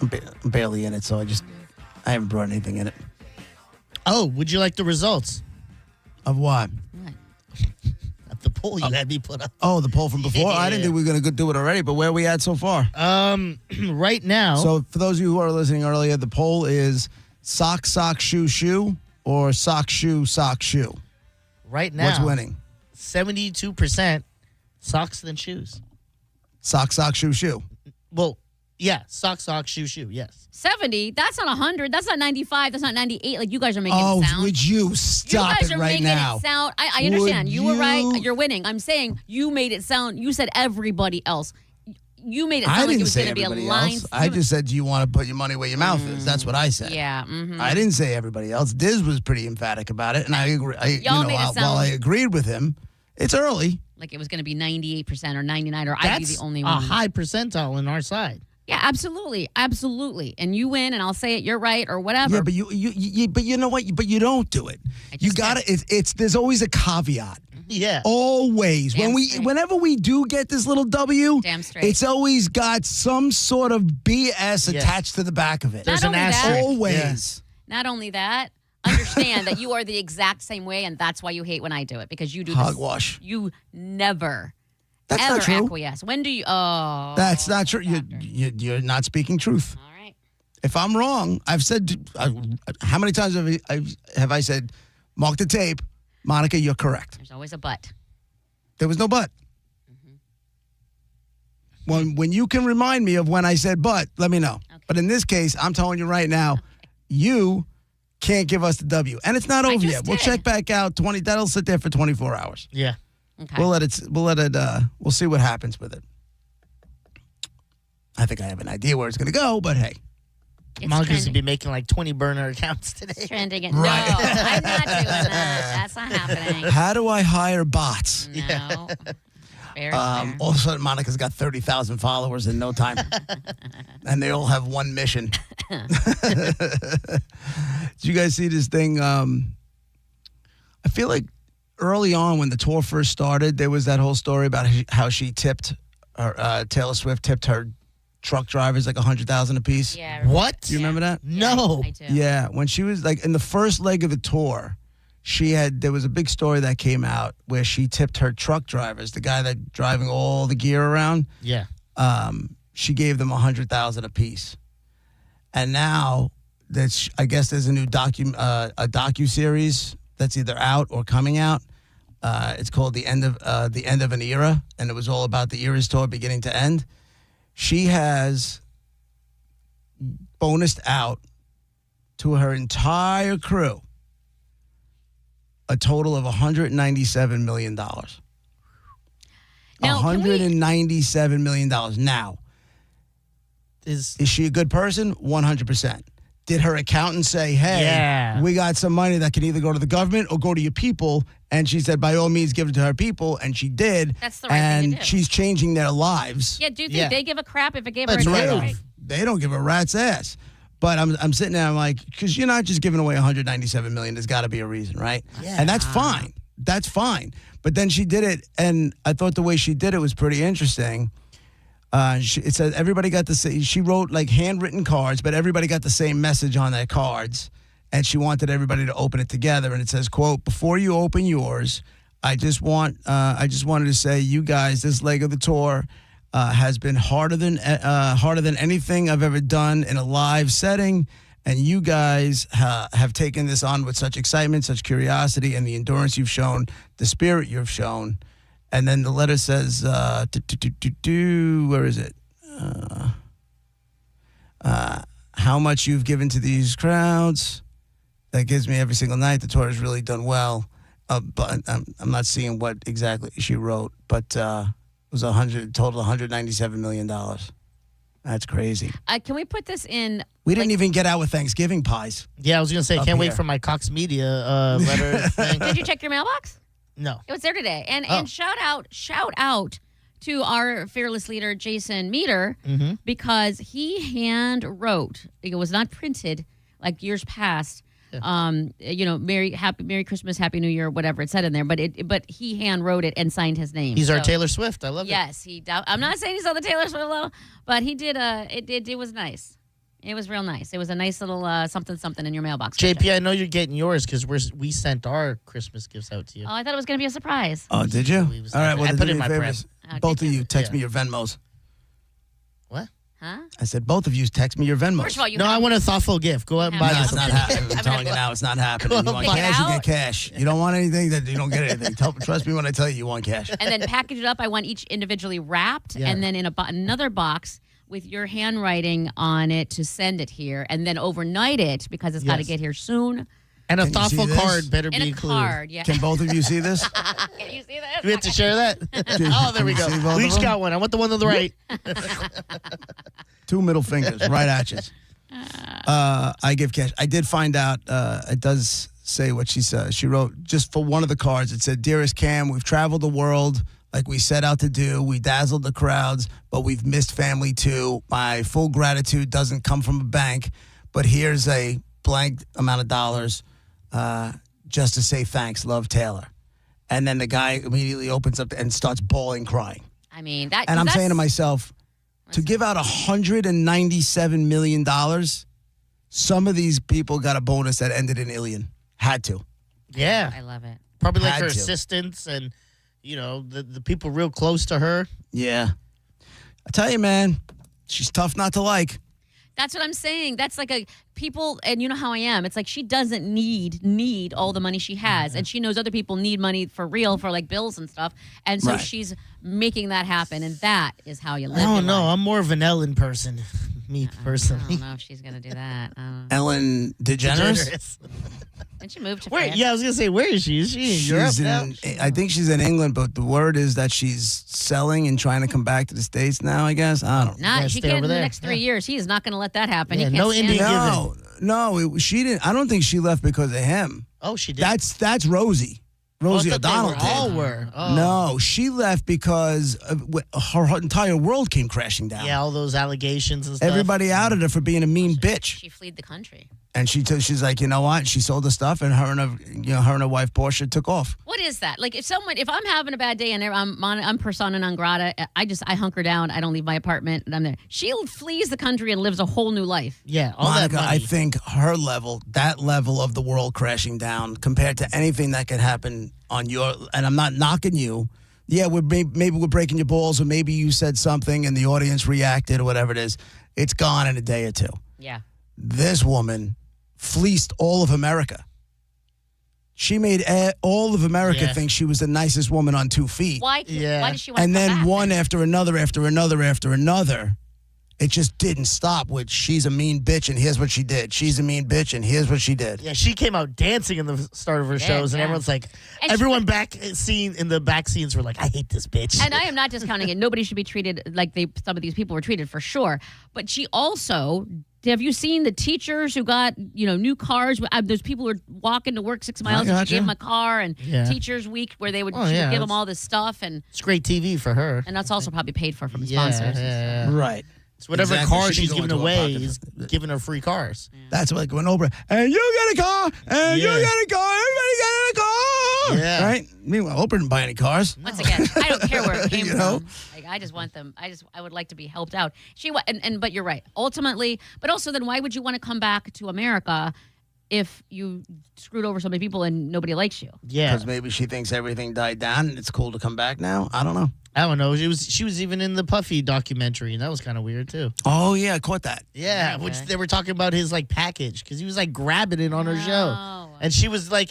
I'm barely in it, so I haven't brought anything in it. Oh, would you like the results? Of what? The poll you had me put up. Oh, the poll from before? Yeah. I didn't think we were going to do it already, but where are we at so far? Right now. So for those of you who are listening earlier, the poll is sock, sock, shoe, shoe, or sock, shoe, sock, shoe. Right now. What's winning? 72% socks than shoes. Sock, sock, shoe, shoe. Well, yeah, sock, shoe, yes. 70, that's not 100, that's not 95, that's not 98. Like, you guys are making it sound. Would you stop you guys it are right making now? It sound. I understand. Would You were right. you? You're winning. I'm saying you made it sound. You said everybody else. You made it sound I like it didn't was say going to be a everybody line. else. I just said, do you want to put your money where your mouth is? That's what I said. Yeah. Mm-hmm. I didn't say everybody else. Diz was pretty emphatic about it, and I agree. Y'all made it sound while I agreed with him, it's early. like it was going to be 98% or 99, or I'd be the only a one. high percentile on our side. Yeah, absolutely, absolutely. And you win, and I'll say it. You're right, or whatever. Yeah, but but you know what? But you don't do it. You got to. It's there's always a caveat. Yeah. Always. Whenever we do get this little W, Damn straight. it's always got some sort of BS attached to the back of it. There's an asterisk. Always. Not only that, understand that you are the exact same way, and that's why you hate when I do it, because you do Hogwash. You never, That's ever not true. acquiesce. When do you? Oh, That's not true. You're not speaking truth. all right. If I'm wrong, I've said how many times have I said, mark the tape, Monica, you're correct. There's always a but. There was no but. When you can remind me of when I said but, let me know. But in this case, I'm telling you right now, you can't give us the W. And it's not over yet. We'll check back out. That'll sit there for 24 hours. Yeah. Okay. We'll see what happens with it. I think I have an idea where it's going to go, but hey. Monica's going to be making like 20 burner accounts today. It's trending. No, I'm not doing that. That's not happening. How do I hire bots? No. Fair, all of a sudden, Monica's got 30,000 followers in no time. And they all have one mission. Did you guys see this thing? I feel like early on when the tour first started, there was that whole story about how she tipped, Taylor Swift tipped her truck drivers like $100,000 a piece. Yeah. What? Do you remember that? No. I do. Yeah, when she was like in the first leg of the tour, there was a big story that came out where she tipped her truck drivers, the guy that driving all the gear around. Yeah. She gave them $100,000 a piece, and now I guess there's a new docu-series that's either out or coming out. It's called the end of an era, and it was all about the Eras tour beginning to end. She has bonused out to her entire crew a total of $197 million. Now, $197 million. Now, is she a good person? 100%. Did her accountant say, hey, we got some money that can either go to the government or go to your people? And she said, by all means, give it to her people. And she did. That's the right thing to do. And she's changing their lives. Yeah, do you think they give a crap if it gave That's her a right right? off. They don't give a rat's ass. But I'm sitting there, I'm like, because you're not just giving away $197 million. There's got to be a reason, right? Yeah. And that's fine. That's fine. But then she did it, and I thought the way she did it was pretty interesting. It said everybody got the same. She wrote like handwritten cards, but everybody got the same message on their cards, and she wanted everybody to open it together. And it says, "quote Before you open yours, I just wanted to say, you guys, this leg of the tour has been harder than anything I've ever done in a live setting, and you guys have taken this on with such excitement, such curiosity, and the endurance you've shown, the spirit you've shown." And then the letter says, where is it? How much you've given to these crowds. That gives me every single night. The tour has really done well. But I'm not seeing what exactly she wrote. But it was total $197 million. That's crazy. Can we put this in? We didn't even get out with Thanksgiving pies. Yeah, I was going to say, can't wait for my Cox Media letter thing. Did you check your mailbox? No. It was there today. And shout out to our fearless leader, Jason Meter, because he hand wrote, it was not printed like years past. Merry Christmas, Happy New Year, whatever it said in there, but he hand wrote it and signed his name. He's our Taylor Swift. I love it. Yes, I'm not saying he's on the Taylor Swift level, but he did. It was nice. It was real nice. It was a nice little something in your mailbox. JP, I know you're getting yours because we sent our Christmas gifts out to you. Oh, I thought it was going to be a surprise. Oh, did you? All right, well, I put it in my prep. Both of you text me your Venmos. What? Huh? I said both of you text me your Venmos. First of all, I want a thoughtful gift. Go out and buy it's this. not happening. I'm telling you now, it's not happening. You want cash, you get cash. You don't want anything, that you don't get anything. Trust me when I tell you want cash. And then package it up. I want each individually wrapped, and then in another box with your handwriting on it to send it here, and then overnight it because it's got to get here soon. And a thoughtful card better be included. Card, yeah. Can both of you see this? Can you see this? Do we have to share that? Oh, there we go. We each got one. I want the one on the right. 2 middle fingers right at you. I give cash. I did find out it does say what she said. She wrote just for one of the cards. It said, "Dearest Cam, we've traveled the world like we set out to do. We dazzled the crowds, but we've missed family too. My full gratitude doesn't come from a bank, but here's a blank amount of dollars just to say thanks. Love, Taylor. And then the guy immediately opens up and starts bawling, crying. I mean, that. And I'm that's- saying to myself, to give out $197 million, some of these people got a bonus that ended in Ilion. Had to. Yeah. I love it. Probably like Had her to. assistants and, the people real close to her. Yeah. I tell you, man, she's tough not to like. That's what I'm saying. That's like people, and you know how I am. It's like she doesn't need all the money she has, and she knows other people need money for real for like bills and stuff, and so Right. she's making that happen, and that is how you live. I don't your know. life. I'm more of an Ellen person. Me I personally. don't know if she's gonna do that. Ellen DeGeneres? Didn't she move to Where? France? Yeah, I was gonna say, where is she? Is she in Europe She's now? I think she's in England, but the word is that she's selling and trying to come back to the States now, I guess. I don't know. Not. She stay can't over in the there. next 3 years. He is not going to let that happen. Yeah, he can't no stand Indian it. No, she didn't. I don't think she left because of him. Oh, she did. That's Rosie. Rosie I thought they O'Donnell were did. all were. Oh. No, she left because her entire world came crashing down. Yeah, all those allegations and stuff. Everybody outed her for being a mean bitch. She fled the country. And she's like, you know what? She sold the stuff, and her and her wife Portia took off. What is that? Like if I'm having a bad day and I'm persona non grata, I hunker down. I don't leave my apartment, and I'm there. She flees the country and lives a whole new life. Yeah, all Monica, that money. I think that level of the world crashing down compared to anything that could happen on your, and I'm not knocking you. Yeah, maybe we're breaking your balls, or maybe you said something and the audience reacted, or whatever it is. It's gone in a day or two. Yeah. This woman fleeced all of America. She made all of America Yeah. think she was the nicest woman on 2 feet. Why does she want And to come then back? one after another, after another, after another. It just didn't stop with she's a mean bitch and here's what she did. She's a mean bitch and here's what she did. Yeah, she came out dancing in the start of her shows, and yeah. everyone's like, And she everyone in the back scenes were like, I hate this bitch. And I am not discounting it. Nobody should be treated like some of these people were treated, for sure. But she also, have you seen the teachers who got new cars? Those people who are walking to work 6 miles. And gotcha. she gave them a car, and Yeah. Teachers Week where she would give that's- them all this stuff, and It's great TV for her. that's also probably paid for from Yeah, sponsors. yeah. Right. It's whatever Exactly. cars She can she's go giving into a away, pocket he's giving her free cars. That's like when Oprah, and you get a car, and you Yeah. get a car, everybody got a car. Yeah. Right? Meanwhile, Oprah didn't buy any cars. Once again, I don't care where it came You know? from. Like, I just want them. I would like to be helped out. But you're right. Ultimately, but also then why would you want to come back to America if you screwed over so many people and nobody likes you? Yeah. Because maybe she thinks everything died down and it's cool to come back now. I don't know. I don't know. She was even in the Puffy documentary, and that was kind of weird too. Oh, yeah, I caught that. Yeah, Okay. which they were talking about his like package because he was like grabbing it on her show, Oh. and she was like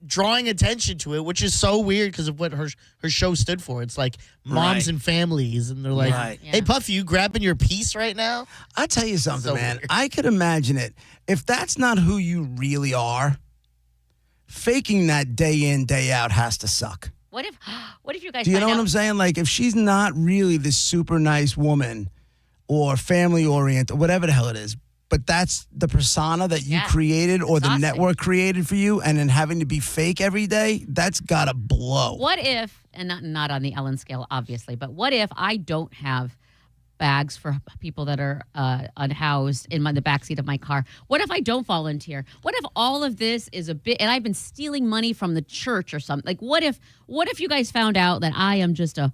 drawing attention to it, which is so weird because of what her show stood for. It's like moms Right. and families, and they're like, Right. "Hey, Puffy, you grabbing your piece right now?" I tell you something, So man. weird. I could imagine it. If that's not who you really are, faking that day in, day out has to suck. What if you guys? Do you find know what out- I'm saying? Like, if she's not really this super nice woman or family oriented, whatever the hell it is, but that's the persona that you Yeah. created or the Exhausting. network created for you, and then having to be fake every day, that's gotta blow. What if, and not on the Ellen scale, obviously, but what if I don't have bags for people that are unhoused in the backseat of my car? What if I don't volunteer? What if all of this is a bit, and I've been stealing money from the church or something? Like, what if you guys found out that I am just a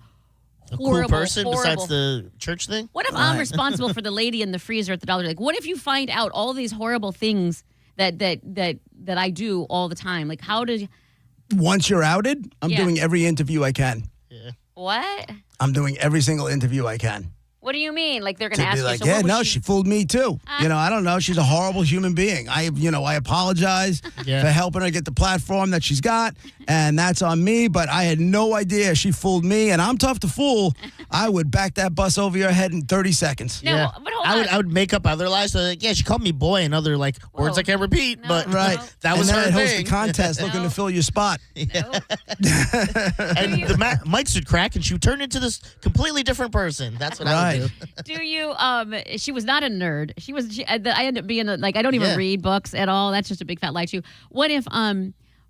horrible, cool person horrible, besides the church thing. What if I'm responsible for the lady in the freezer at the Dollar? Like, what if you find out all these horrible things that I do all the time? Like, how does Once you're outed, I'm Yeah. doing every interview I can. what? I'm doing every single interview I can. What do you mean? Like, they're going To to ask be you? like, So yeah, what was no, she fooled me too. I don't know. She's a horrible human being. I apologize Yeah. for helping her get the platform that she's got, and that's on me. But I had no idea she fooled me, and I'm tough to fool. I would back that bus over your head in 30 seconds. No, but hold I would make up other lies. So like, yeah, she called me boy and other like words I can't repeat. But Right. that was and her then I'd host a thing. contest looking to fill your spot. And the mics would crack, and she would turn into this completely different person. That's what I would do. Do you? She was not a nerd. I ended up being I don't even Yeah. read books at all. That's just a big fat lie too. What if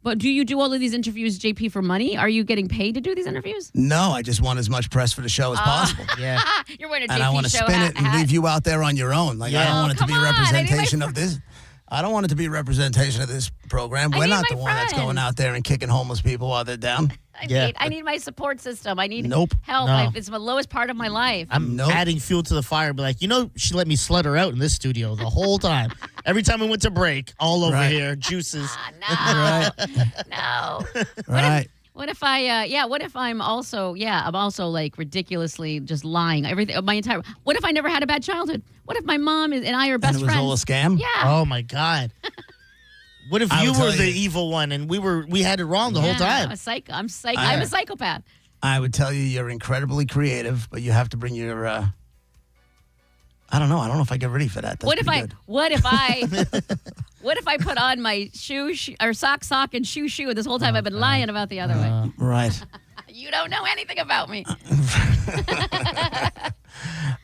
But do you do all of these interviews, JP, for money? Are you getting paid to do these interviews? No, I just want as much press for the show as possible. Yeah. You're wearing a JP And I want to show spin hat. it and leave you out there on your own. Like, I don't want it to be a representation of this. I don't want it to be a representation of this program. We're not the one that's going out there and kicking homeless people while they're down. I need my support system. I need Nope. help. No. It's the lowest part of my life. I'm adding fuel to the fire. Be like, she let me slut her out in this studio the whole time. Every time we went to break, all over here, juices. No. Right. What if I'm also like ridiculously just lying everything my entire. What if I never had a bad childhood? What if my mom and I are best And it was friends? all a scam? Yeah. Oh my God. What if you were the evil one and we had it wrong the whole time? I'm a psychopath. I would tell you you're incredibly creative, but you have to bring your. I don't know if I get ready for that. That's What if pretty good. What if I put on my sock and shoe this whole time I've been lying about the other way? Right. You don't know anything about me.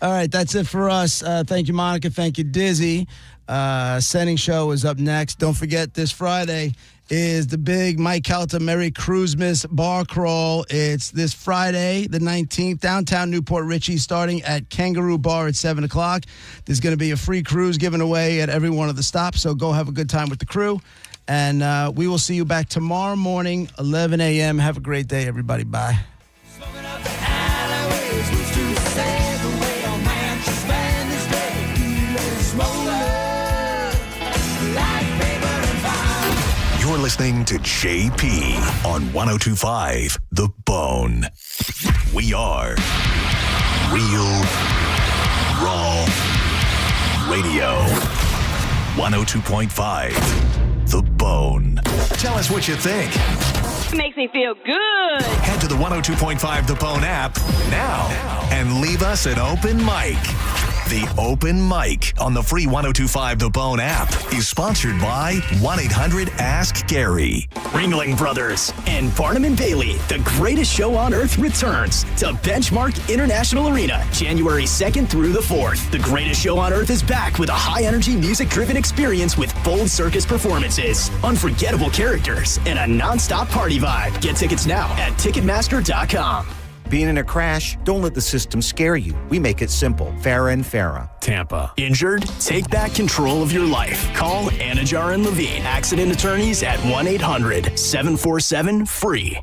All right, that's it for us. Thank you, Monica. Thank you, Dizzy. Setting Show is up next. Don't forget, this Friday is the big Mike Calta Merry Cruisemas Bar Crawl. It's this Friday, the 19th, downtown Newport Richie, starting at Kangaroo Bar at 7 o'clock. There's going to be a free cruise given away at every one of the stops, so go have a good time with the crew. And we will see you back tomorrow morning, 11 a.m. Have a great day, everybody. Bye. You're listening to JP on 102.5 The Bone. We are Real Raw Radio. 102.5 The Bone. Tell us what you think. Makes me feel good. Head to the 102.5 The Bone app now and leave us an open mic. The Open Mic on the free 102.5 The Bone app is sponsored by 1-800-ASK-GARY. Ringling Brothers and Barnum & Bailey, the greatest show on earth, returns to Benchmark International Arena, January 2nd through the 4th. The greatest show on earth is back with a high-energy, music-driven experience with bold circus performances, unforgettable characters, and a non-stop party vibe. Get tickets now at Ticketmaster.com. Being in a crash, don't let the system scare you. We make it simple. Farah and Farah. Tampa. Injured? Take back control of your life. Call Anajar and Levine, accident attorneys at 1-800-747-FREE.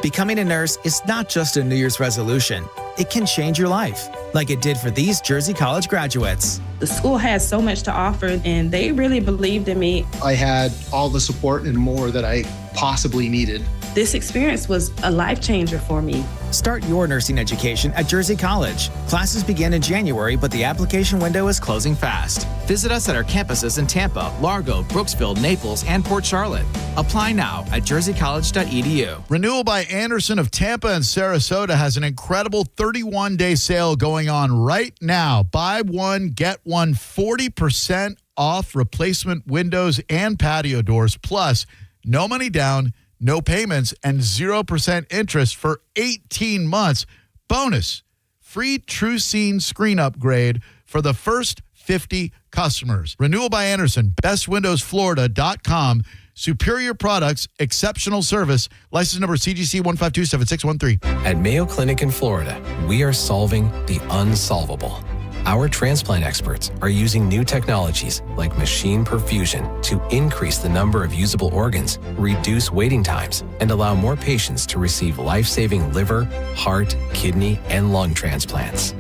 Becoming a nurse is not just a New Year's resolution. It can change your life, like it did for these Jersey College graduates. The school has so much to offer, and they really believed in me. I had all the support and more that I possibly needed. This experience was a life changer for me. Start your nursing education at Jersey College. Classes begin in January, but the application window is closing fast. Visit us at our campuses in Tampa, Largo, Brooksville, Naples, and Port Charlotte. Apply now at jerseycollege.edu. Renewal by Anderson of Tampa and Sarasota has an incredible 31-day sale going on right now. Buy one, get one, 40% off replacement windows and patio doors, plus no money down, no payments, and 0% interest for 18 months. Bonus, free True Scene screen upgrade for the first 50 customers. Renewal by Anderson, bestwindowsflorida.com. Superior products, exceptional service. License number CGC 1527613. At Mayo Clinic in Florida, we are solving the unsolvable. Our transplant experts are using new technologies like machine perfusion to increase the number of usable organs, reduce waiting times, and allow more patients to receive life-saving liver, heart, kidney, and lung transplants.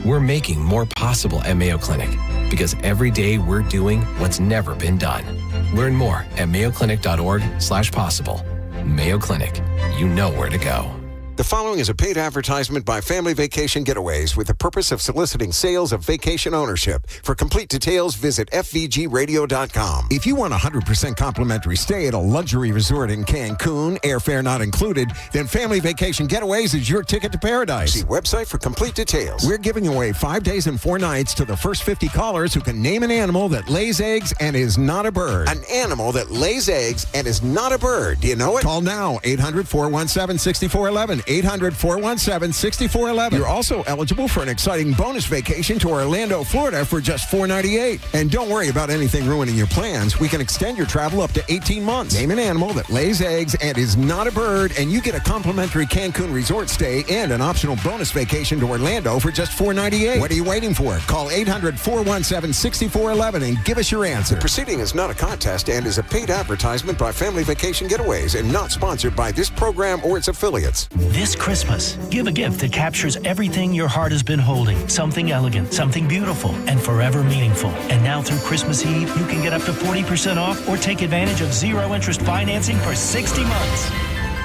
We're making more possible at Mayo Clinic because every day we're doing what's never been done. Learn more at mayoclinic.org/possible. Mayo Clinic, you know where to go. The following is a paid advertisement by Family Vacation Getaways with the purpose of soliciting sales of vacation ownership. For complete details, visit FVGradio.com. If you want a 100% complimentary stay at a luxury resort in Cancun, airfare not included, then Family Vacation Getaways is your ticket to paradise. See website for complete details. We're giving away 5 days and 4 nights to the first 50 callers who can name an animal that lays eggs and is not a bird. An animal that lays eggs and is not a bird. Do you know it? Call now, 800-417-6411. 800-417-6411. You're also eligible for an exciting bonus vacation to Orlando, Florida for just $498. And don't worry about anything ruining your plans. We can extend your travel up to 18 months. Name an animal that lays eggs and is not a bird, and you get a complimentary Cancun resort stay and an optional bonus vacation to Orlando for just $498. What are you waiting for? Call 800-417-6411 and give us your answer. The proceeding is not a contest and is a paid advertisement by Family Vacation Getaways and not sponsored by this program or its affiliates. This Christmas, give a gift that captures everything your heart has been holding. Something elegant, something beautiful, and forever meaningful. And now through Christmas Eve, you can get up to 40% off or take advantage of zero-interest financing for 60 months.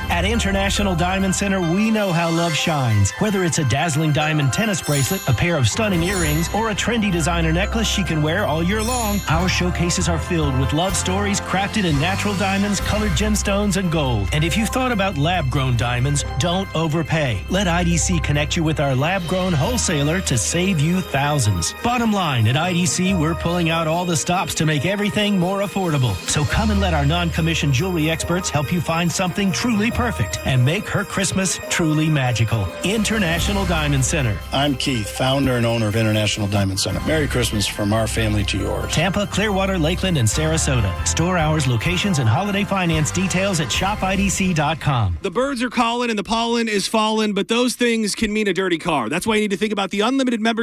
At International Diamond Center, we know how love shines. Whether it's a dazzling diamond tennis bracelet, a pair of stunning earrings, or a trendy designer necklace she can wear all year long, our showcases are filled with love stories crafted in natural diamonds, colored gemstones, and gold. And if you've thought about lab-grown diamonds, don't overpay. Let IDC connect you with our lab-grown wholesaler to save you thousands. Bottom line, at IDC, we're pulling out all the stops to make everything more affordable. So come and let our non-commissioned jewelry experts help you find something truly perfect and make her Christmas truly magical. International Diamond Center. I'm Keith, founder and owner of International Diamond Center. Merry Christmas from our family to yours. Tampa, Clearwater, Lakeland, and Sarasota. Store hours, locations, and holiday finance details at shopidc.com. The birds are calling and the pollen is falling, but those things can mean a dirty car. That's why you need to think about the unlimited membership